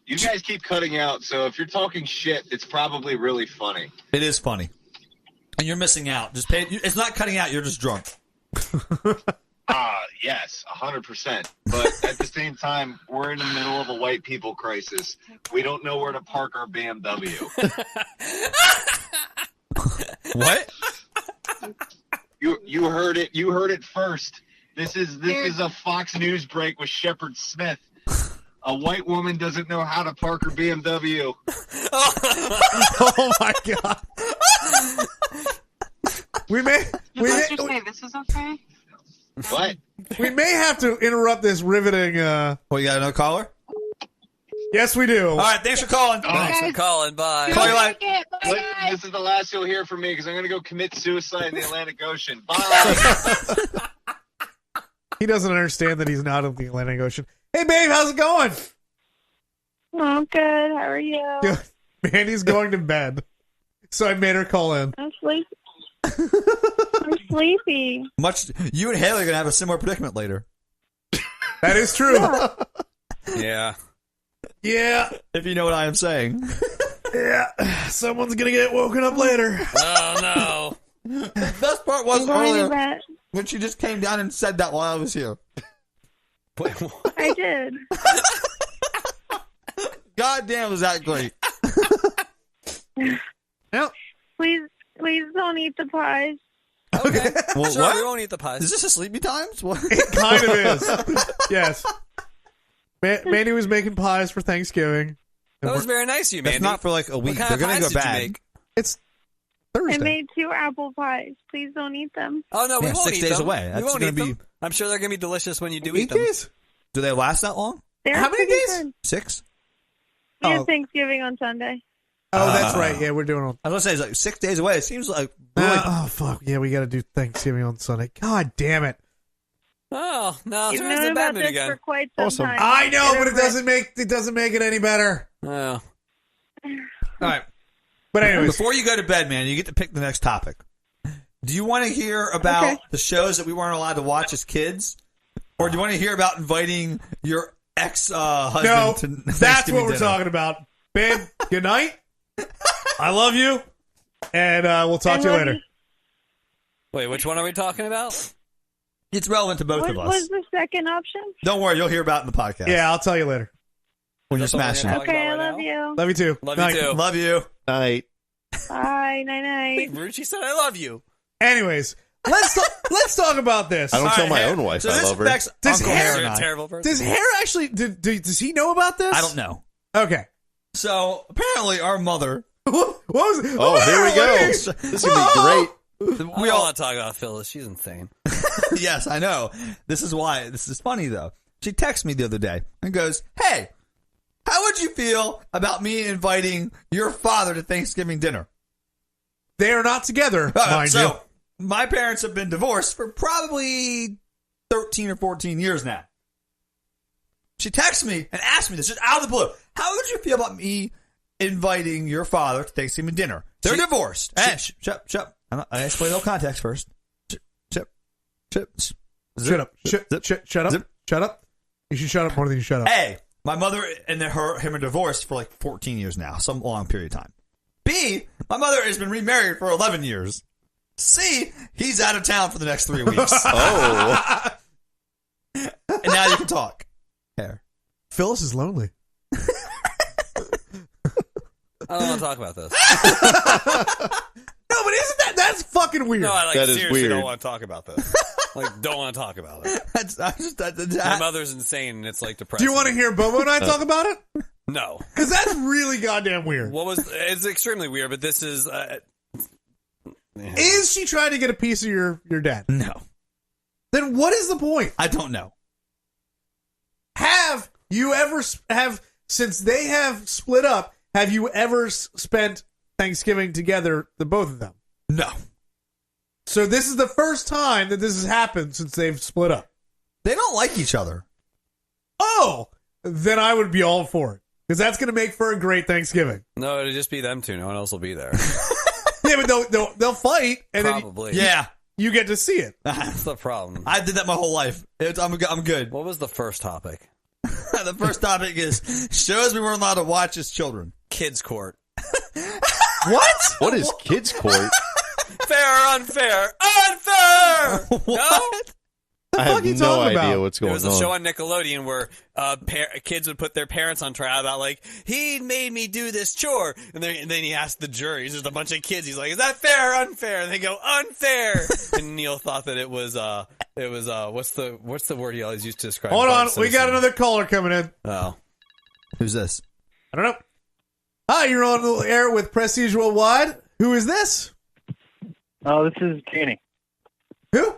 You guys keep cutting out, so if you're talking shit, it's probably really funny.
It is funny. And you're missing out. Just pay. It's not cutting out. You're just drunk.
Yes, 100%. But at the same time, we're in the middle of a white people crisis. We don't know where to park our BMW.
What?
You heard it. You heard it first. This is a Fox News break with Shepard Smith. A white woman doesn't know how to park her BMW.
Oh my god. We may
Let's just say this is okay.
What?
we may have to interrupt this riveting.
Well, you got another caller?
Yes, we do.
All right, thanks for calling.
Thanks for calling. Bye.
Call you later.
Listen, this is the last you'll hear from me because I'm going to go commit suicide in the Atlantic Ocean. Bye.
He doesn't understand that he's not in the Atlantic Ocean. Hey, babe, how's it going?
I'm good. How are you?
Good. Mandy's going to bed, so I made her call in.
I'm sleepy. I'm sleepy.
You and Haley are gonna have a similar predicament later.
That is true.
Yeah.
Yeah.
If you know what I am saying.
Yeah. Someone's gonna get woken up later.
Oh
no. The best part was earlier when she just came down and said that while I was here.
I did.
God damn, was that great?
Yep.
Please don't eat the pies.
Okay.
Well,
sure,
what?
we won't eat the pies.
Is this a Sleepy Times? What?
It kind of is. Yes. Mandy was making pies for Thanksgiving.
That was very nice of you, Mandy.
That's not for like a week.
What kind
They're
of
gonna
pies
go
did you
bad.
make?
It's
I
Thursday.
made 2 apple pies. Please don't eat them.
Oh no, we
Yeah,
won't
6
eat
days
them.
away.
We
That's
won't
gonna
eat
be-
them. I'm sure they're gonna be delicious when you do
8
eat them.
days?
Do they last that long?
They're
How many
pretty
days?
good.
6?
We have
Oh.
Thanksgiving on Sunday.
Oh, that's right. Yeah, we're doing it.
I was gonna say it's like 6 days away. It seems like really
Oh, fuck. Yeah, we got to do Thanksgiving on Sunday. God damn it.
Oh no,
You've
Tara's
known
in bad
about
mood
this
again.
for quite some
Awesome.
time.
I know,
Get
but
over
it doesn't make it any better.
Oh.
All right.
But anyways,
Before you go to bed, man, you get to pick the next topic. Do you want to hear about the shows that we weren't allowed to watch as kids? Or do you want to hear about inviting your ex-husband
no,
to
that's
Thanksgiving
what we're
dinner?
talking about. Babe, good night. I love you. And we'll talk to you later.
Wait, which one are we talking about?
It's relevant to both
What
of us.
was the second option?
Don't worry, you'll hear about it in the podcast.
Yeah, I'll tell you later.
When you're
That's what we're
smashing
gonna
it.
talk
Okay, I
about right
love
now?
you.
Love you too.
Love
Night.
you too.
Love you.
Night.
Bye. Night.
Rude, she said I love you.
Anyways, let's talk about this.
I don't
All
tell
right,
my
Harry.
own wife
So
I
this
love her.
affects
Does
Uncle
Harry-
Harry
You're
and
a
I.
terrible person.
Does Hare actually does he know about this?
I don't know.
Okay.
So apparently, our mother.
What was it?
Oh, here we go.
What is-
This is going to be great.
We
We
all
all.
want to talk about Phyllis. She's insane.
Yes, I know. This is why. This is funny though. She texted me the other day and goes, "Hey, how would you feel about me inviting your father to Thanksgiving dinner?"
They are not together, mind you.
So my parents have been divorced for probably 13 or 14 years now. She texted me and asked me this just out of the blue. How would you feel about me inviting your father to Thanksgiving dinner? They're divorced. Shut. I explain no context first.
Shut up. Shut up.
Zip.
Shut up. You should shut up more than you shut up.
A, my mother and him are divorced for like 14 years now, some long period of time. B, my mother has been remarried for 11 years. C, he's out of town for the next 3 weeks.
Oh.
And now you can talk. Hair.
Phyllis is lonely.
I don't want to talk about this.
No, but isn't that's fucking weird?
No, I like
That is
seriously
weird.
don't want to talk about this. Like, don't want to talk about it. My mother's insane, and it's like
Do
depressing.
you want to hear Bobo and I talk about it?
No,
Because that's really goddamn weird.
it's extremely weird, but this is.
Is she trying to get a piece of your dad?
No.
Then what is the point?
I don't know.
Have you ever since they have split up? Have you ever spent Thanksgiving together, the both of them?
No.
So this is the first time that this has happened since they've split up.
They don't like each other.
Oh, then I would be all for it because that's going to make for a great Thanksgiving.
No, it'll just be them two. No one else will be there.
Yeah, but they'll fight and
Probably.
Yeah.
then you get to see it.
That's the problem.
I did that my whole life. I'm good.
What was the first topic?
The first topic is shows we weren't allowed to watch as children.
Kids Court.
What?
What is kids court?
Fair, unfair, unfair. No.
I have
you
no
talking
idea
about?
what's
There
going
was a
on.
show on Nickelodeon where kids would put their parents on trial about like he made me do this chore, and then he asked the jury. It's just a bunch of kids. He's like, "Is that fair or unfair?" And they go, "Unfair." And Neil thought that it was what's the word he always used to describe?
Hold
Bart
on, we got
Simpson?
another caller coming in.
Oh,
Who's this?
I don't know. Hi, you're on the air with Prestige Worldwide. Who is this?
This is Danny.
Who?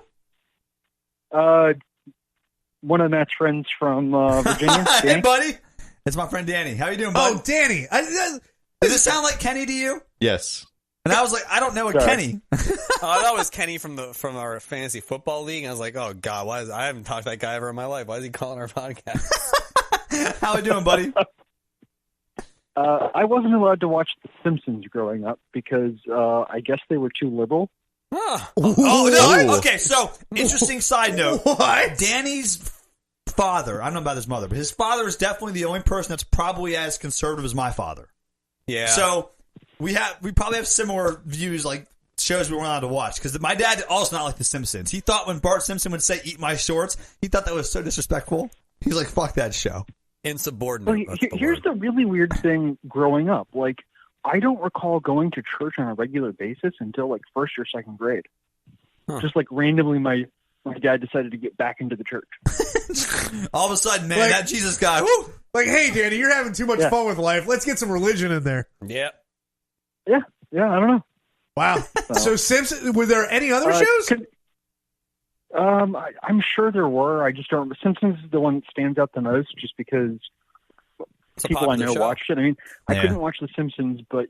One of Matt's friends from Virginia.
Hey,
Danny.
buddy. It's my friend Danny. How you doing, bud?
Oh, Danny.
Does it sound like Kenny to you?
Yes.
And I was like, I don't know a
Sorry.
Kenny.
oh, that was Kenny from our fantasy football league. I was like, oh god, I haven't talked to that guy ever in my life. Why is he calling our podcast?
How you doing, buddy?
I wasn't allowed to watch The Simpsons growing up because I guess they were too liberal.
Huh.
Oh, no.
Ooh.
Okay, so interesting side note.
What?
Danny's father, I don't know about his mother, but his father is definitely the only person that's probably as conservative as my father.
Yeah.
So we probably have similar views, like shows we weren't allowed to watch. Because my dad also not like The Simpsons. He thought when Bart Simpson would say "eat my shorts," he thought that was so disrespectful. He's like, "Fuck that show."
Insubordinate.
Well, here's the really weird thing growing up. Like, I don't recall going to church on a regular basis until like first or second grade.
Huh.
Just like randomly, my dad decided to get back into the church.
All of a sudden, man,
Like-
that Jesus guy. Woo!
Like, hey, Danny, you're having too much
Yeah.
fun with life. Let's get some religion in there.
Yep.
Yeah, I don't know.
Wow. So Simpson, were there any other shows?
I'm sure there were. I just don't remember. Simpsons is the one that stands out the most just because
It's a
people I
popular
know
show.
watched it. I mean, I
Yeah.
couldn't watch The Simpsons, but,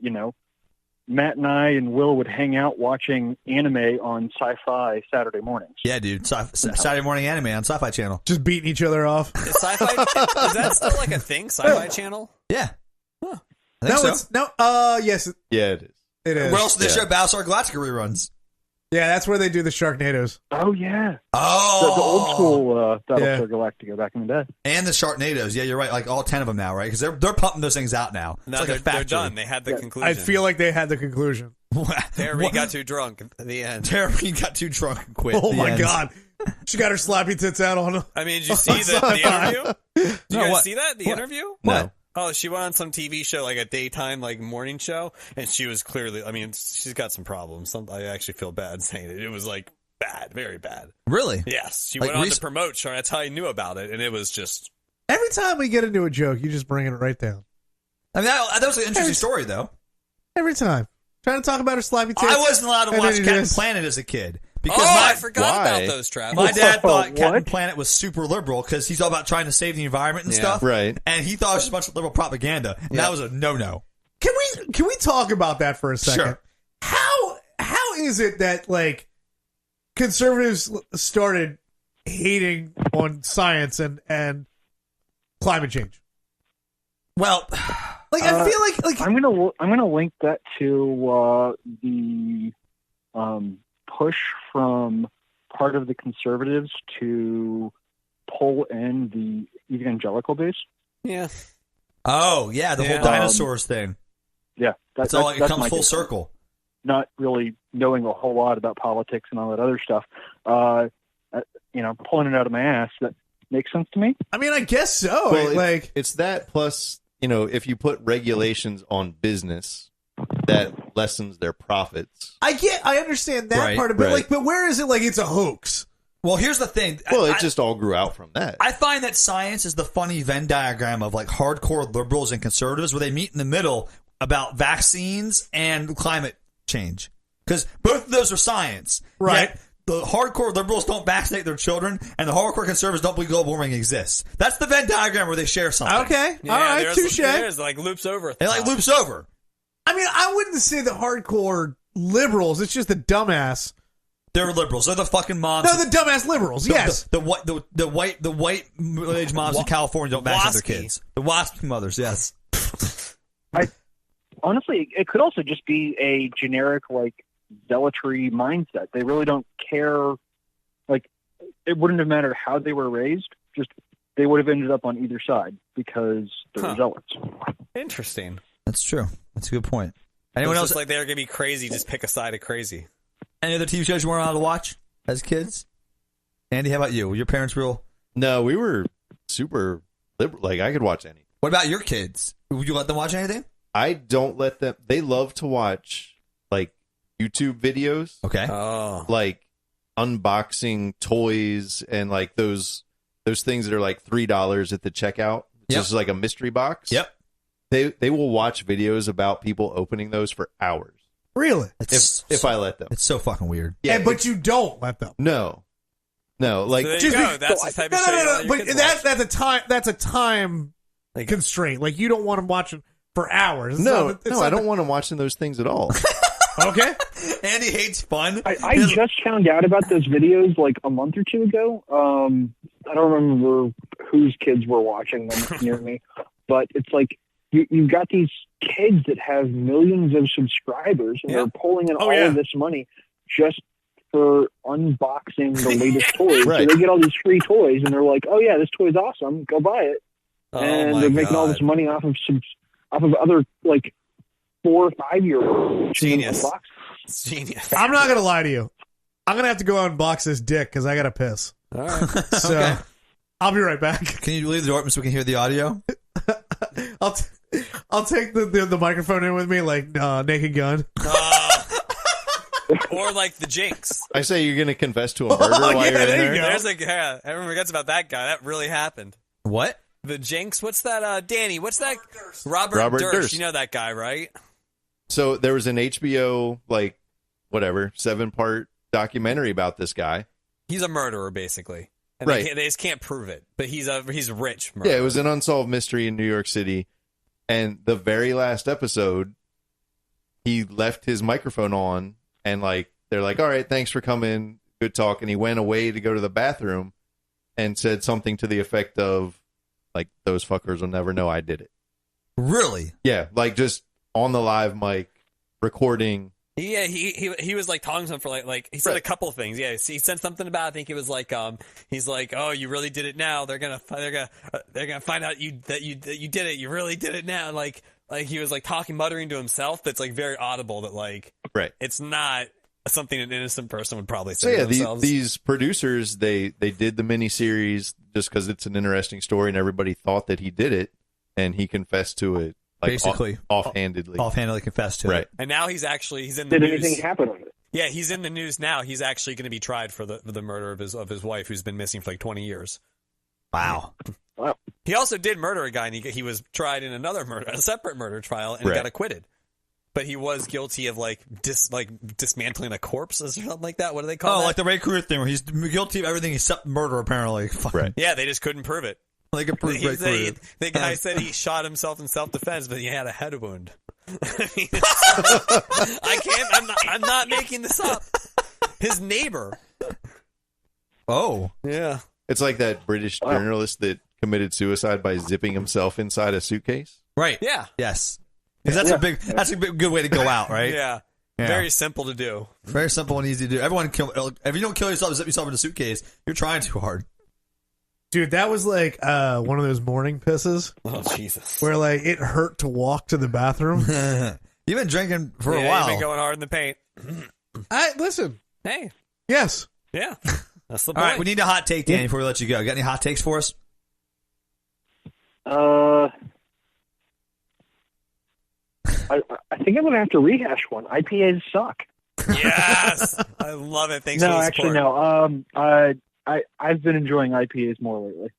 Matt and I and Will would hang out watching anime on Sci-Fi Saturday mornings.
Yeah, dude. Saturday morning anime on Sci-Fi Channel.
Just beating each other off.
Is Sci-Fi? Is that still like a thing? Sci-Fi Channel?
Yeah.
Huh.
I think
No,
so.
it's no. Yes,
Yeah, it is.
it is.
Where else do they
Yeah.
show Battlestar Galactica reruns?
Yeah, that's where they do the Sharknadoes.
Oh, yeah.
Oh,
The old school Battlestar
Yeah.
Galactica back in the day.
and the Sharknadoes. Yeah, you're right. Like all 10 of them now, right? Because they're pumping those things out now. It's
No,
like a
they're
factory.
done. They had the conclusion.
I feel like they had the conclusion.
Terry got too drunk at the end.
Terry got too drunk and quit.
Oh
The
my
end.
god, she got her slappy tits out on him.
I mean, did you see the interview? Did you
No,
guys
what?
see that? The interview?
No.
Oh, she went on some TV show, like a daytime, like morning show, and she was clearly, I mean, she's got some problems. I actually feel bad saying it. It was like bad, very bad.
Really?
Yes. She
Like
went on
rec-
to promote show. That's how I knew about it. And it was just,
Every time we get into a joke, you just bring it right down.
I mean, that was an interesting story, though.
Every time. Trying to talk about her slappy tits.
I wasn't allowed to
and
watch
then you
Captain
just-
Planet as a kid. Because
I forgot
why?
about those, Travis.
my dad thought
What?
Captain Planet was super liberal because he's all about trying to save the environment and
Yeah.
stuff.
Right.
And he thought it was just a bunch of liberal propaganda. And that was a no-no.
Can we talk about that for a second?
Sure.
How is it that like conservatives started hating on science and climate change?
Well,
Like I feel like
I'm gonna link that to the push from part of the conservatives to pull in the evangelical base.
Yeah.
oh, yeah, the
Yeah.
whole dinosaurs thing.
Yeah,
It's all, it
that's
comes
my
full
take.
circle.
Not really knowing a whole lot about politics and all that other stuff. Pulling it out of my ass. That makes sense to me.
I mean, I guess so.
Well,
like
it's that plus, if you put regulations on business, that lessens their profits.
I understand that
Right,
part of it.
right.
But where is it like it's a hoax?
Well, here's the thing.
Well,
I-
it just all grew out from that.
I find that science is the funny Venn diagram of like hardcore liberals and conservatives where they meet in the middle about vaccines and climate change. Because both of those are science.
Right.
Yet the hardcore liberals don't vaccinate their children and the hardcore conservatives don't believe global warming exists. That's the Venn diagram where they share something.
Okay,
Yeah,
all right,
there's-
touche.
There's like loops over. at the
It like
top.
loops over.
I mean, I wouldn't say the hardcore liberals. It's just the dumbass.
They're liberals. They're the fucking moms.
No, the dumbass liberals.
The-
Yes.
The white middle-aged moms in California don't vaccinate their
Waspy.
kids. The WASP mothers, yes.
Honestly, it could also just be a generic like zealotry mindset. They really don't care. Like, it wouldn't have mattered how they were raised. Just they would have ended up on either side because they're zealots.
Interesting.
That's true. That's a good point. Anyone
It's
else?
just like they're gonna be crazy. Just pick a side of crazy.
Any other TV shows you weren't allowed to watch as kids? Andy, how about you? Were your parents real?
No, we were super liberal. Like, I could watch any.
What about your kids? Would you let them watch anything?
I don't let them. They love to watch like YouTube videos.
Okay.
Oh.
Like unboxing toys and like those things that are like $3 at the checkout. It's just like a mystery box.
Yep.
They will watch videos about people opening those for hours.
Really?
If I let them.
It's so fucking weird.
Yeah,
but you don't let them.
No, like
So there you go. That's the type of show you let your
But
kids
that's a time constraint. Like you don't want them watching for hours.
no, I don't want them watching those things at all.
Okay.
Andy hates fun.
I just found out about those videos like a month or two ago. I don't remember whose kids were watching them near me, but it's like you've got these kids that have millions of subscribers and they're pulling in all of this money just for unboxing the latest toys.
Right.
So they get all these free toys and they're like, "Oh yeah, this toy's awesome. Go buy it." And they're making all this money off of other like 4 or 5 year olds.
Genius. It's genius.
I'm not gonna lie to you. I'm gonna have to go unbox this dick because I gotta piss.
All right.
So
Okay.
I'll be right back.
Can you leave the door open so we can hear the audio?
I'll take the microphone in with me like Naked Gun.
Or like the Jinx.
I say you're going to confess to a murder while you're in there.
There's a everyone forgets about that guy. That really happened.
What?
The Jinx? What's that? Danny? What's that? Robert Durst.
Durst.
You know that guy, right?
So there was an HBO, like, whatever, 7-part documentary about this guy.
He's a murderer, basically. And
Right.
they just can't prove it. But he's a rich murderer.
Yeah, it was an unsolved mystery in New York City. And the very last episode, he left his microphone on and, like, they're like, all right, thanks for coming. Good talk. And he went away to go to the bathroom and said something to the effect of, like, those fuckers will never know I did it.
Really?
Yeah, like, just on the live mic, recording.
Yeah, he was like talking to him for like he said a couple of things. Yeah, he said something about, I think it was like he's like, oh, you really did it now. They're gonna find out that you did it. You really did it now. Like he was like muttering to himself. That's like very audible. That like it's not something an innocent person would probably say.
So yeah,
to themselves.
these producers they did the miniseries just because it's an interesting story and everybody thought that he did it and he confessed to it. Like
Basically,
offhandedly
confessed to it.
Right.
And now he's in the
Did
news.
anything happen on it?
Yeah, he's in the news now. He's actually going to be tried for the murder of his wife, who's been missing for like 20 years.
Wow.
He also did murder a guy, and he was tried in a separate murder trial, and he got acquitted. But he was guilty of dismantling a corpse or something like that. What do they call that?
Oh, like the Ray Kruger thing, where he's guilty of everything except murder. Apparently,
Right.
Yeah, they just couldn't prove it.
They could prove Ray Kruger.
The guy said he shot himself in self-defense, but he had a head wound. I'm not making this up. His neighbor.
Oh.
Yeah.
It's like that British journalist that committed suicide by zipping himself inside a suitcase.
Right.
Yeah.
Yes. Because that's a good way to go out, right?
Yeah. Very simple to do.
Very simple and easy to do. Everyone if you don't kill yourself, zip yourself in a suitcase, you're trying too hard.
Dude, that was like one of those morning pisses.
Oh, Jesus.
Where like it hurt to walk to the bathroom.
You've been drinking for a
You've
while.
been going hard in the paint.
Listen.
Hey.
Yes.
Yeah. That's the
All
point.
right, we need a hot take, Danny, before we let you go. Got any hot takes for us?
I think I'm going to have to rehash one. IPAs suck.
Yes. I love it. Thanks
No,
for the
actually,
support.
no. I've been enjoying IPAs more lately.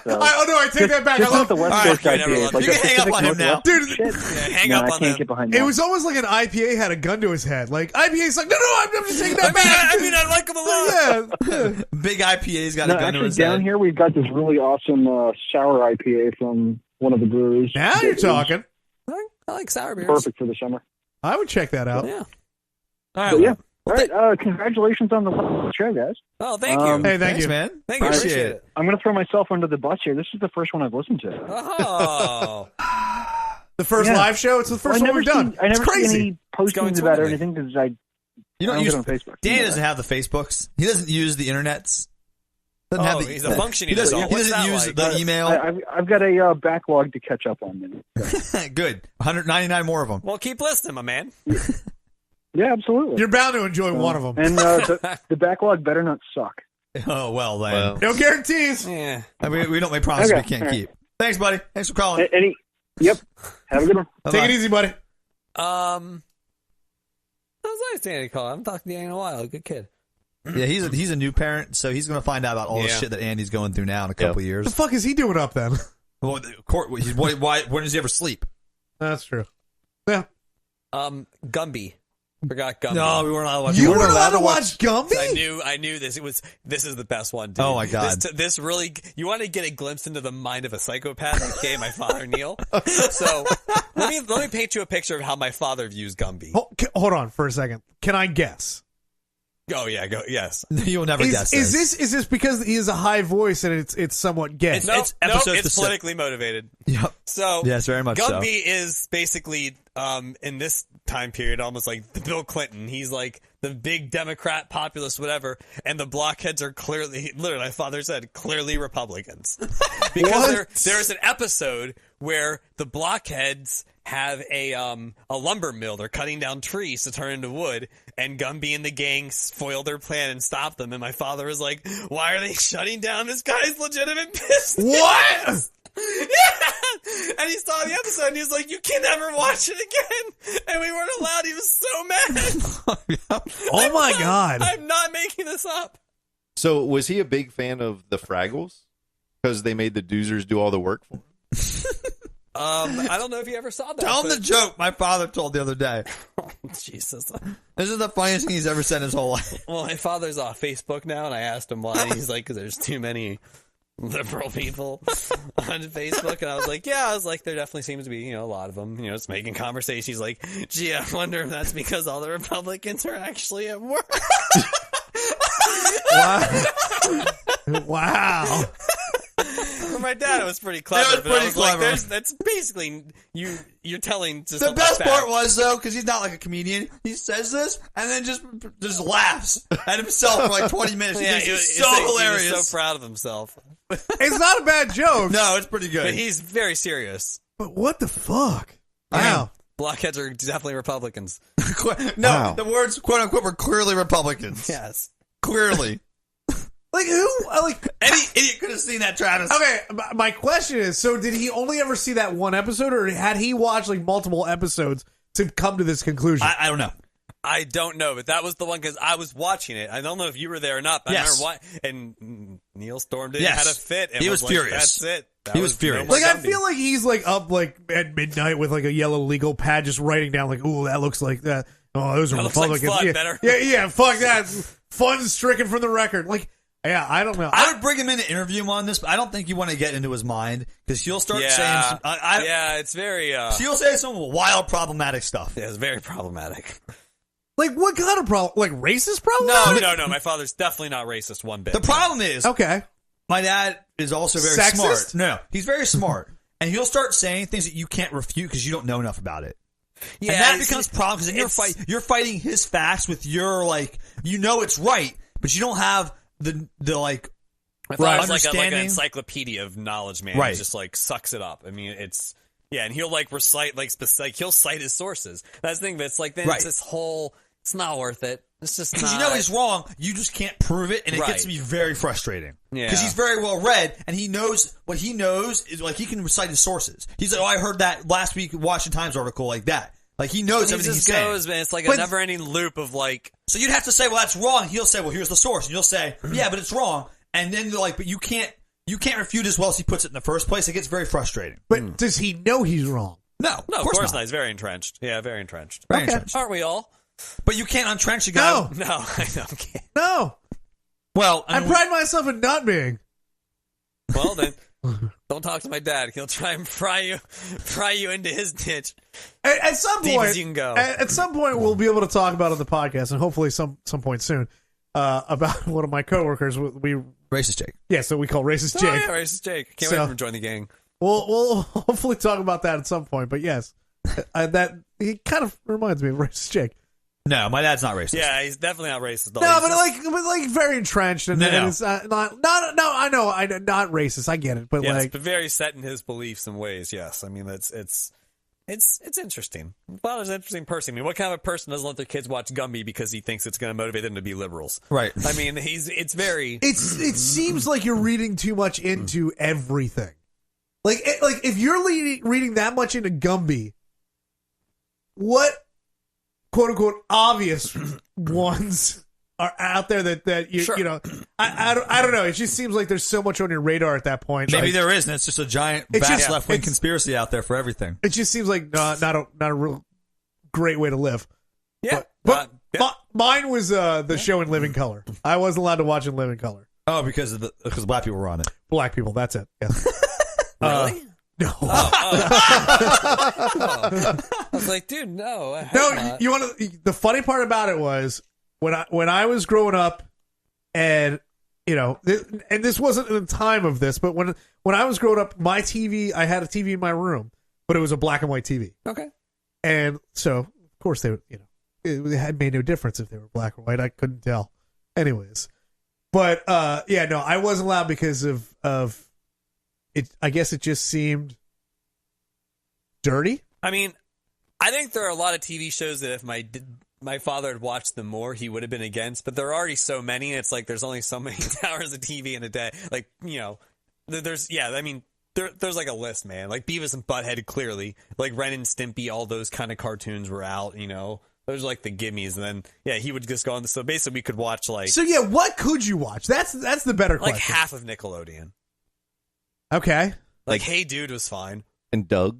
So,
I take that back. I
just
love
not the West Coast IPAs. Like
you can hang up on him now.
Dude,
hang
no,
up
I
on
can't
him.
get behind
it
that.
was almost like an IPA had a gun to his head. Like IPA's like, no, I'm just taking that back.
I like him a lot.
Yeah.
Big IPA's got
No,
a gun to
actually,
his
down
head.
here we've got this really awesome sour IPA from one of the breweries.
Now
that
you're
is
talking.
I like sour beers.
Perfect for the summer.
I would check that out.
Yeah.
All
But
right.
yeah. All right. Congratulations on the show, guys.
Oh, thank you.
Hey, thank
Thanks,
you.
man.
Thank you.
Appreciate
Appreciate
it.
it.
I'm going to throw myself under the bus here. This is the first one I've listened to.
Oh.
The first
Yeah.
live show. It's the first
I
one
never
we've done.
see- I never
it's
see
crazy.
any
going
postings about it or
swimmingly.
anything because I
You
don't
don't use
get on Facebook.
Danny
Yeah.
doesn't have the Facebooks. He doesn't use the internets. Doesn't have
he's a functioning
He doesn't,
adult.
he
What's
doesn't
that
use
like?
the email.
I've got a backlog to catch up on. Then.
Good. 199 more of them.
Well, keep listening, my man.
Yeah, absolutely.
You're bound to enjoy one of them.
And the backlog better not suck.
Oh, well, then.
No guarantees.
Yeah.
I mean, we don't make promises
Okay,
we can't
all right.
keep. Thanks, buddy. Thanks for calling.
Yep. Have a good one.
Take it easy, buddy.
That was nice, Danny call. I haven't talked to Danny in a while. Good kid.
Yeah, he's a new parent, so he's going to find out about all the
Yeah.
shit that Andy's going through now in a couple
What
years.
the fuck is he doing up then?
Well, when does he ever sleep?
That's true. Yeah.
Gumby. Forgot Gumby.
No, we weren't allowed to watch.
You weren't allowed to watch Gumby?
I knew this. This is the best one, dude.
Oh, my God.
This really, you want to get a glimpse into the mind of a psychopath, okay, my father, Neil. So, let me paint you a picture of how my father views Gumby.
Hold on for a second. Can I guess?
Oh, yeah, go, yes.
You'll never guess
Is
this.
this because he has a high voice and it's somewhat gay?
It's episode
it's
specific.
politically motivated.
Yep.
So,
Yes, very much so.
Gumby is basically, in this time period, almost like the Bill Clinton. He's like the big Democrat, populist, whatever, and the blockheads are clearly, literally, my father said, clearly Republicans. Because there's an episode where the blockheads have a lumber mill. They're cutting down trees to turn into wood, and Gumby and the gang foil their plan and stop them. And my father was like, "Why are they shutting down this guy's legitimate business?"
What?
Yeah! And he saw the episode and he was like, "You can never watch it again." And we weren't allowed. He was so mad.
Oh my God.
I'm not making this up.
So was he a big fan of the Fraggles? Because they made the Doozers do all the work for him?
I don't know if you ever saw that.
Tell him the joke my father told the other day.
Jesus.
This is the funniest thing he's ever said in his whole life.
Well, my father's off Facebook now, and I asked him why. He's like, "Because there's too many liberal people on Facebook." And I was like, "Yeah." I was like, "There definitely seems to be, a lot of them. It's making conversation." He's like, "Gee, I wonder if that's because all the Republicans are actually at work."
Wow.
For my dad, it was pretty clever.
It was
but I
pretty
was like,
clever.
that's basically you're telling just
The
a
best
fact.
part was, though, because he's not like a comedian, he says this and then just laughs at himself for like 20 minutes.
Yeah,
He's
he
so
was
hilarious.
so proud of himself.
It's not a bad joke.
No, it's pretty good.
But he's very serious.
But what the fuck? Wow.
Blockheads are definitely Republicans.
No,
Wow.
the words "quote unquote" were clearly Republicans.
Yes.
Clearly.
Like who? Like
Any idiot could have seen that, Travis.
okay. My question is: so did he only ever see that one episode, or had he watched like multiple episodes to come to this conclusion?
I don't know.
I don't know, but that was the one because I was watching it. I don't know if you were there or not, but
Yes.
I remember and Neil stormed in
Yes.
and had a fit. And
He was
like,
furious.
That's it.
He was furious.
Like I feel like he's like up like at midnight with like a yellow legal pad, just writing down like, "Ooh, that looks like that. Oh, those are
That looks like
Republicans.
fun,
yeah,
better."
yeah, fuck that. Fun's stricken from the record. Like, yeah, I don't know.
I would bring him in to interview him on this, but I don't think you want to get into his mind because he'll start saying some,
yeah, it's very
he'll say some wild problematic stuff.
yeah, it's very problematic.
Like, what kind of problem? Like, racist problem?
No. My father's definitely not racist one bit.
The problem is,
Okay.
my dad is also very
Sexist?
smart. No, he's very smart, and he'll start saying things that you can't refute because you don't know enough about it.
Yeah,
and that
it's-
becomes a problem because then you're fighting his facts with your it's right, but you don't have the like
My father's like an
understanding.
encyclopedia of knowledge, man.
Right.
He just like sucks it up. I mean, it's and he'll like recite he'll cite his sources. That's the thing, but it's like then
Right.
it's this whole. It's not worth it. It's just
Because
not.
you know he's wrong, you just can't prove it, and it
Right.
gets to be very frustrating.
Yeah.
Because he's very well read, and he knows what he knows is like he can recite his sources. He's like, "Oh, I heard that last week Washington Times article like that." Like he knows
He
everything
just
he's saying.
goes, man. It's like
But-
a never-ending loop of like.
So you'd have to say, "Well, that's wrong." He'll say, "Well, here's the source," and you'll say, "Yeah, but it's wrong." And then you're like, "But you can't refute as well as he puts it in the first place." It gets very frustrating.
But does he know he's wrong?
No,
of course not. He's very entrenched. Yeah, very entrenched.
Very entrenched.
Aren't we all?
But you can't entrench a guy.
No.
No, I know. Can't.
No.
Well,
I pride myself in not being.
Well, then, don't talk to my dad. He'll try and pry you into his ditch.
At some
Deep
point,
as you can go.
At some point, we'll be able to talk about it on the podcast, and hopefully some point soon, about one of my coworkers. We
racist Jake.
Yeah, so we call racist
Oh,
Jake.
yeah, racist Jake. Can't
So-
wait for him to join the gang.
We'll hopefully talk about that at some point. But yes, that he kind of reminds me of racist Jake.
No, my dad's not racist.
Yeah, he's definitely not racist.
No,
He's
but
just-
like very entrenched, and,
No.
and it's not. No, I know, not racist. I get it, but
yes,
like,
but very set in his beliefs and ways. Yes, I mean it's interesting. Father's an interesting person. I mean, what kind of a person doesn't let their kids watch Gumby because he thinks it's going to motivate them to be liberals?
Right.
I mean, it's very.
it seems like you're reading too much into everything. Like if you're reading that much into Gumby, what quote unquote obvious ones are out there that you
Sure.
you know I don't know. It just seems like there's so much on your radar at that point.
Maybe
Like,
there is, and it's just a giant,
It's
vast
just-
left-wing
it's-
conspiracy out there for everything.
it just seems like not a real great way to live.
Yeah,
But
yeah.
mine was the show in living color. I wasn't allowed to watch in living color.
Oh, because black people were on it.
Black people. That's it. Yes.
Really?
No.
I was like, dude, no. I hope
No,
not.
you want to. The funny part about it was when I was growing up, and you know, and this wasn't in the time of this, but when I was growing up, my TV, I had a TV in my room, but it was a black and white TV,
Okay.
and so of course they, you know, it had made no difference if they were black or white. I couldn't tell, anyways. But yeah, no, I wasn't allowed because of it. I guess it just seemed dirty.
I mean, I think there are a lot of TV shows that if my father had watched them more, he would have been against. But there are already so many. It's like there's only so many hours of TV in a day. Like, you know, there's I mean, there's like a list, man. Like Beavis and Butthead, clearly. Like Ren and Stimpy, all those kind of cartoons were out. You know, those are like the gimmies. And then yeah, he would just go on. So basically, we could watch like
So yeah, what could you watch? That's the better
like
question.
half of Nickelodeon.
Okay.
Like Hey Dude was fine.
And Doug.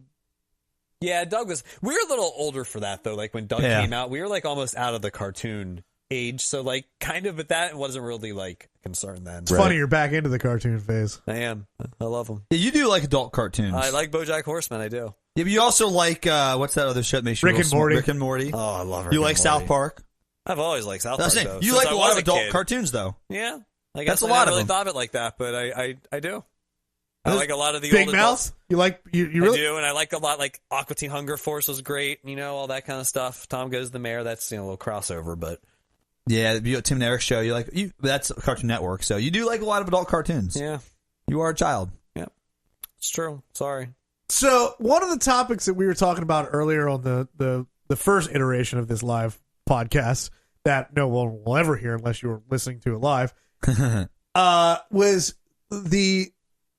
Yeah, Doug was. We were a little older for that though. Like when Doug
Yeah.
came out, we were like almost out of the cartoon age. So like kind of, but that wasn't really like a concern then.
It's funny you're back into the cartoon phase.
I am. I love them.
Yeah, you do like adult cartoons.
I like BoJack Horseman. I do.
Yeah, but you also like what's that other show that makes you
Rick
real
and
smart?
Morty.
Rick and Morty.
Oh, I love.
You like South Park?
I've always liked South
I was
Park.
saying,
Though,
you
since
like
I
a lot
was
of adult
kid.
cartoons, though.
Yeah, I
That's
guess
a
I
lot
never
of
really
them.
thought of it like that, but I do. I like a lot of the
Big
old
Mouth.
adults.
You like you
I
really
do, and I like a lot. Like Aqua Teen Hunger Force was great. You know, all that kind of stuff. Tom Goes to the Mayor. That's a little crossover, but
Yeah, the Tim and Eric show. You like you? That's Cartoon Network. So you do like a lot of adult cartoons.
yeah,
You are a child.
it's true. Sorry.
So one of the topics that we were talking about earlier on the first iteration of this live podcast that no one will ever hear unless you were listening to it live, was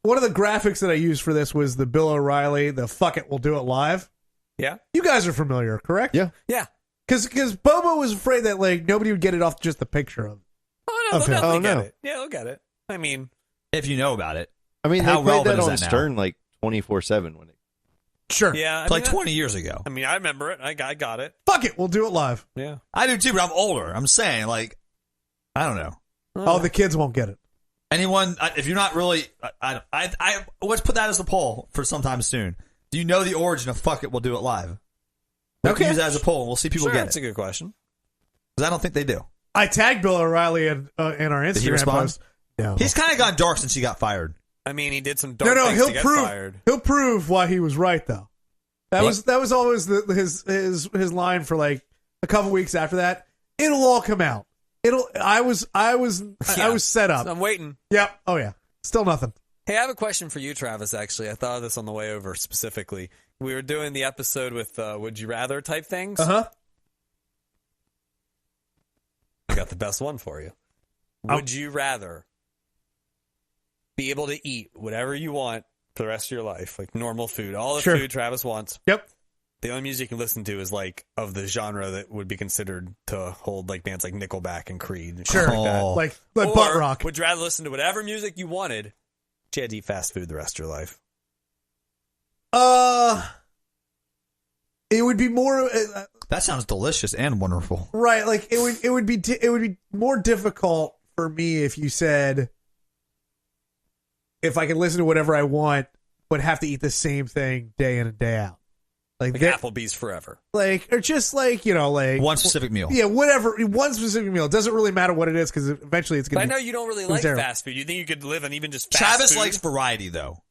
one of the graphics that I used for this was the Bill O'Reilly, the "Fuck It, We'll Do It Live."
Yeah.
You guys are familiar, correct?
Yeah.
Yeah.
Because Bobo was afraid that like nobody would get it off just the picture of.
Oh no,
Of
they'll
him.
definitely
Oh,
get
no.
it. Yeah, they'll get it. I mean,
If you know about it,
I mean,
How
they played
relevant
that
is
on
that now?
Stern like 24/7 when it.
Sure.
yeah,
it's like 20 years ago.
I mean, I remember it. I got it.
Fuck it, we'll do it live.
Yeah.
I do too, but I'm older. I'm saying, like, I don't know.
Oh, the kids won't get it.
Anyone, if you're not really, I let's put that as the poll for sometime soon. Do you know the origin of "Fuck It, We'll Do It Live"? We can use that as a poll. We'll see if people
Sure,
get
that's
it.
a good question.
Because I don't think they do.
I tagged Bill O'Reilly in our Instagram
Did he respond?
post. No.
He's kind of gone dark since he got fired.
I mean, he did some dark
No,
things
he'll
to get
prove
fired.
he'll prove why he was right though. That was always his line for like a couple weeks after that. It'll all come out. I was set up.
I'm waiting.
Yep. Oh yeah. Still nothing.
Hey, I have a question for you, Travis, actually. I thought of this on the way over specifically. We were doing the episode with Would You Rather type things.
Uh-huh.
I got the best one for you. Would you rather be able to eat whatever you want for the rest of your life, like normal food, all the
Sure.
food Travis wants?
Yep.
The only music you can listen to is like of the genre that would be considered to hold like bands like Nickelback and Creed. And
Sure.
shit like that.
Like
Or
butt rock.
Would you rather listen to whatever music you wanted, but you had to eat fast food the rest of your life?
It would be more
That sounds delicious and wonderful.
right. Like it would be more difficult for me if you said if I could listen to whatever I want, but have to eat the same thing day in and day out.
Like Applebee's forever.
Like, or just like, like
One specific meal.
Yeah, whatever. One specific meal. It doesn't really matter what it is because eventually it's
But
going
I
to
know you don't really
it was
like
terrible.
fast food. You think you could live on even just fast
Travis
food?
likes variety, though.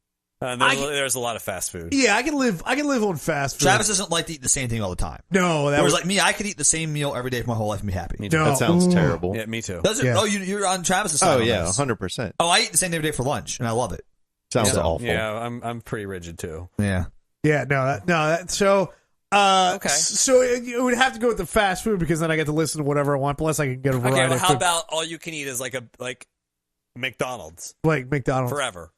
There's a lot of fast food.
Yeah, I can live on fast food.
Travis doesn't like to eat the same thing all the time.
No, that
Whereas
was
like me, I could eat the same meal every day for my whole life and be happy.
No.
That sounds terrible.
Yeah, me too.
Does it?
Yeah.
Oh, you're on Travis's side.
Oh
on
yeah,
this.
100%.
Oh, I eat the same every day for lunch, and I love it.
Sounds awful.
Yeah, I'm pretty rigid too.
Yeah.
Yeah, so
Okay.
So it would have to go with the fast food because then I get to listen to whatever I want. Plus, I can get a variety.
Okay, well,
of
how
food,
about all you can eat is like McDonald's
like McDonald's
forever?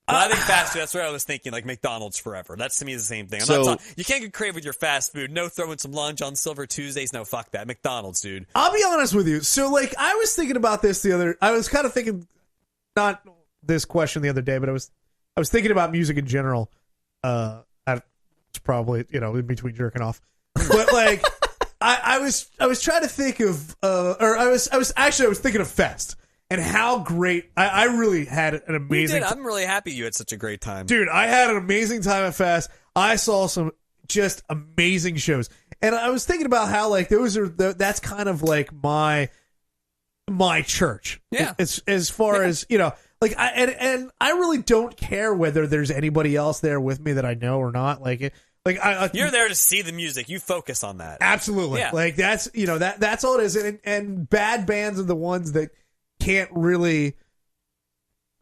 When I think fast food, that's what I was thinking, like McDonald's forever. That's to me the same thing. You can't get creative with your fast food. No throwing some lunch on Silver Tuesdays. No, fuck that. McDonald's, dude.
I'll be honest with you. So, like, I was thinking about this I was kind of thinking, not this question the other day, but I was thinking about music in general. It's probably, in between jerking off. But, like, I was trying to think of, I was thinking of Fest. And how great! I really had an amazing.
I'm really happy you had such a great time,
dude. I had an amazing time at Fest. I saw some just amazing shows, and I was thinking about how like that's kind of like my church.
Yeah.
It's as far as like I really don't care whether there's anybody else there with me that I know or not.
You're there to see the music. You focus on that.
Absolutely.
Yeah.
Like that's that's all it is. And bad bands are the ones that can't really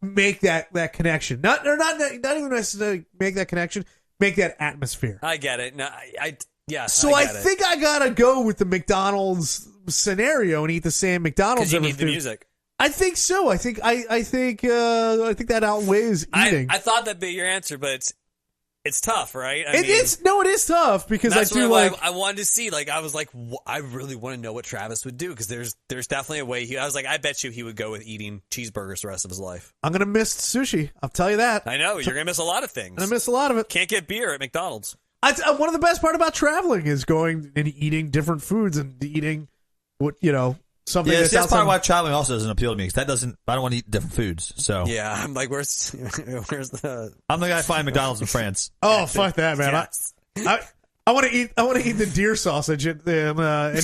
make that connection. Not even necessarily make that connection, make that atmosphere.
I get it. No,
So I think I gotta go with the McDonald's scenario and eat the same McDonald's.
Because you
every
need the
food.
music.
I think so. I think that outweighs eating.
I thought that'd be your answer, but it's tough, right?
It is tough because
that's
I do like.
I wanted to see. Like, I was like, I really want to know what Travis would do because there's definitely a way. I was like, I bet you he would go with eating cheeseburgers the rest of his life.
I'm gonna miss sushi. I'll tell you that.
I know you're gonna miss a lot of things.
I'm gonna miss a lot of it.
Can't get beer at McDonald's.
One of the best part about traveling is going and eating different foods and eating what something.
Yeah,
that's
that's part
outside-
of why traveling also doesn't appeal to me because I don't want to eat different foods. So
Yeah, I'm like, where's the?
I'm the guy finding McDonald's in France.
Oh fuck that, man!
Yes.
I want to eat the deer sausage in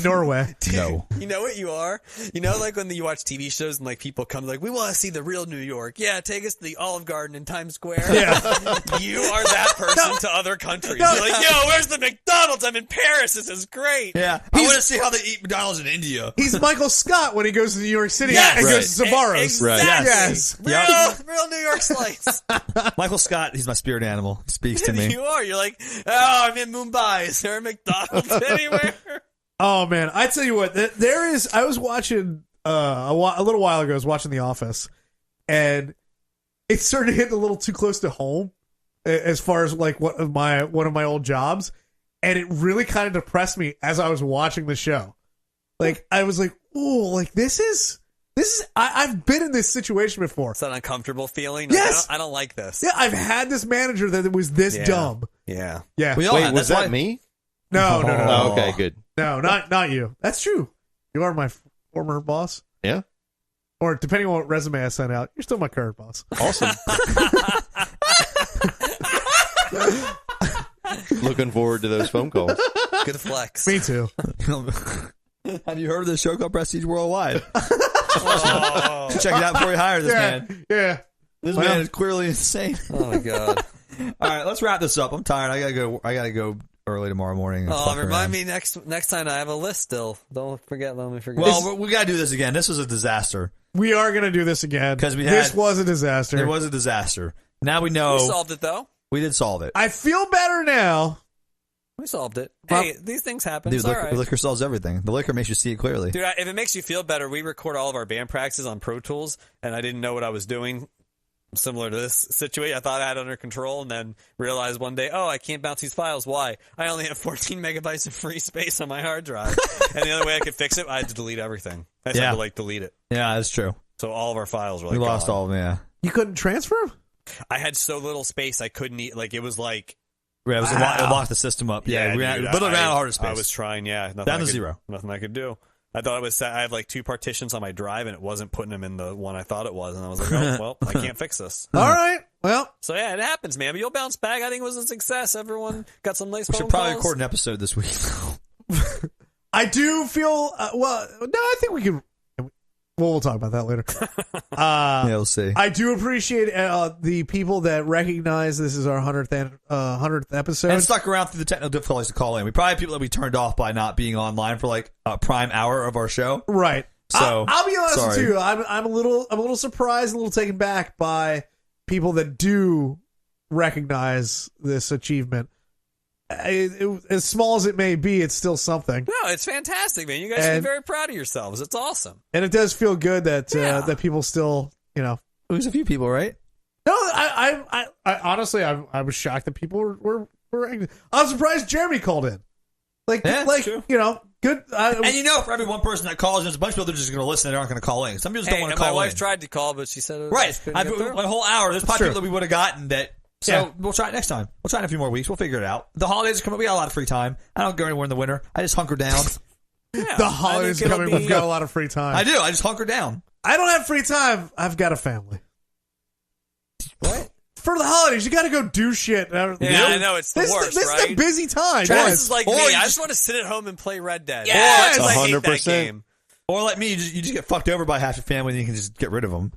Norway.
No.
You know what you are? Like when you watch TV shows and like people come like, we want to see the real New York. Yeah, take us to the Olive Garden in Times Square.
Yeah.
You are that person to other countries. You're like, yo, where's the McDonald's? I'm in Paris. This is great.
Yeah, I want to see how they eat McDonald's in India.
He's Michael Scott when he goes to New York City
Yes.
and goes to Sbarro's.
Exactly.
Yes.
Real New York slice.
Michael Scott, he's my spirit animal. He speaks to me.
You are. You're like, oh, I'm in Mumbai. Is there a McDonald's anywhere?
Oh man, I tell you what, there is. I was watching a little while ago. I was watching The Office, and it started hitting a little too close to home as far as like one of my old jobs, and it really kind of depressed me as I was watching the show. Like I was like, oh, like this is. I've been in this situation before.
It's an uncomfortable feeling.
Yes.
I don't like this.
Yeah, I've had this manager that was this dumb.
Yeah.
Yeah.
We all
Wait,
had-
was
that's
that
why-
me?
No.
Oh, okay, good.
No, not you. That's true. You are my former boss.
Yeah.
Or depending on what resume I sent out, you're still my current boss.
Awesome. Looking forward to those phone calls.
Good flex.
Me too.
Have you heard of this show called Prestige Worldwide?
Oh.
Check it out before you hire this man.
Yeah.
This man is clearly insane.
Oh my god.
All right, let's wrap this up. I'm tired. I gotta go early tomorrow morning. and
Oh,
fuck
remind
around.
me next time. I have a list still. Don't forget. Let me forget.
Well, we gotta do this again. This was a disaster.
We are going to do this again.
Because
this was a disaster.
It was a disaster. Now we know.
we solved it though.
We did solve it.
I feel better now.
We solved it. Hey, these things happen.
Dude,
It's all right.
the liquor solves everything. The liquor makes you see it clearly.
Dude, if it makes you feel better, we record all of our band practices on Pro Tools, and I didn't know what I was doing. Similar to this situation, I thought I had it under control, and then realized one day, oh, I can't bounce these files. Why? I only have 14 megabytes of free space on my hard drive. And the only way I could fix it, I had to delete everything. I just had to delete it.
Yeah, that's true.
So all of our files were
We lost all of them, yeah.
You couldn't transfer them?
I had so little space, I couldn't eat. Like, it was like...
Yeah, it locked the system up. Yeah, we
dude,
literally ran out of hard space.
I was trying, nothing
Down to zero.
Nothing I could do. I thought it was. I have like 2 partitions on my drive, and it wasn't putting them in the one I thought it was. And I was like, oh, well, I can't fix this.
All right. Well.
So yeah, it happens, man. But you'll bounce back. I think it was a success. Everyone got some nice
We
phone
should probably
calls.
record an episode this week.
I do feel, no, I think we can. We'll talk about that later.
Yeah, we'll see.
I do appreciate the people that recognize this is our 100th episode.
And stuck around through the technical difficulties to call in. We probably have people that we turned off by not being online for like a prime hour of our show.
Right.
So
I'll be honest
sorry.
with you. I'm a little surprised, a little taken back by people that do recognize this achievement. As small as it may be, it's still something.
No, it's fantastic, man. You guys should be very proud of yourselves. It's awesome.
And it does feel good that that people still,
There's a few people, right?
No, I honestly, I was shocked that people were I'm surprised Jeremy called in. Good.
And for every one person that calls, there's a bunch of people that are just going to listen and aren't going to call in. Some people just don't want to call in.
My wife tried to call, but she said it
right.
just couldn't get through.
A whole hour. There's probably people that we would have gotten that. So we'll try it next time. We'll try it in a few more weeks. We'll figure it out. The holidays are coming. We got a lot of free time. I don't go anywhere in the winter. I just hunker down.
The holidays are coming. We've got a lot of free time.
I do. I just hunker down.
I don't have free time. I've got a family.
What?
For the holidays, you got to go do shit.
Yeah, I know. It's the worst,
This
right?
is a busy time.
Travis is like me. I just want to sit at home and play Red Dead.
Yes!
I hate that
100%.
game.
Or like me, you just get fucked over by half your family and you can just get rid of them.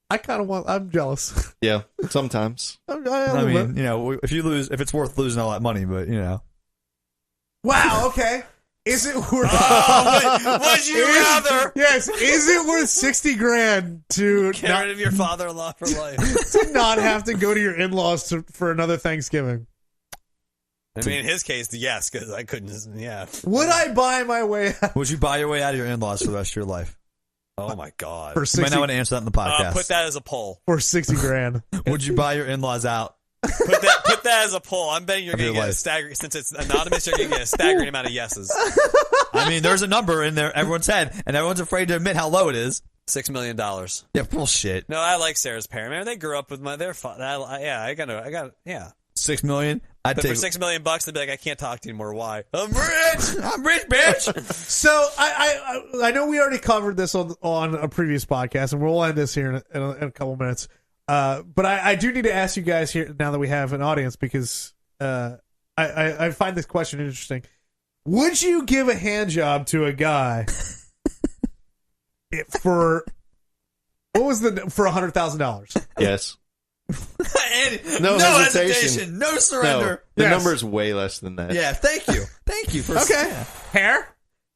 I kind of want. I'm jealous.
Yeah, sometimes.
I mean, if it's worth losing all that money, but
Wow. Okay. Is it worth?
Would you rather?
Yes. Is it worth $60,000 to
Get rid of your father-in-law for life?
to not have to go to your in-laws for another Thanksgiving?
I mean, in his case, yes, because I couldn't. Yeah.
Would I buy my way out
would you buy your way out of your in-laws for the rest of your life?
Oh my God.
for
You might not want to answer that in the podcast.
Put that as a poll.
for $60,000?
Would you buy your in-laws out?
Put that as a poll. I'm betting you're going to get a staggering, since it's anonymous, you're going to get a staggering amount of yeses.
I mean, there's a number in there, everyone's head, and everyone's afraid to admit how low it is.
$6 million.
Yeah, bullshit.
No, I like Sarah's parents. Man, they grew up with their father. I got
$6 million. I'd
But
take
for $6 million, they'd be like, I can't talk to you anymore. Why? I'm rich, bitch.
So I know we already covered this on a previous podcast, and we'll end this here in a couple minutes. But I do need to ask you guys here now that we have an audience, because I find this question interesting. Would you give a hand job to a guy for $100,000?
Yes.
No
hesitation.
hesitation. No surrender.
No, the
Yes.
number's way less than that.
Yeah, thank you. Thank you for
Okay. Hair?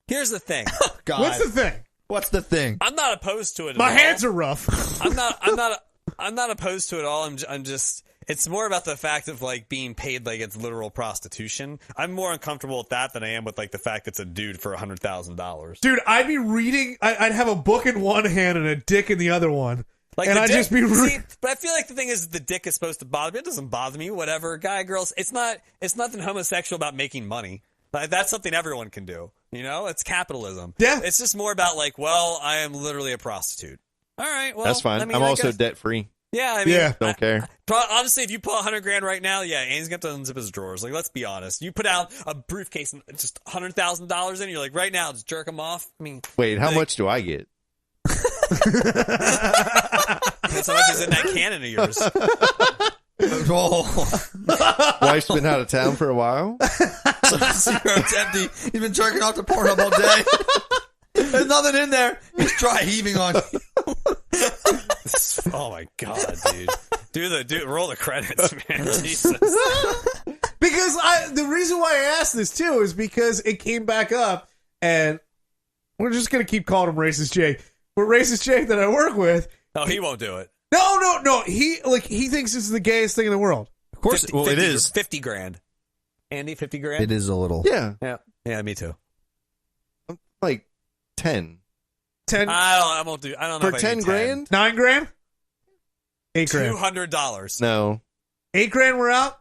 Here's the thing.
God.
What's the thing?
What's the thing?
I'm not opposed to it.
My
at all.
hands are rough.
I'm not opposed to it at all. I'm just. It's more about the fact of like being paid like it's literal prostitution. I'm more uncomfortable with that than I am with like the fact it's a dude for $100,000.
Dude, I'd be reading. I'd have a book in one hand and a dick in the other one.
Like
and
the
I'd
dick-
just be
see, but I feel like the thing is the dick is supposed to bother me. It doesn't bother me. Whatever, guy, girls. It's nothing homosexual about making money. Like, that's something everyone can do. It's capitalism.
Yeah.
It's just more about like, well, I am literally a prostitute. All right, well,
That's fine.
I mean,
I'm
I
also
guess-
debt free.
Yeah, I mean,
Yeah.
Don't care.
honestly, if you pull $100,000 right now, yeah, Andy's gonna have to unzip his drawers. Like, let's be honest. You put out a briefcase and just $100,000 in, you're like, right now, just jerk him off. I mean,
Wait, how much do I get?
that's how much is in that cannon of yours.
Wife's been out of town for a while.
It's empty. He's been jerking off to Pornhub all day. There's nothing in there. He's dry heaving on.
Oh my God, dude. Roll the credits, man. Jesus.
Because the reason why I asked this too is because it came back up, and we're just gonna keep calling him Racist Jake. But Racist Jake that I work with,
No, he won't do it.
no, he thinks this is the gayest thing in the world.
Of course,
50,
well, it
50
is.
$50,000. Andy, $50,000.
It is a little.
Yeah,
Yeah, me too.
like 10
I won't do. I don't know
for
if I
10
do
grand.
$9,000, $8,000,
$200.
No,
$8,000. We're out.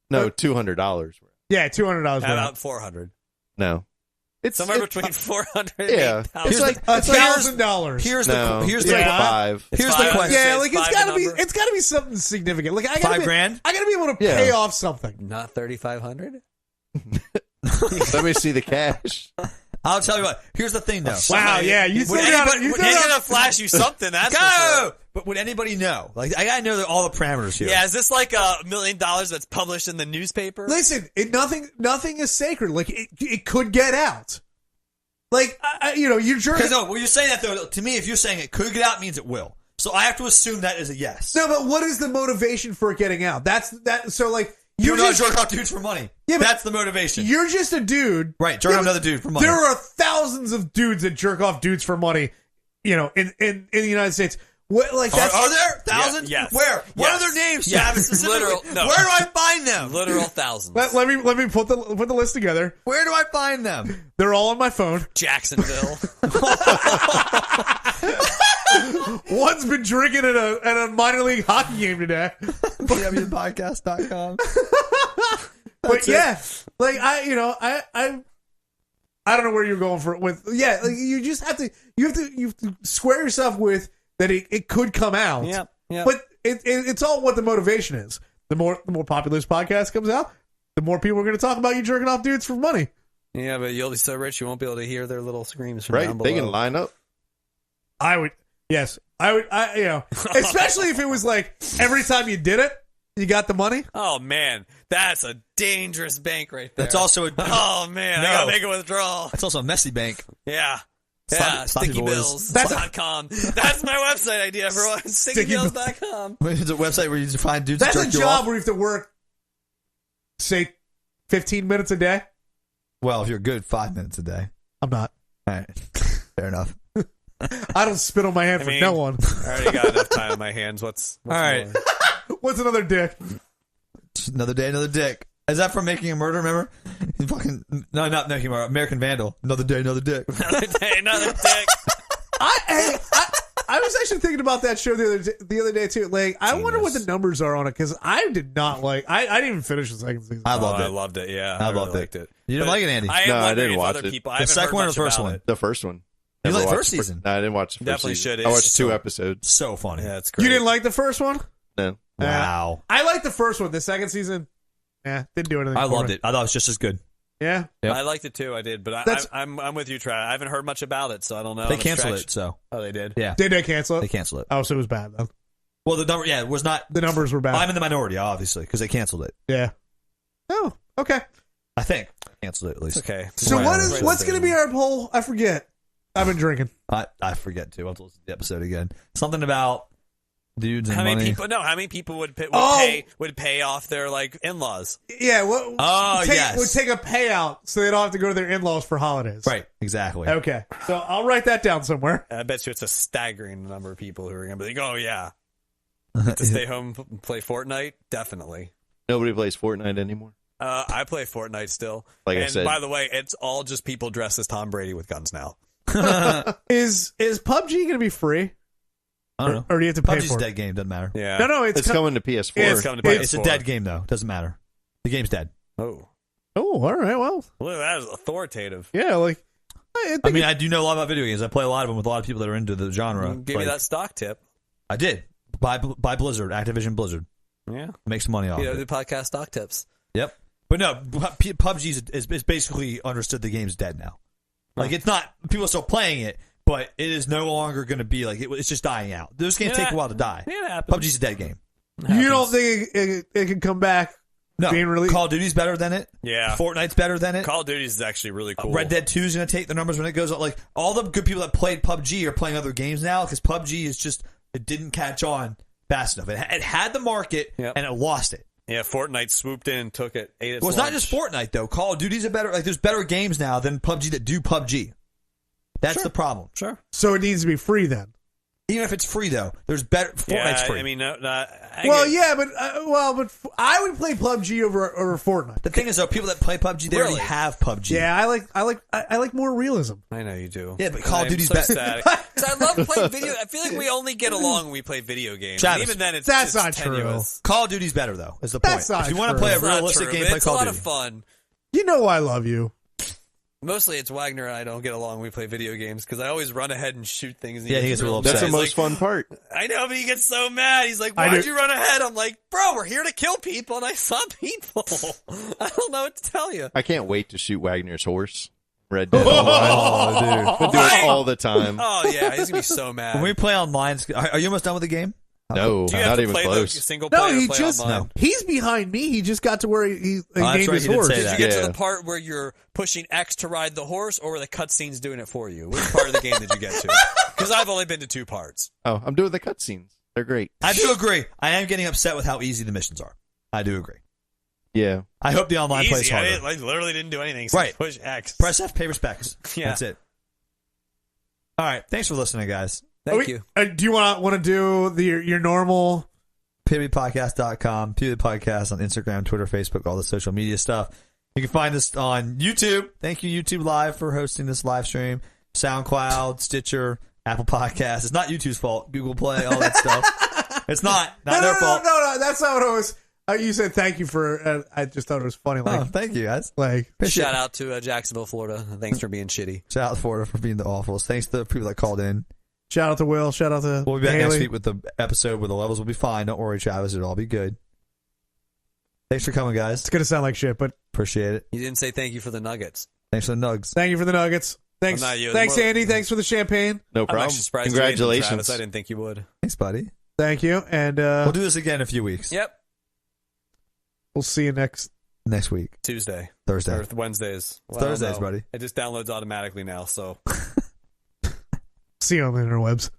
no, $200.
Yeah, $200.
How
We're out.
about 400?
No, it's
Somewhere
it-
between 400 and
Yeah.
8,000.
It's like
$1,000.
Here's
No.
the here's
It's
the
like
Yeah.
5.
here's
five.
the question.
Yeah,
It's
like it's
five
gotta
the
be
number.
it's gotta be something significant. Like I gotta
$5,000.
I gotta be able to
Yeah.
pay off something.
Not 3,500.
Let me see the cash.
I'll tell you what. Here's the thing, though.
Wow, yeah, you
Would
threw
anybody-
down. You
would
threw
He's
down.
gonna flash you something. That's for
Go!
sure.
But would anybody know? Like, I gotta know all the parameters here.
Yeah, is this like $1 million that's published in the newspaper?
Listen, nothing is sacred. Like it could get out. Like, you're jerking.
Because no, when you're saying that though, to me, if you're saying it could get out, it means it will. So I have to assume that is a yes.
No, but what is the motivation for it getting out? That's that. So like,
You're not jerking off dudes for money.
Yeah, but
that's the motivation.
You're just a dude,
right? Jerking off another dude for money.
There are thousands of dudes that jerk off dudes for money. In the United States. What, like that's,
are there thousands?
Yes.
Where? What are their names? Travis?
Literal. No.
Where do I find them?
Literal thousands.
Let me put the list together.
Where do I find them?
They're all on my phone.
Jacksonville.
One's been drinking at a minor league hockey game today.
PWPodcast.com.
But yeah, like I don't know where you're going for it with. Yeah, like you just have to square yourself with that it could come out.
Yeah.
But it's all what the motivation is. The more popular this podcast comes out, the more people are going to talk about you jerking off dudes for money.
Yeah, but you'll be so rich you won't be able to hear their little screams from
Right?
down below.
They can line up.
I would, especially if it was like every time you did it, you got the money.
Oh man, that's a dangerous bank right there.
That's also a
oh man, I gotta make a withdrawal.
That's also a messy bank.
Yeah.
Sloppy boys.
StickyBills.com. That's my website idea, everyone. StickyBills.com.
It's a website where you find dudes
That's
that
a
jerk you
job
off.
where you have to work, say, 15 minutes a day.
Well, if you're good, 5 minutes a day.
I'm not.
All right. Fair enough.
I don't spit on my hand for no one.
I already got enough time on my hands. What's
all right?
What's another dick?
Another day, another dick. Is that from Making a Murder? Remember? Not Making a Murder. American Vandal. Another day, another dick.
Another day, another dick.
I was actually thinking about that show the other day too. Like, I wonder what the numbers are on it because I did not like. I didn't even finish the second season.
I loved it.
I loved it. Yeah,
I
really
loved
liked it.
You didn't like it, Andy?
I am
No, I
wondering
didn't
if
watch
other
it.
people.
The
I haven't
second
heard
one or
much
the first
about
one?
it.
The first one.
You
Never
like the
watched
first season?
No, I didn't watch the first
Definitely
season.
should.
I
It's
watched
so-
2 episodes.
So funny.
Yeah, it's great.
You didn't like the first one?
No.
Wow.
I liked the first one. The second season, didn't do anything.
I
for
loved
me.
it. I thought it was just as good.
Yeah.
Yep.
I liked it too. I did, but
That's-
I'm with you, Trav. I haven't heard much about it, so I don't know.
They
I'm
canceled
stretched.
it, so.
Oh, they did.
Yeah.
Did they cancel it?
They canceled it.
Oh, so it was bad then.
Well, the number, it was not.
The numbers were bad.
I'm in the minority, obviously, because they canceled it.
Yeah. Oh, okay.
I think. Canceled it, at least.
It's okay.
So
Right,
what's going to be our poll? I forget. I've been drinking.
I forget, too. I'll have to listen to the episode again. Something about dudes and
How
money.
many people? No, how many people would pay off their like in-laws?
Yeah. Well,
Oh, yes.
would take a payout so they don't have to go to their in-laws for holidays.
Right, exactly.
Okay. So I'll write that down somewhere.
I bet you it's a staggering number of people who are going to be like, "Oh yeah, to stay home and play Fortnite." Definitely.
Nobody plays Fortnite anymore.
I play Fortnite still.
Like I
and
said.
by the way, it's all just people dressed as Tom Brady with guns now.
Is PUBG going to be free?
I don't know.
Or do you have to pay
PUBG's
for
a
it?
dead game. Doesn't matter.
Yeah.
No,
It's coming to PS4.
It's
coming to
It's a
PS4.
dead game, though. Doesn't matter. The game's dead.
Oh,
Oh, all right. Well,
look, that is authoritative.
yeah. Like, I
I mean, I do know a lot about video games. I play a lot of them with a lot of people that are into the genre.
Give me
Like,
that stock tip.
I did. Buy Blizzard, Activision Blizzard.
Yeah.
Make some money off
The
it.
podcast stock tips.
Yep. But no, PUBG is basically understood the game's dead now. Like, it's not, people are still playing it, but it is no longer going to be like, it's just dying out. Those games take a while to die.
Yeah, it happens.
PUBG's a dead game.
you don't think it can come back?
No.
Being released?
Call of Duty's better than it.
Yeah.
Fortnite's better than it.
Call of Duty is actually really cool.
Red Dead 2 is going to take the numbers when it goes up. Like, all the good people that played PUBG are playing other games now because PUBG is just, it didn't catch on fast enough. It had the market,
Yep.
and it lost it.
Yeah, Fortnite swooped in and took it. Ate its
Well, it's not
lunch.
just Fortnite, though. Call of Duty's a better, like, there's better games now than PUBG that do PUBG. That's the problem.
Sure.
So it needs to be free then.
Even if it's free, though, there's better. Fortnite's free.
I mean, no,
Well, yeah, but I would play PUBG over Fortnite.
The thing is, though, people that play PUBG, they already
Really?
have PUBG.
Yeah, I like more realism.
I know you do.
Yeah, but Call of
I'm
Duty's
so
better.
sad. 'Cause I love playing video. I feel like we only get along when we play video games.
Travis,
And even then, it's
that's
just
not true.
tenuous.
Call of Duty's better, though, is the point.
That's not
If you want to
true.
play a
It's not
realistic
true,
game,
but
play
it's
Call
a
of
lot
Duty.
of fun.
You know I love you.
Mostly it's Wagner and I don't get along when we play video games because I always run ahead and shoot things. And
Yeah, he gets a little
That's
upset.
the
He's
most
like,
fun part.
I know, but he gets so mad. He's like,
I
why'd
do-
you run ahead? I'm like, bro, we're here to kill people, and I saw people. I don't know what to tell you.
I can't wait to shoot Wagner's horse. Red Dead Online.
dude.
We'll do it all the time.
Oh, yeah, he's going to be so mad.
When we play online, are you almost done with the game?
No,
Do you have
not
to
even
play
close.
the single
No,
player
he
play
just
online?
he's behind me. He just got to where he
that's
named
right,
his
he did
horse.
say
Did
that.
you get
Yeah.
to the part where you're pushing X to ride the horse, or were the cutscenes doing it for you? Which part of the game did you get to? Because I've only been to 2 parts.
Oh, I'm doing the cutscenes. They're great.
I do agree. I am getting upset with how easy the missions are. I do agree.
Yeah.
I hope the online plays
Easy.
harder.
I literally didn't do anything. Except
Right.
push X.
Press F, pay respects.
Yeah.
That's it. All right. Thanks for listening, guys.
Thank you.
Do you want to do your normal?
PWPodcast.com, PW Podcast on Instagram, Twitter, Facebook, all the social media stuff. You can find us on YouTube. Thank you, YouTube Live, for hosting this live stream. SoundCloud, Stitcher, Apple Podcasts. It's not YouTube's fault. Google Play, all that stuff. It's not their fault.
No, that's not what it was. You said thank you for. I just thought it was funny. Like,
Oh, thank you, guys.
like
Shout out to Jacksonville, Florida. Thanks for being shitty.
Shout out to Florida for being the awfuls. Thanks to the people that called in.
shout out to Will. Shout out to.
We'll be back
Haley.
next week with the episode where the levels will be fine. Don't worry, Travis. It'll all be good. Thanks for coming, guys.
It's gonna sound like shit, but
Appreciate it.
You didn't say thank you for the nuggets.
Thanks for the nugs.
thank you for the nuggets. Thanks,
Well, not you.
thanks,
More-
Andy. Thanks for the champagne.
No
I'm
problem.
actually surprised you ate them,
Congratulations.
Travis. I didn't think you would.
Thanks, buddy.
Thank you, and
We'll do this again in a few weeks.
Yep.
we'll see you next.
Next week.
Tuesday.
Thursday.
Or Wednesdays.
It's Thursdays,
I don't know.
buddy.
It just downloads automatically now, so.
See you on the interwebs.